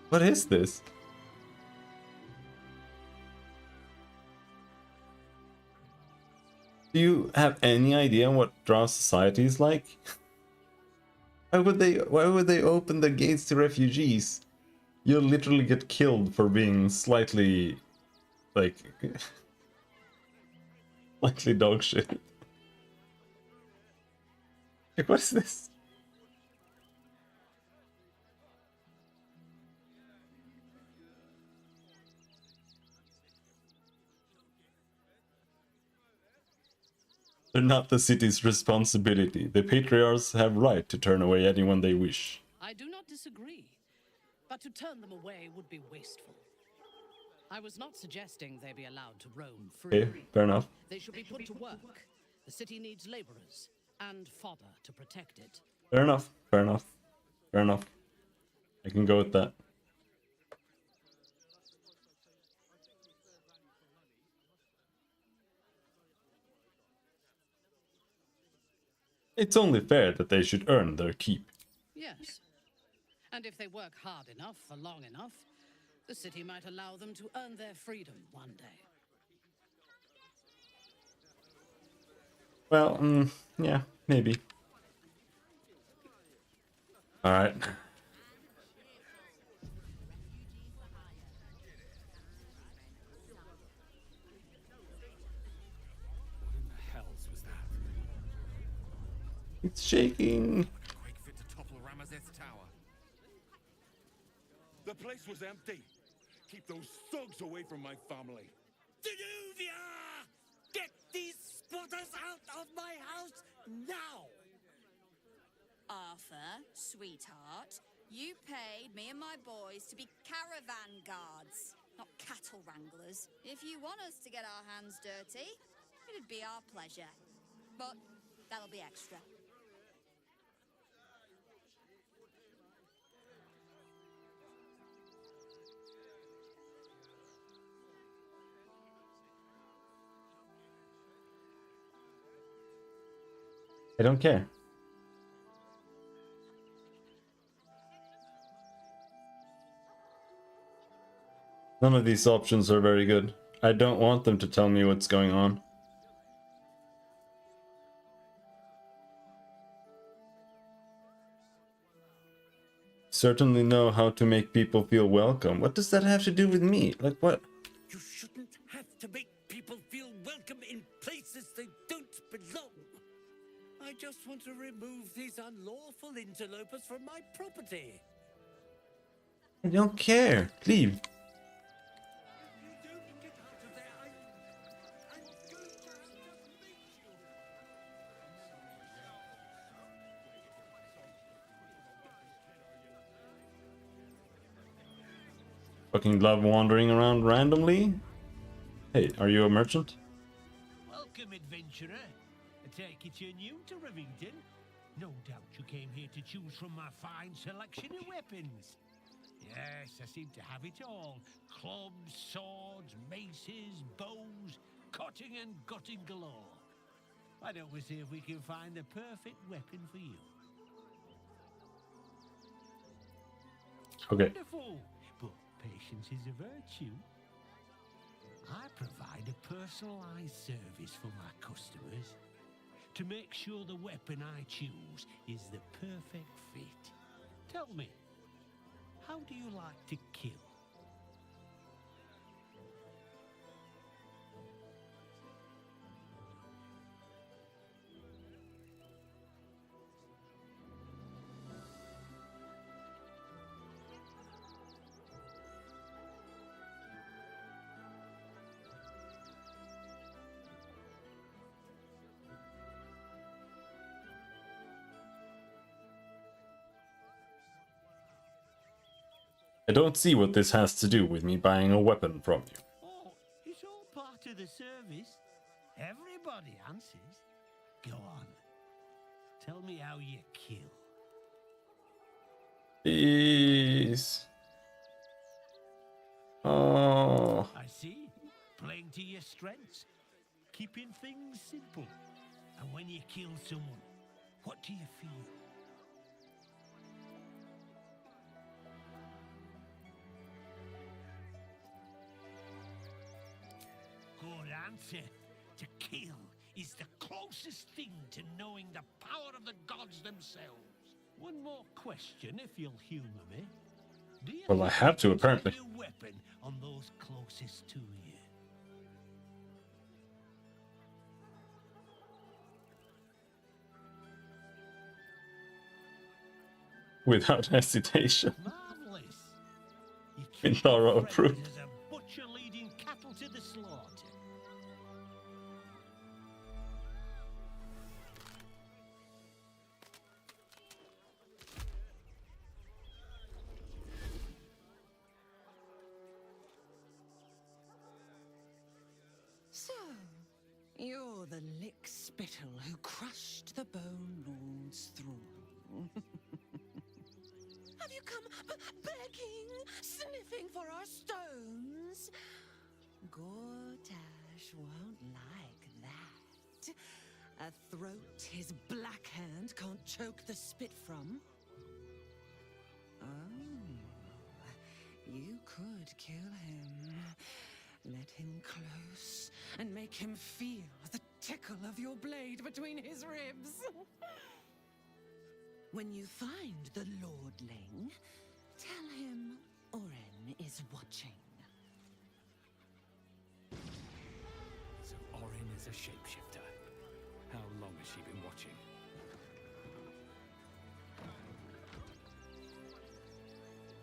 What is this? Do you have any idea what Drow society is like? Why would they open the gates to refugees? You'll literally get killed for being slightly like slightly dog shit. Like, what is this? They're not the city's responsibility. The patriarchs have right to turn away anyone they wish. I do not disagree, but to turn them away would be wasteful. I was not suggesting they be allowed to roam free. Okay, fair enough. They should be put to work. The city needs laborers and fodder to protect it. Fair enough. Fair enough. Fair enough. I can go with that. It's only fair that they should earn their keep. Yes. And if they work hard enough for long enough, the city might allow them to earn their freedom one day. Well, yeah, maybe. Alright. What in the hells was that? It's shaking. Quake fit to topple Ramazeth's tower. The place was empty. Keep those thugs away from my family. Danuvia! Get these spotters out of my house now! Arthur, sweetheart, you paid me and my boys to be caravan guards, not cattle wranglers. If you want us to get our hands dirty, it'd be our pleasure. But that'll be extra. I don't care. None of these options are very good. I don't want them to tell me what's going on. Certainly know how to make people feel welcome. What does that have to do with me? Like, what? You shouldn't have to make people feel welcome in places they don't belong. I just want to remove these unlawful interlopers from my property. I don't care. Leave. If you don't get out of there, I'm going to have to meet you. Fucking love wandering around randomly. Hey, are you a merchant? Welcome, adventurer. I take it you're new to Rivington. No doubt you came here to choose from my fine selection of weapons. Yes, I seem to have it all. Clubs, swords, maces, bows, cutting and gutting galore. Why don't we see if we can find the perfect weapon for you? Okay. Wonderful, but patience is a virtue. I provide a personalized service for my customers to make sure the weapon I choose is the perfect fit. Tell me, how do you like to kill? I don't see what this has to do with me buying a weapon from you. Oh, it's all part of the service. Everybody answers. Go on. Tell me how you kill. Please. Oh. I see. Playing to your strengths. Keeping things simple. And when you kill someone, what do you feel? Good answer. To kill is the closest thing to knowing the power of the gods themselves. One more question, if you'll humor me. Do you Well, I have to, apparently. your weapon on those closest to you? Without hesitation. Marvelous. You In keep your thorough friend proof. as a butcher leading cattle to the slaughter. So, you're the lick-spittle who crushed the Bone Lord's throne. Have you come begging, sniffing for our stones? Gortash won't like that. A throat his black hand can't choke the spit from. Oh, you could kill him. Let him close and make him feel the tickle of your blade between his ribs. When you find the Lordling, tell him Orin is watching. So Orin is a shapeshifter. How long has she been watching?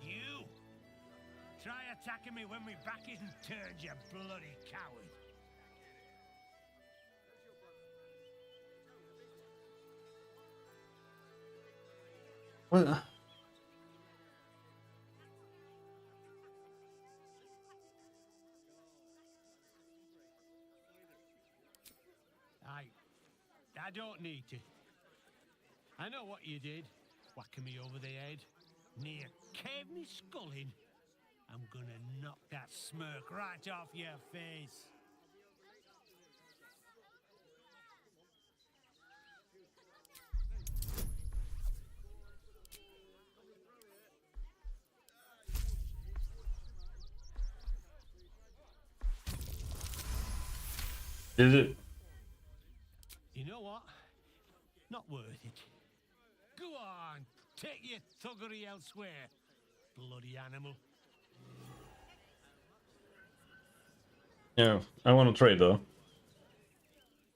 You! Try attacking me when my back isn't turned, you bloody coward. Well, I don't need to. I know what you did, whacking me over the head. Near caved me skull in. I'm gonna knock that smirk right off your face. Is it? You know what? Not worth it. Go on, take your thuggery elsewhere, bloody animal. Yeah, I want to trade though.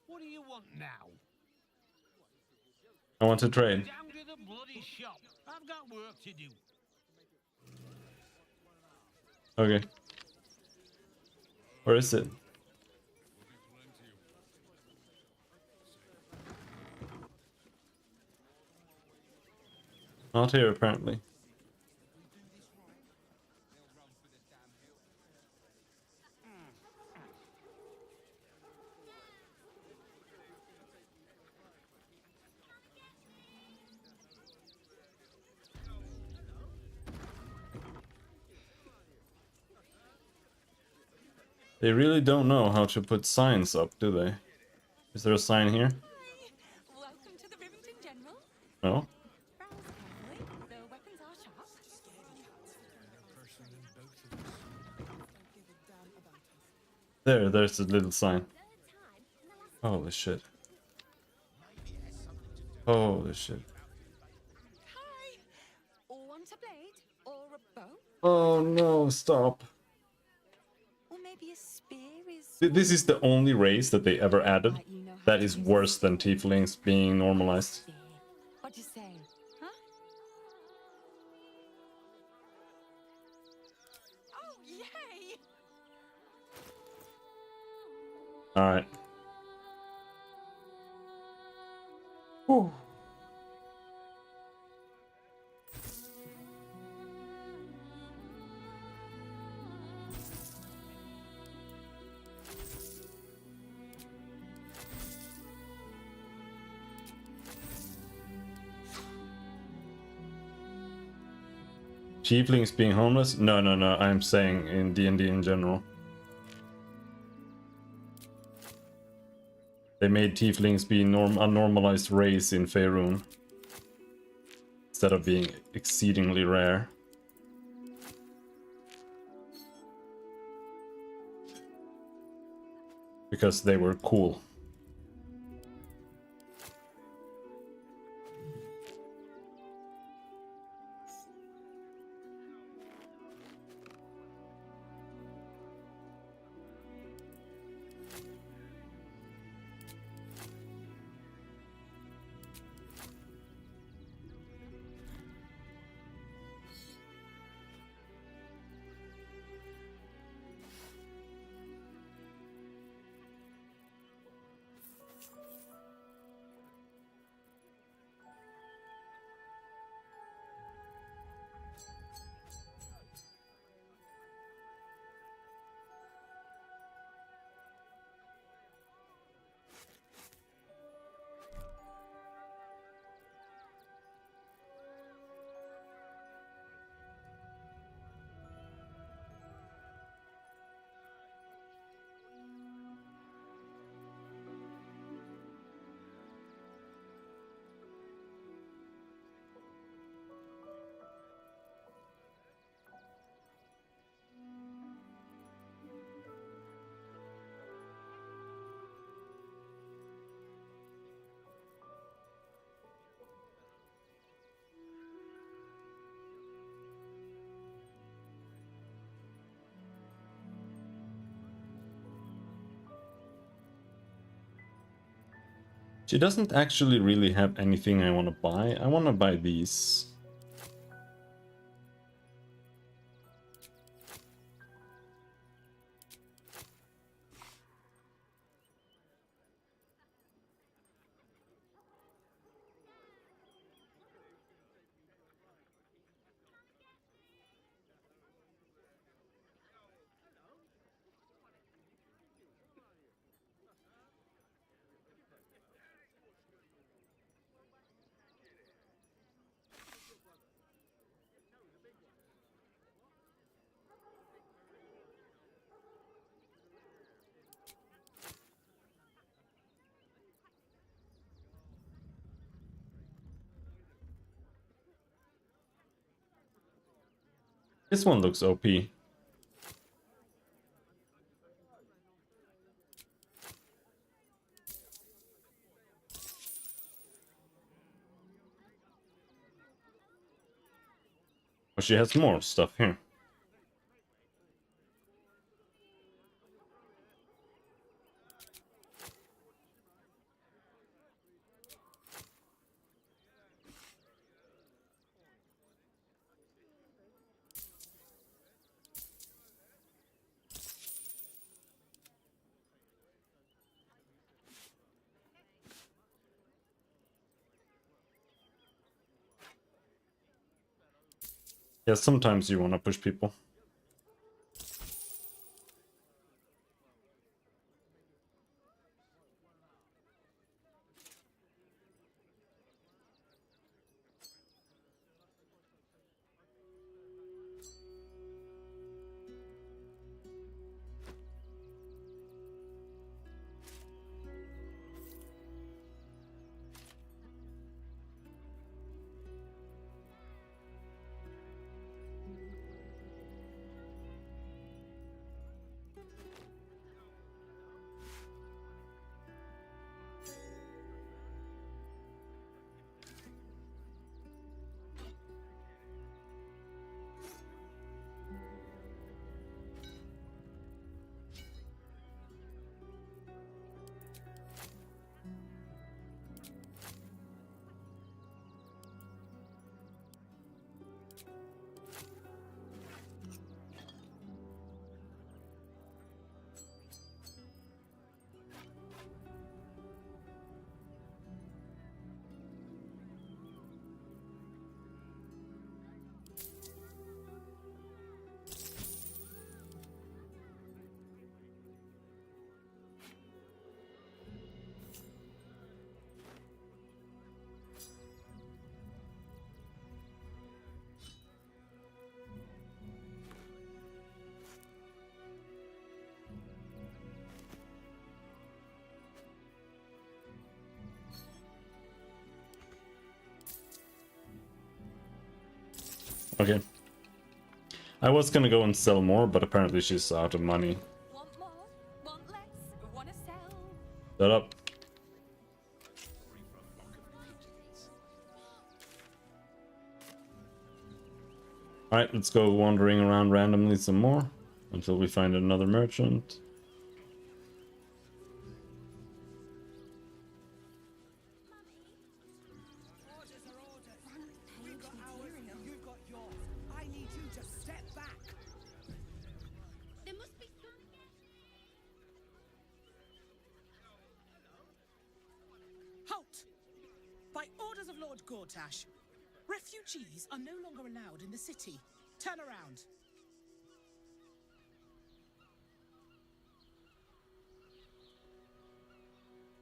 What do you want now? I want to trade. Down to the bloody shop. I've got work to do. Okay. Where is it? Not here, apparently. They really don't know how to put signs up, do they? Is there a sign here? Welcome to the Rivington General. No? Browse carefully. The weapons are sharp. There's a little sign. Holy shit. Holy shit. Hi. Want a blade or a bow? Oh no, stop. Or maybe a spear is. This is the only race that they ever added that is worse than tieflings being normalized. What do you say? Huh? Oh, yay! Alright. Whew. Tieflings being homeless? No, I'm saying in D&D in general. They made tieflings be a normalized race in Faerun, instead of being exceedingly rare. Because they were cool. She doesn't actually really have anything I want to buy. I want to buy these. This one looks OP. Oh, she has more stuff here. Yeah, sometimes you want to push people. Okay. I was gonna go and sell more, but apparently she's out of money. Want more? Want less? Wanna sell? Shut up. Alright, let's go wandering around randomly some more until we find another merchant. There must be some... Halt! By orders of Lord Gortash, refugees are no longer allowed in the city. Turn around.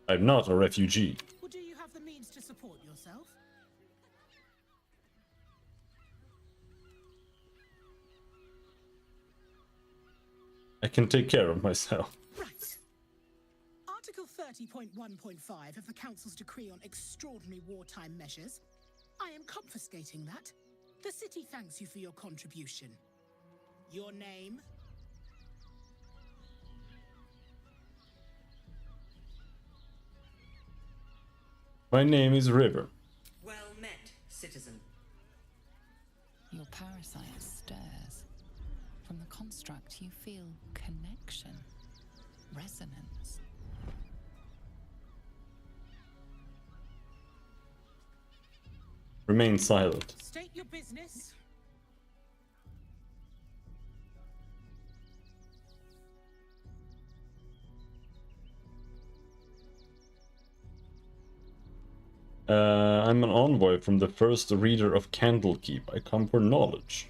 I'm not a refugee. Or do you have the means to support yourself? I can take care of myself. Right. Article 30.1.5 of the Council's decree on extraordinary wartime measures. I am confiscating that. The city thanks you for your contribution. Your name? My name is River. Well met, citizen. Your parasite stirs. From the construct, you feel connection, resonance. Remain silent. State your business. I'm an envoy from the first reader of Candlekeep. I come for knowledge.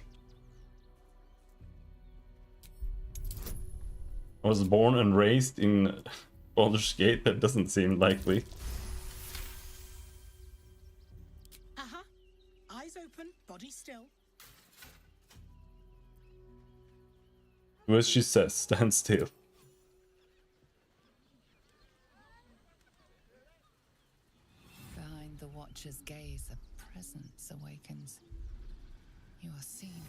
I was born and raised in Baldur's Gate. That doesn't seem likely. Uh-huh. Eyes open, body still. Do as she says, stand still. Behind the Watcher's gaze, a presence awakens. You are seen.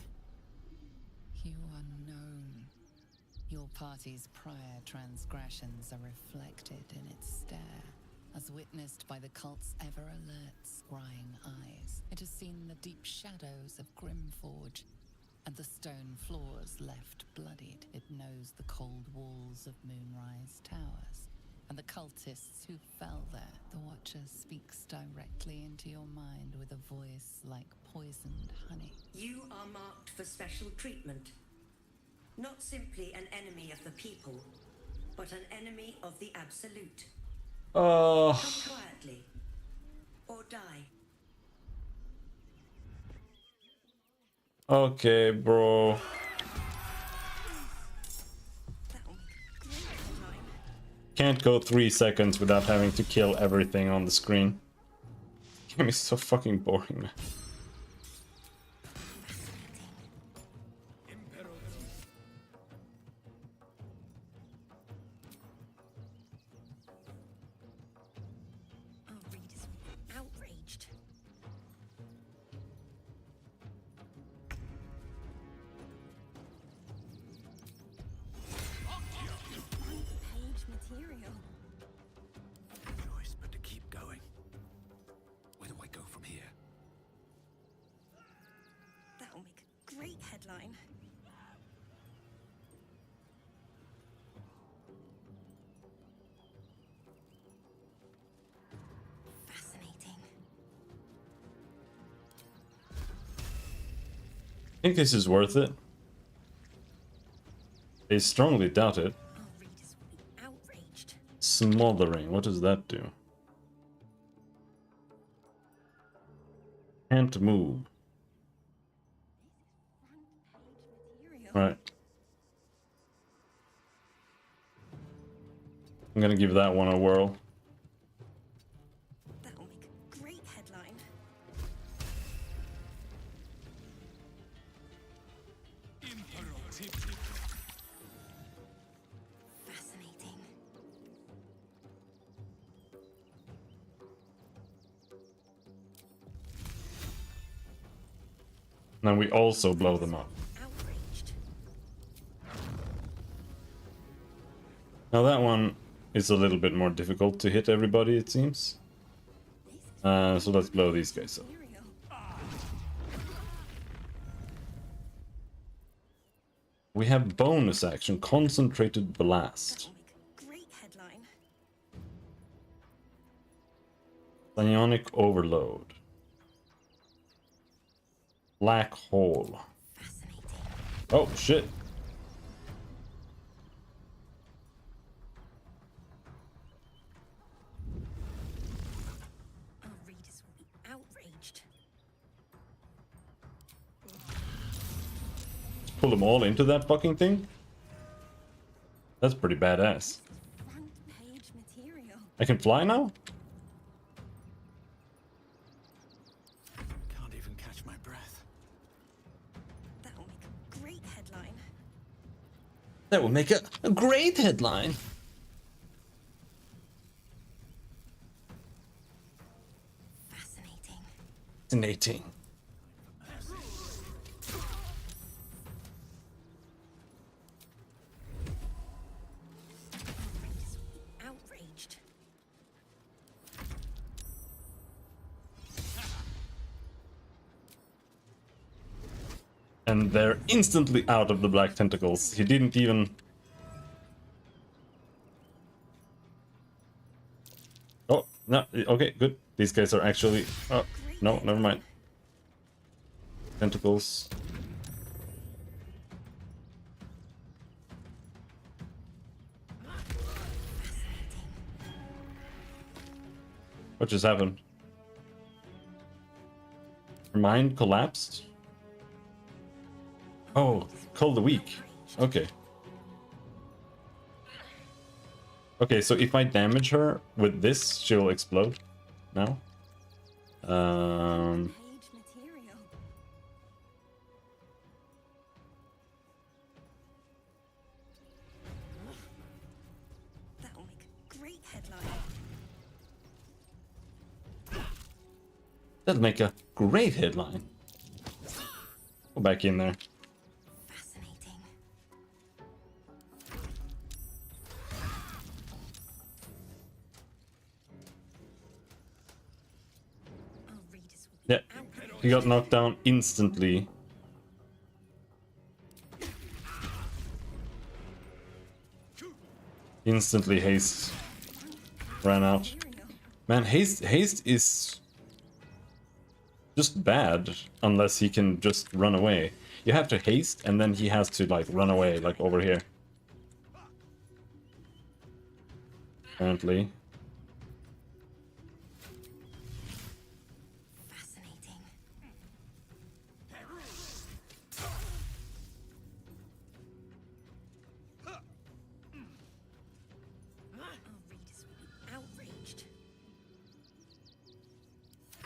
You are known. Your party's prior transgressions are reflected in its stare, as witnessed by the cult's ever-alert, scrying eyes. It has seen the deep shadows of Grimforge, and the stone floors left bloodied. It knows the cold walls of Moonrise Towers, and the cultists who fell there. The Watcher speaks directly into your mind with a voice like poisoned honey. You are marked for special treatment. Not simply an enemy of the people, but an enemy of the Absolute. Come quietly, or die. Okay, bro. Can't go 3 seconds without having to kill everything on the screen. This game is so fucking boring, man. Our readers will be outraged. Page material. Choice but to keep going. Where do I go from here? That'll make a great headline. Fascinating. I think this is worth it. I strongly doubt it. Our readers will be outraged. Smothering, what does that do? Can't move. Right. I'm gonna give that one a whirl. That'll make a great headline. Fascinating. Now we also blow them up. Now that one is a little bit more difficult to hit everybody, it seems. So let's blow these guys up. We have bonus action, concentrated blast. Great headline. Psionic overload. Black hole. Oh shit. Our readers will be outraged. Pull them all into that fucking thing? That's pretty badass. Front page material. I can fly now? Can't even catch my breath. That'll make a great headline. That will make a great headline. Fascinating. Outraged. And they're instantly out of the black tentacles. He didn't even... Oh, no, okay, good. These guys are actually... Oh, no, never mind. Tentacles. What just happened? Her mind collapsed? Oh, call the weak. Okay. Okay, so if I damage her with this, she'll explode now. That'll make a great headline. That'll make a great headline. Go back in there. Yeah, he got knocked down instantly. Instantly haste ran out. Man, haste is just bad unless he can just run away. You have to haste and then he has to like run away, like over here. Apparently. Outraged.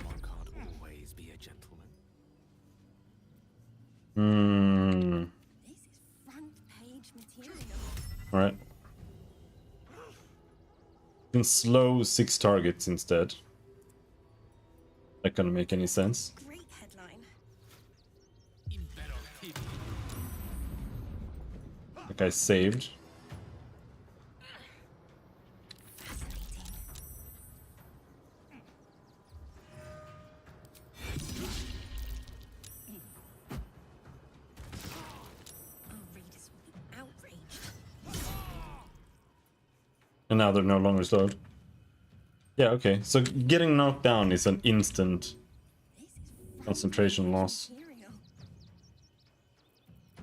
One can't always be a gentleman. This is front page material. Alright. You can slow 6 targets instead. That gonna make any sense. Great headline. That guy saved. And now they're no longer slowed. Yeah, okay. So getting knocked down is an instant concentration loss.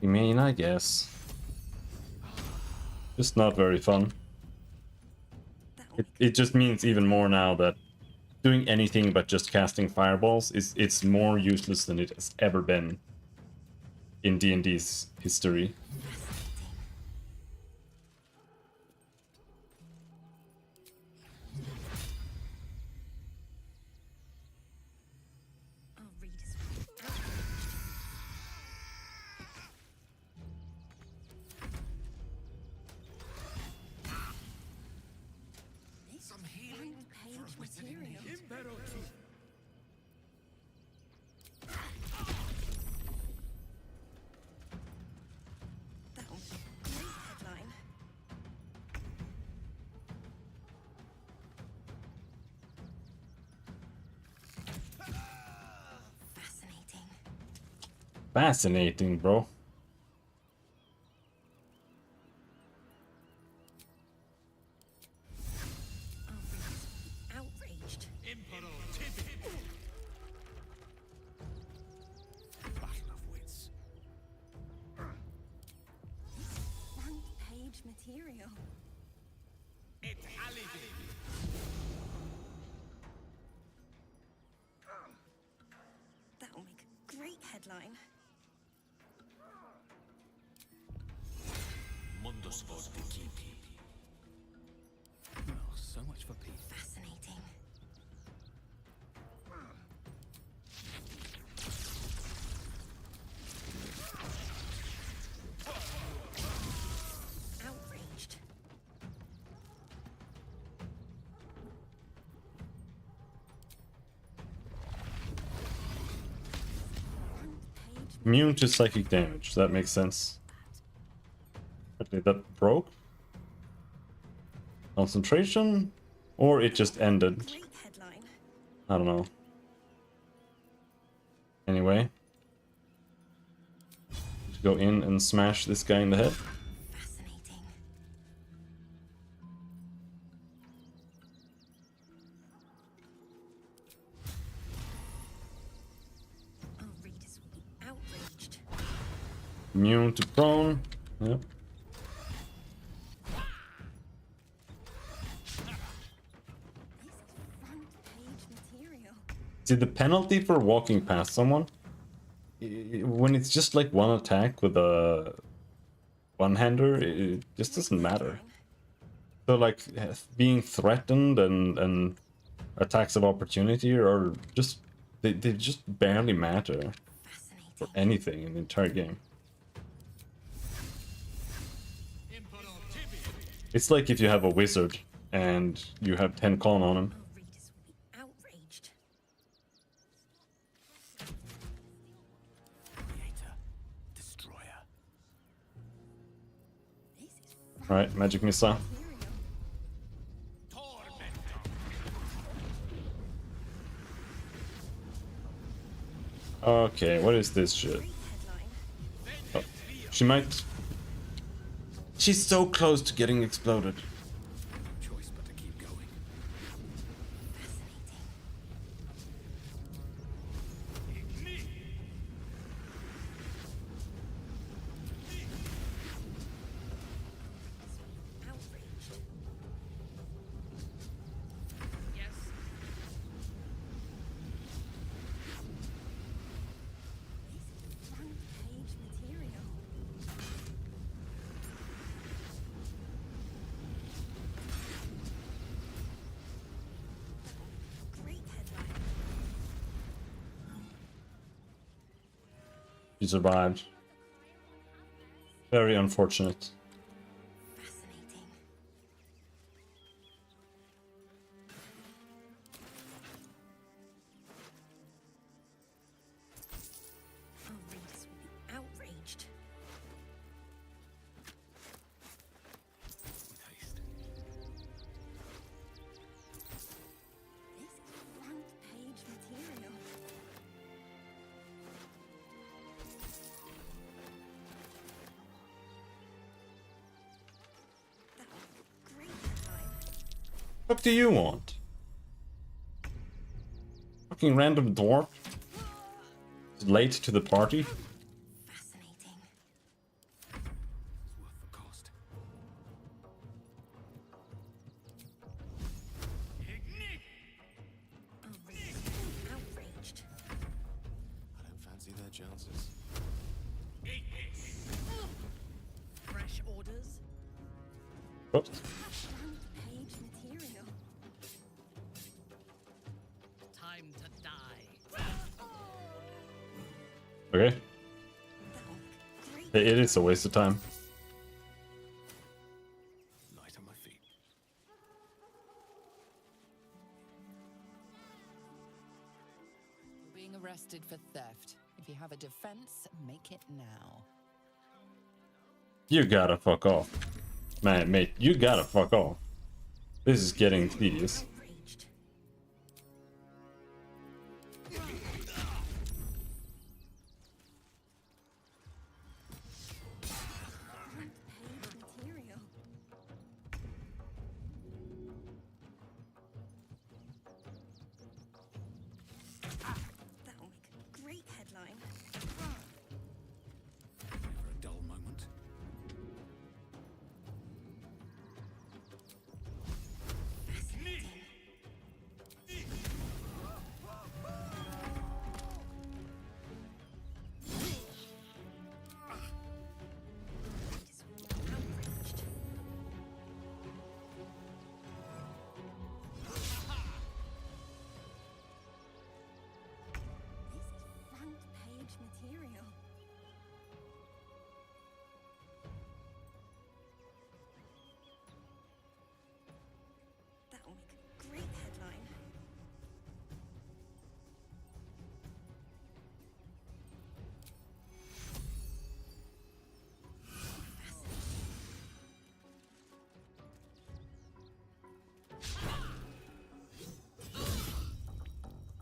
I mean, I guess. Just not very fun. It just means even more now that doing anything but just casting fireballs it's more useless than it has ever been in D&D's history. Fascinating, bro. Outraged. Battle of wits. Front page material. That'll make a great headline. Mundus vos dicipi. Oh, so much for peace. Fascinating. Outraged. Immune to psychic damage. That makes sense. Okay, that broke. Concentration? Or it just ended. Great headline. I don't know. Anyway. Go in and smash this guy in the head. Fascinating. Our readers will be outraged. Immune to prone. Yep. Front page material. See, the penalty for walking past someone, when it's just like one attack with a one-hander, it just doesn't matter. So like being threatened and attacks of opportunity are just, they just barely matter for anything in the entire game. It's like if you have a wizard and you have 10 con on him. Our readers will be outraged. Creator. Destroyer. This is Alright, magic missile. material. Okay, what is this shit? Great headline. Oh, she might... She's so close to getting exploded. No choice but to keep going. Fascinating. Outraged. Yes. This is front page material. Great headline. She survived. Very unfortunate. Fascinating. Our readers will be outraged. With haste. This is front page material. That was a great headline. What do you want? Fucking random dwarf? Late to the party? Fascinating. It's worth the cost. Our readers will be outraged. I don't fancy their chances. Fresh orders? Oops. Front page material. Time to die. Okay. That will make a great It is a waste of time. Light on my feet. You're being arrested for theft. If you have a defense, make it now. You gotta fuck off. Man, mate, you gotta fuck off. This is getting tedious. outraged.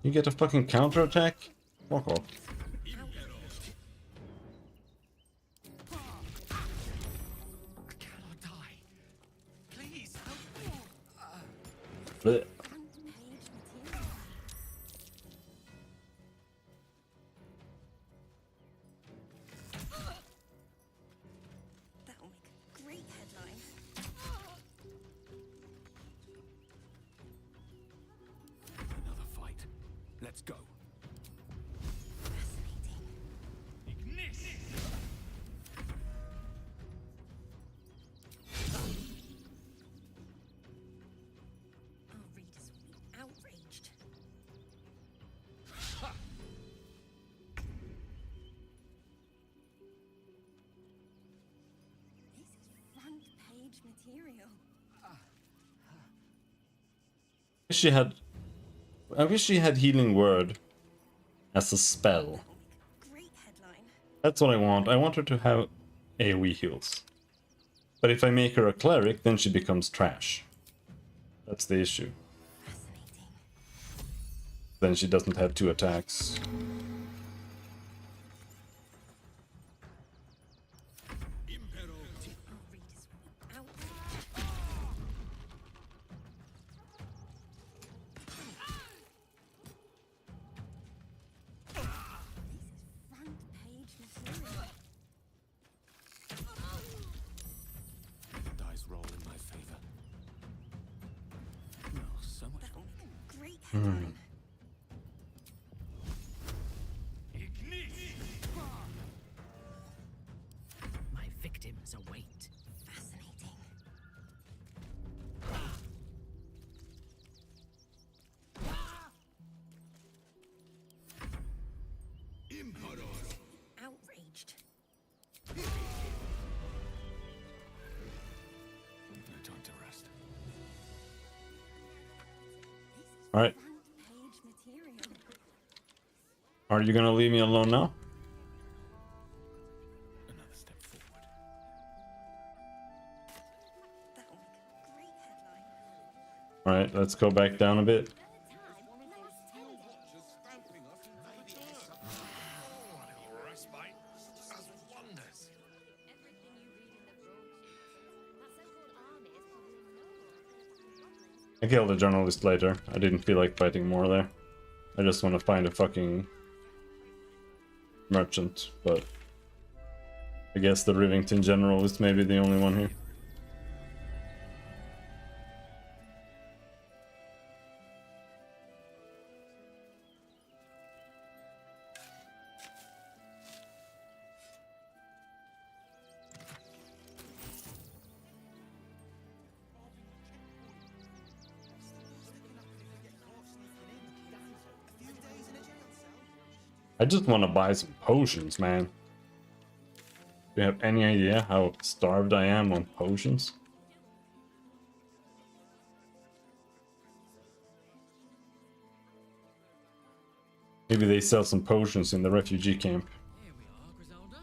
You get a fucking counterattack? Fuck off. Blech. That'll make a great headline. Another fight. Let's go. Our readers will be outraged. This is front page material. I wish she had Healing Word as a spell. Great headline. That's what I want. I want her to have AoE heals. But if I make her a cleric, then she becomes trash. That's the issue. Then she doesn't have 2 attacks. Front page material. The dice roll in my favor. Oh, so much. That'll make a great headline. My victims await. Fascinating. Outraged. No time to rest. Alright. Page material. Are you gonna leave me alone now? Another step forward. That'll make a great headline. Alright, let's go back down a bit. I killed a journalist later. I didn't feel like fighting more there. I just want to find a fucking merchant, but I guess the Rivington General is maybe the only one here. I just want to buy some potions, man. Do you have any idea how starved I am on potions? Maybe they sell some potions in the refugee camp. Here we are, Griselda.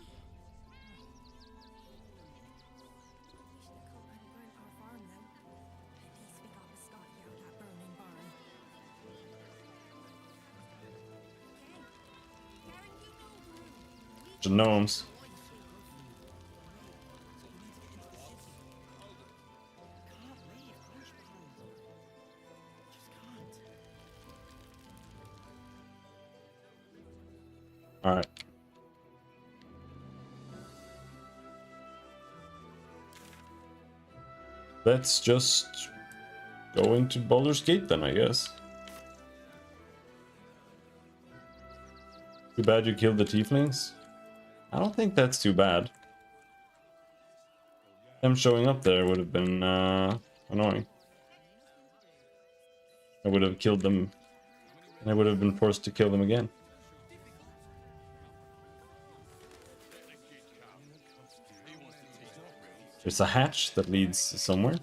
The gnomes. Alright. Let's just go into Baldur's Gate then, I guess. Too bad you killed the tieflings. I don't think that's too bad. Them showing up there would have been annoying. I would have killed them, and I would have been forced to kill them again. There's a hatch that leads somewhere.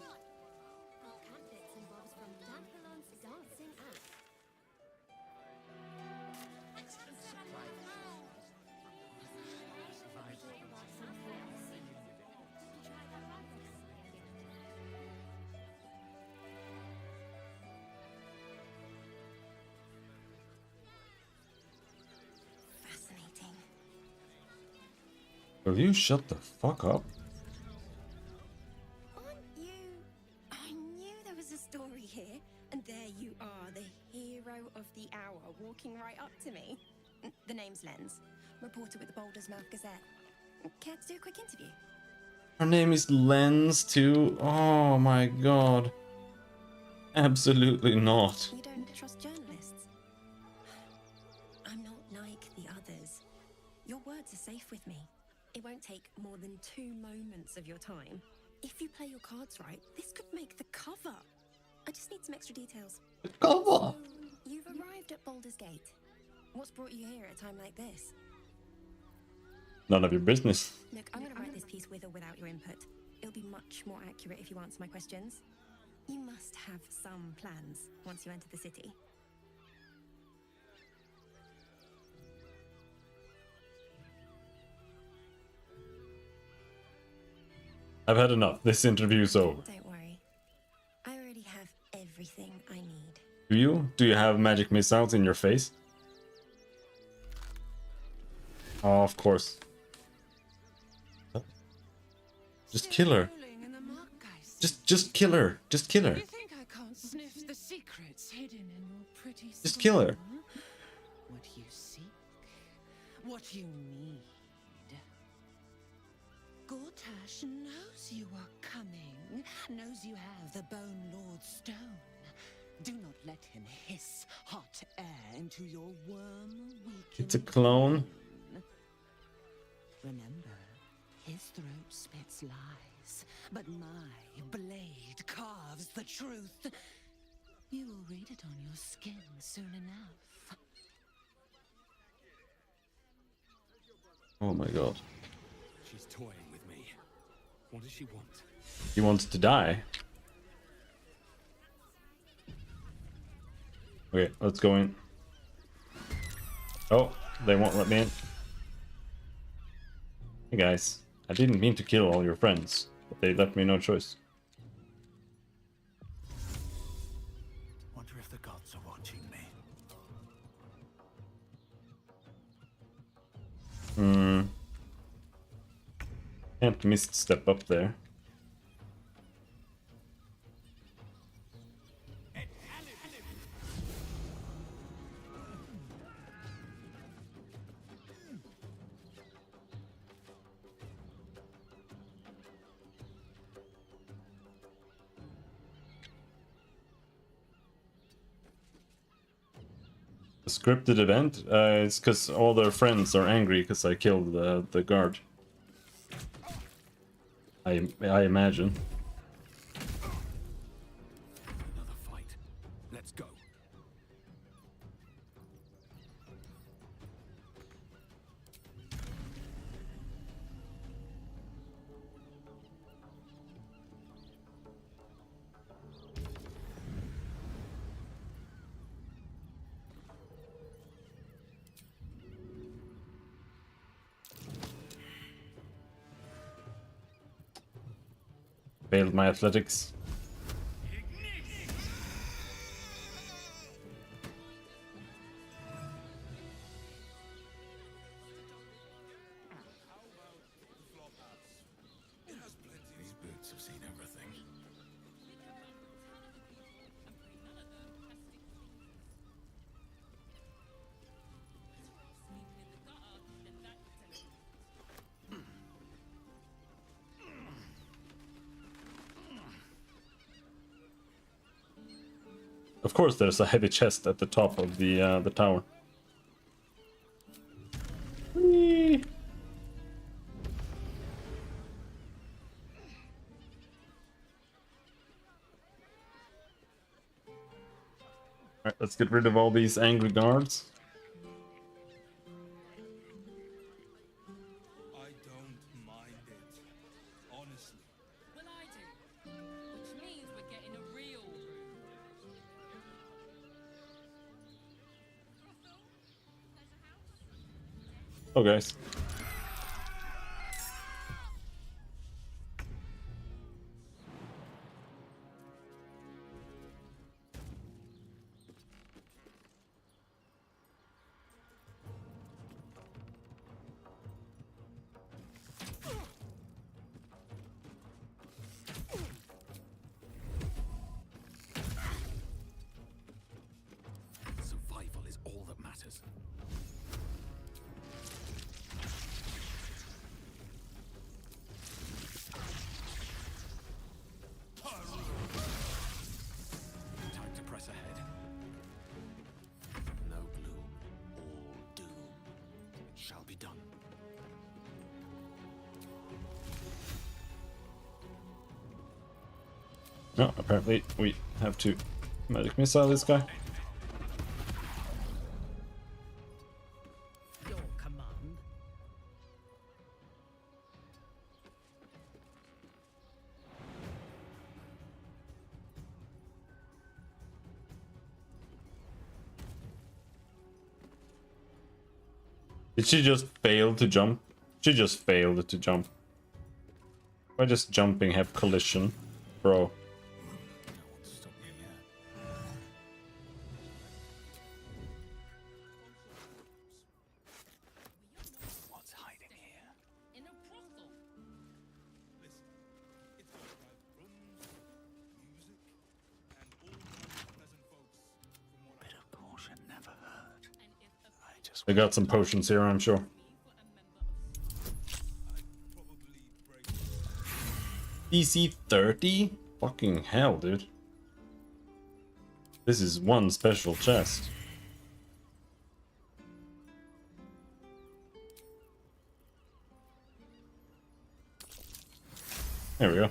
Will you shut the fuck up? Aren't you... I knew there was a story here, and there you are, the hero of the hour, walking right up to me. The name's Lens, reporter with the Baldur's Mouth Gazette. Care to do a quick interview? Her name is Lens too. Oh my god. Absolutely not. You don't trust journalists? I'm not like the others. Your words are safe with me. It won't take more than 2 moments of your time. If you play your cards right, this could make the cover. I just need some extra details. The cover? So, you've arrived at Baldur's Gate. What's brought you here at a time like this? None of your business. Look, I'm going to write this piece with or without your input. It'll be much more accurate if you answer my questions. You must have some plans once you enter the city. I've had enough. This interview's over. Don't worry. I already have everything I need. Do you? Do you have magic missiles in your face? Oh, of course. Just kill her. Just kill her. Just kill her. You think I can't sniff the secrets hidden in your pretty soul? Just kill her. What you seek, what you need. Gortash knows you are coming, knows you have the Bone Lord's stone. Do not let him hiss hot air into your worm-weakened It's a clone. Remember, his throat spits lies, but my blade carves the truth. You will read it on your skin soon enough. Oh my god. She's toying with me. What does she want? He wants to die. Okay, let's go in. Oh, they won't let me in. Hey guys, I didn't mean to kill all your friends, but they left me no choice. Wonder if the gods are watching me. Can't misstep up there. A scripted event? It's because all their friends are angry because I killed the guard. I imagine. Another fight. Let's go. Failed my athletics. These boots have seen everything. Of course, there's a heavy chest at the top of the tower. Whee! Alright, let's get rid of all these angry guards. I don't mind it, honestly. Well, I do. Which means we're getting a real room. Oh, guys. No, apparently we have to magic missile this guy. Your command. Did she just fail to jump? She just failed to jump. Why just jumping have collision? Bro. What's hiding here? In a brothel. Listen, it's got private rooms, music, and all non-present folks from what Bit of caution never hurt. I just They got some potions here, I'm sure. DC 30? Fucking hell, dude. This is one special chest. There we go.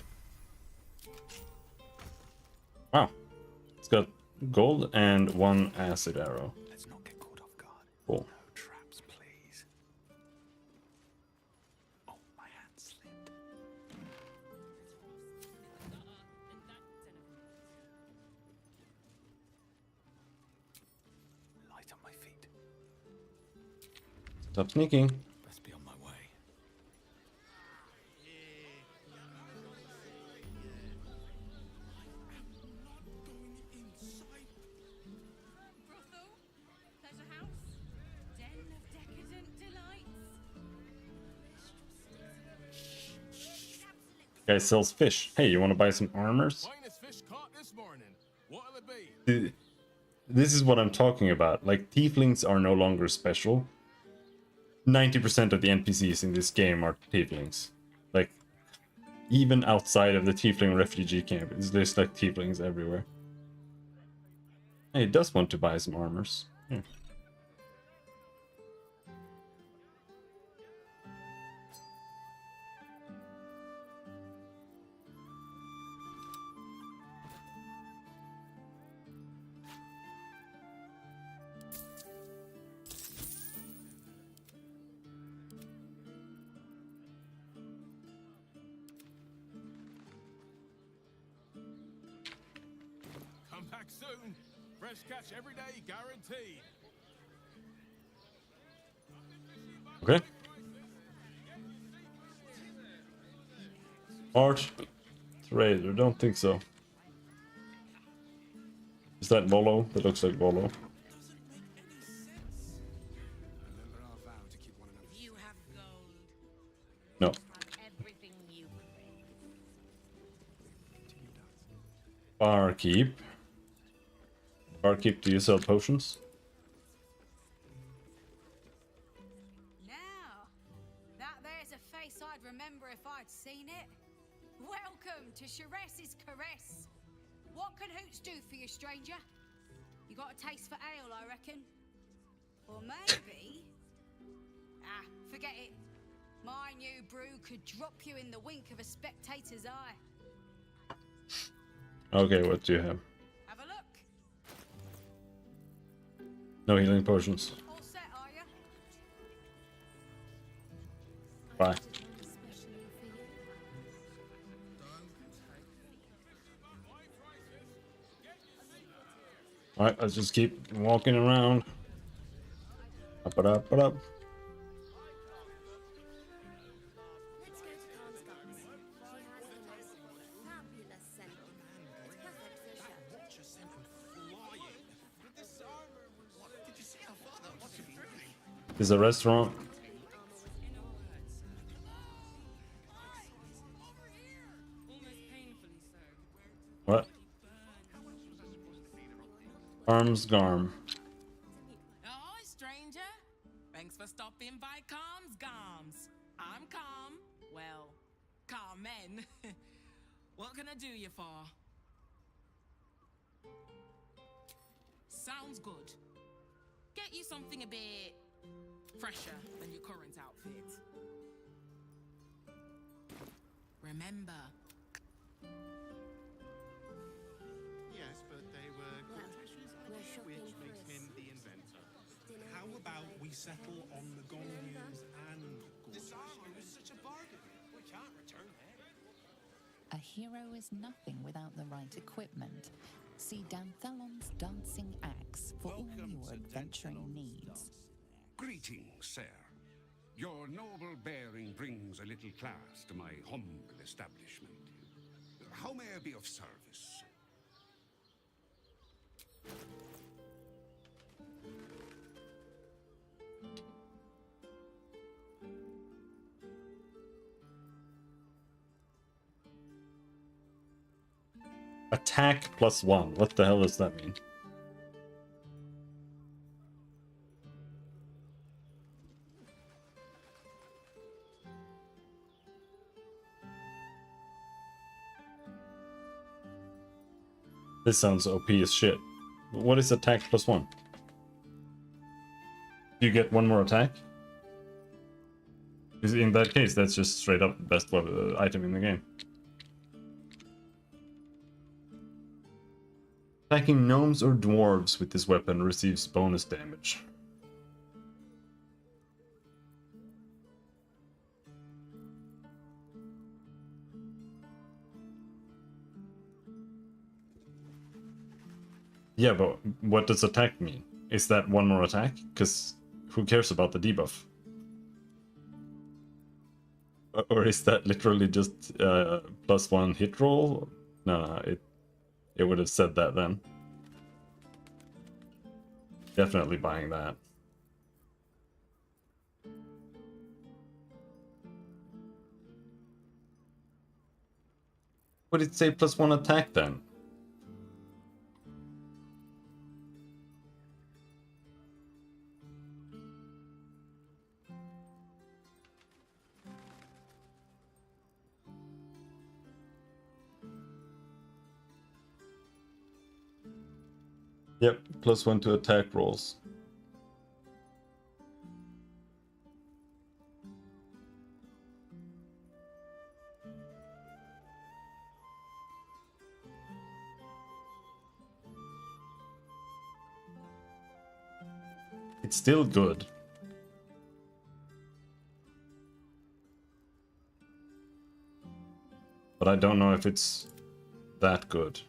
Wow. It's got gold and 1 acid arrow. Let's not get caught off guard. Cool. No traps, please. Oh, my hand slipped. Light on my feet. Stop sneaking. Best be on my way. Brothel? Pleasure house? Den of decadent delights? Guy sells fish. Hey, you want to buy some armors? Finest fish caught this morning. What'll it be? This is what I'm talking about. Like, tieflings are no longer special. 90% of the NPCs in this game are tieflings. Like, even outside of the tiefling refugee camp, there's like tieflings everywhere. Hey, he does want to buy some armors. Yeah. Come back soon. Fresh catch every day, guaranteed. Okay. Art Trader, don't think so. Is that Volo? That looks like Volo. You have gold. No. Everything you Barkeep. Barkeep, do you sell potions? Now, that there's a face I'd remember if I'd seen it. Welcome to Sharess's Caress. What can Hoots do for you, stranger? You got a taste for ale, I reckon? Or maybe... forget it. My new brew could drop you in the wink of a spectator's eye. Okay, what do you have? Have a look. No healing potions. All set, are you? Bye. Alright, let's just keep walking around. Up it up, it up. Let's go to Khan's Gardens. She has the most fabulous scent. It's perfect for a show. Watch a scent and flying. With this armor, what did you see how far that was from me? There's a restaurant. What? Arms Garm. Hi, stranger. Thanks for stopping by Calm's Garms. I'm Calm. Well, Carmen. What can I do you for? Sounds good. Get you something a bit fresher than your current outfit. Remember, settle on the Gondians and This armor was such a bargain. We can't return it. A hero is nothing without the right equipment. See Danthelon's dancing axe for all your adventuring needs. Greetings, sir. Your noble bearing brings a little class to my humble establishment. How may I be of service? Attack +1. What the hell does that mean? This sounds OP as shit. What is attack +1? You get one more attack? In that case, that's just straight up the best item in the game. Attacking gnomes or dwarves with this weapon receives bonus damage. Yeah, but what does attack mean? Is that one more attack? Because who cares about the debuff? Or is that literally just +1 hit roll? No, it would have said that then. Definitely buying that. Would it say +1 attack then? Yep, +1 to attack rolls. It's still good. But I don't know if it's that good.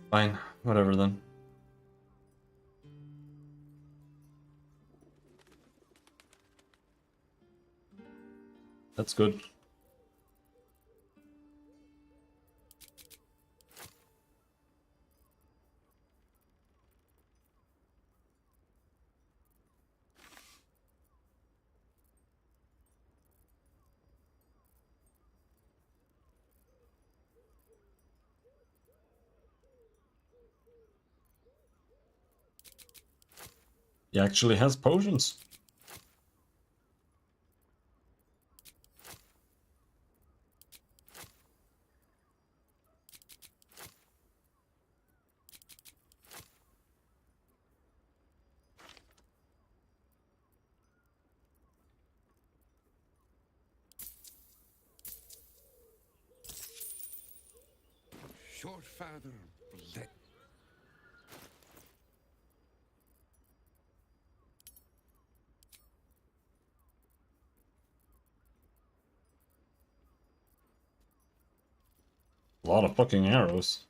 Fine, whatever then. That's good. He actually has potions. Short father, let A lot of fucking arrows.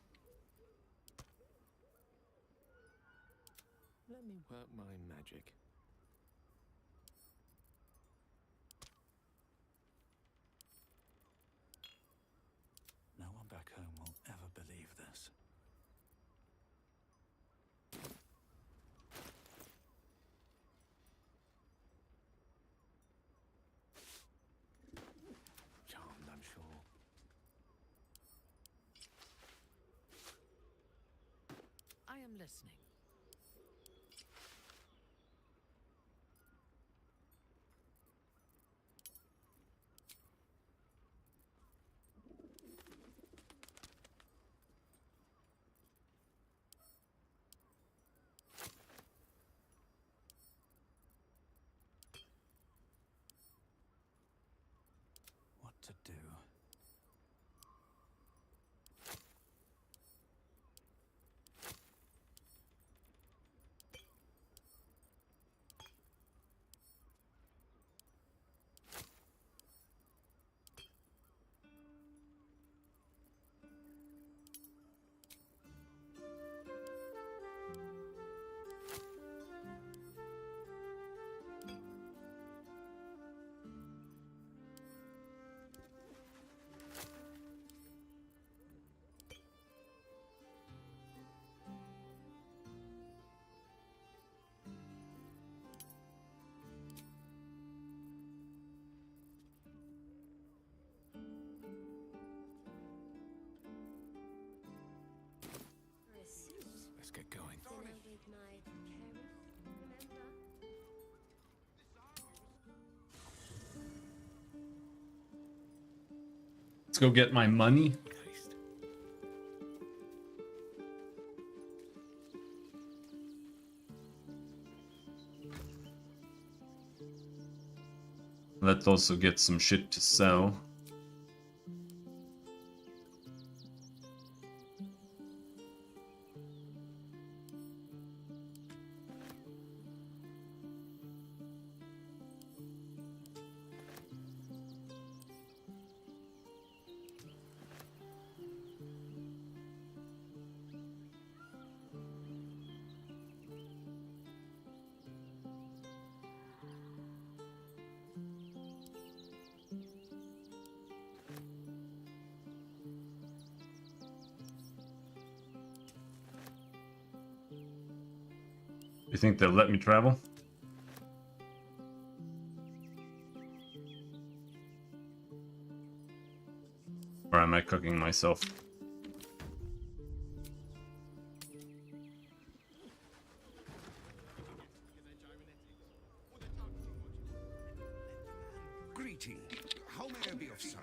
Let me work my magic. No one back home will ever believe this. Charmed, I'm sure. I am listening. Let's go get my money. Let's also get some shit to sell. You think they'll let me travel? Or am I cooking myself? Greeting. How may I be of service?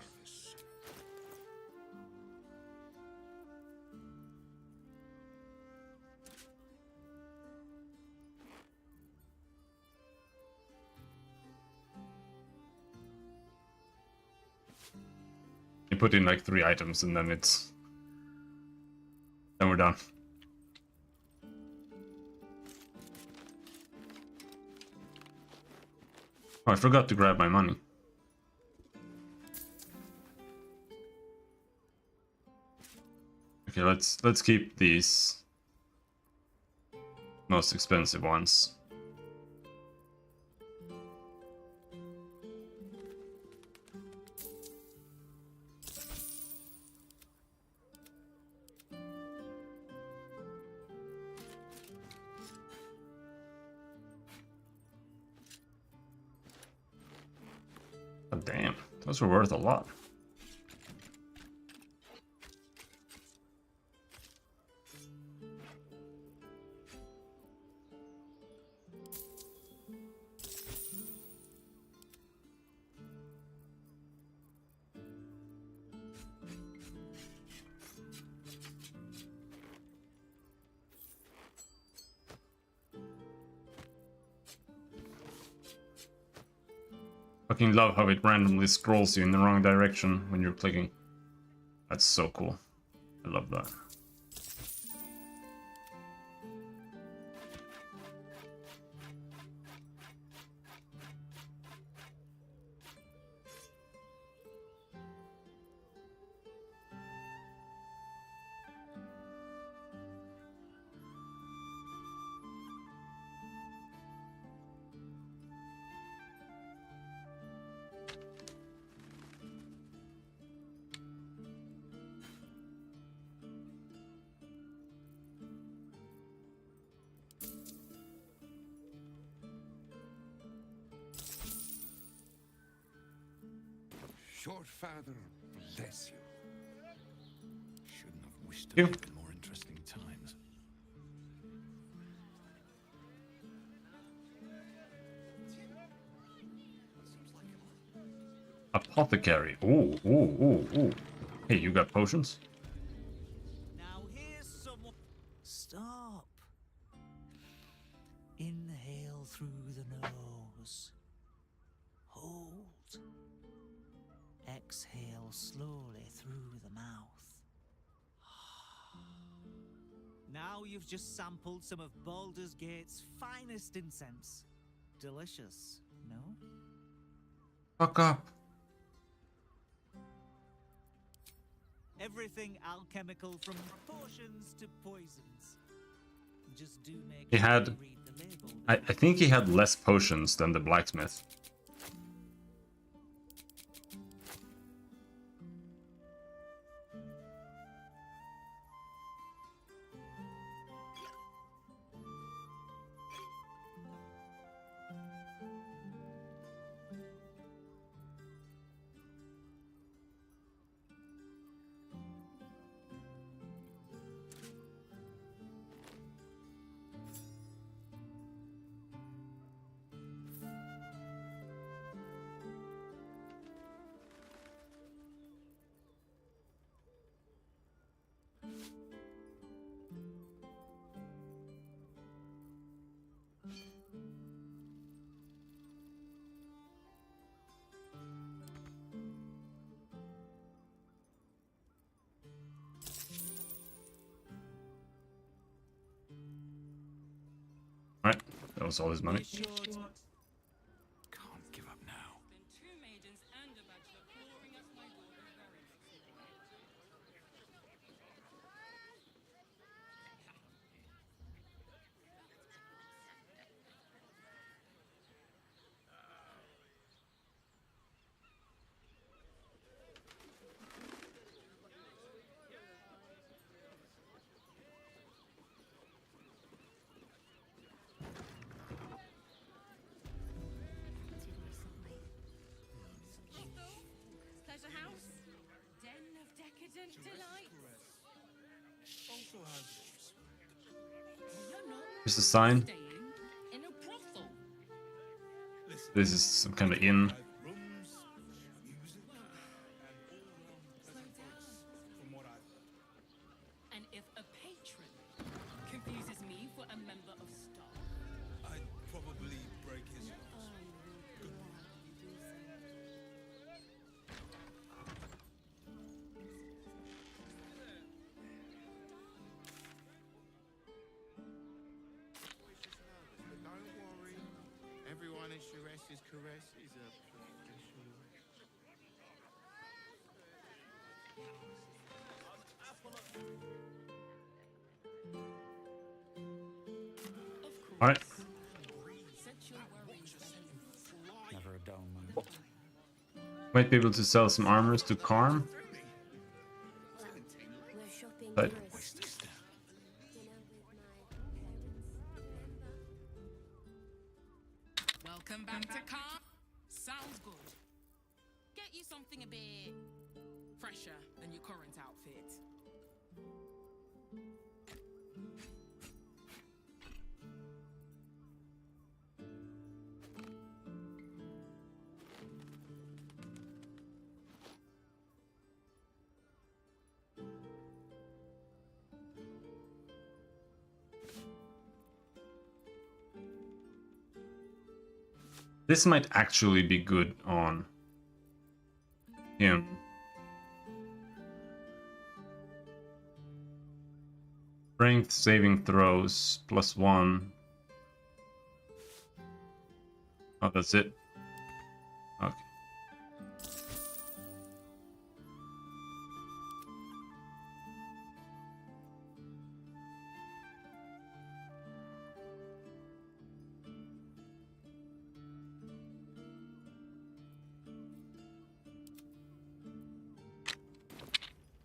You put in like 3 items and then we're done. Oh, I forgot to grab my money. Okay, let's keep these most expensive ones. Oh, damn, those were worth a lot. Fucking love how it randomly scrolls you in the wrong direction when you're clicking. That's so cool. I love that. Short father, bless you. Shouldn't have wished to You. live in more interesting times. Apothecary. Ooh, ooh, ooh, ooh. Hey, you got potions? Now here's someone. Stop. Inhale through the nose. Hold. Exhale slowly through the mouth. Now you've just sampled some of Baldur's Gate's finest incense. Delicious, no? Fuck up. Everything alchemical from potions to poisons. Just do make He sure had... you read the label. I think he had less potions than the blacksmith. Alright, that was all his money. Can't give up now. Pleasure house. Den of decadent delight. Also has Here's the sign. In a brothel. This is some kind of inn. And if a patron confuses me for a member of staff, I'd probably break his nose. But don't worry, everyone at Sharesh's caress is a professional. Alright. Never a dull moment. Might be able to sell some armors to Karm. But welcome back to Calm. Sounds good. Get you something a bit fresher than your current outfit. this might actually be good on him. Strength saving throws +1. Oh, that's it. Okay.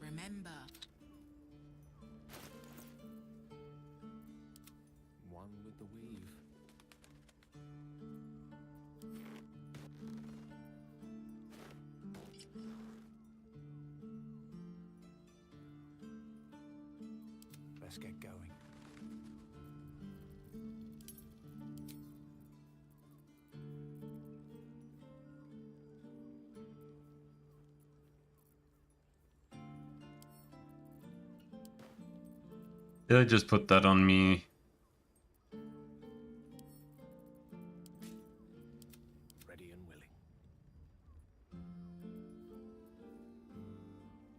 Remember, One with the weave. Let's get going. Did I just put that on me? Ready and willing.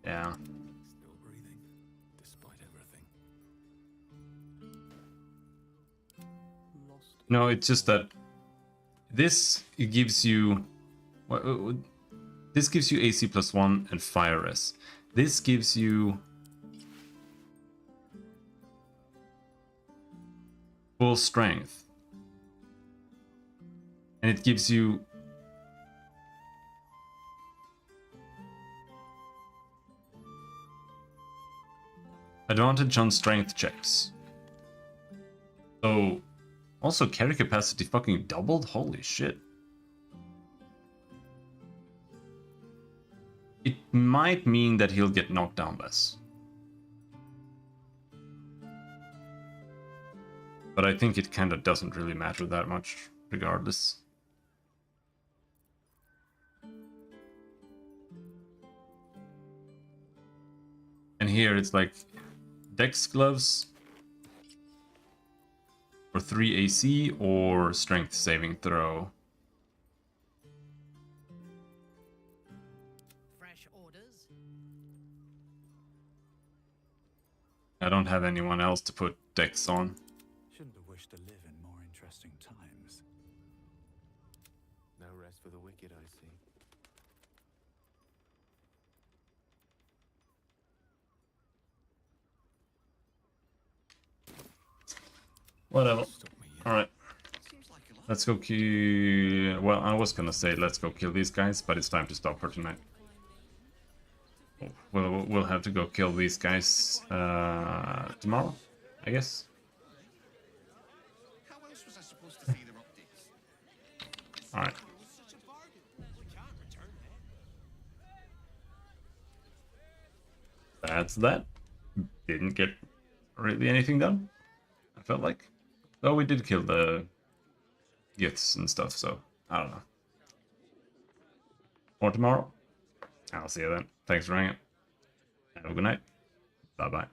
Yeah. Still breathing, despite everything. No, it's just that this it gives you this gives you AC +1 and fire res. This gives you full strength. And it gives you advantage on strength checks. So also carry capacity fucking doubled? Holy shit. It might mean that he'll get knocked down less. But I think it kind of doesn't really matter that much, regardless. And here it's like Dex gloves for 3 AC or strength saving throw. Fresh orders. I don't have anyone else to put Dex on. Shouldn't have wished to live in more interesting Whatever. Alright. Let's go kill... Well, I was gonna say let's go kill these guys, but it's time to stop for tonight. We'll have to go kill these guys tomorrow, I guess. Alright. That's that. Didn't get really anything done, I felt like. Though we did kill the gifts and stuff, so I don't know. Or tomorrow. I'll see you then. Thanks for hanging. Have a good night. Bye-bye.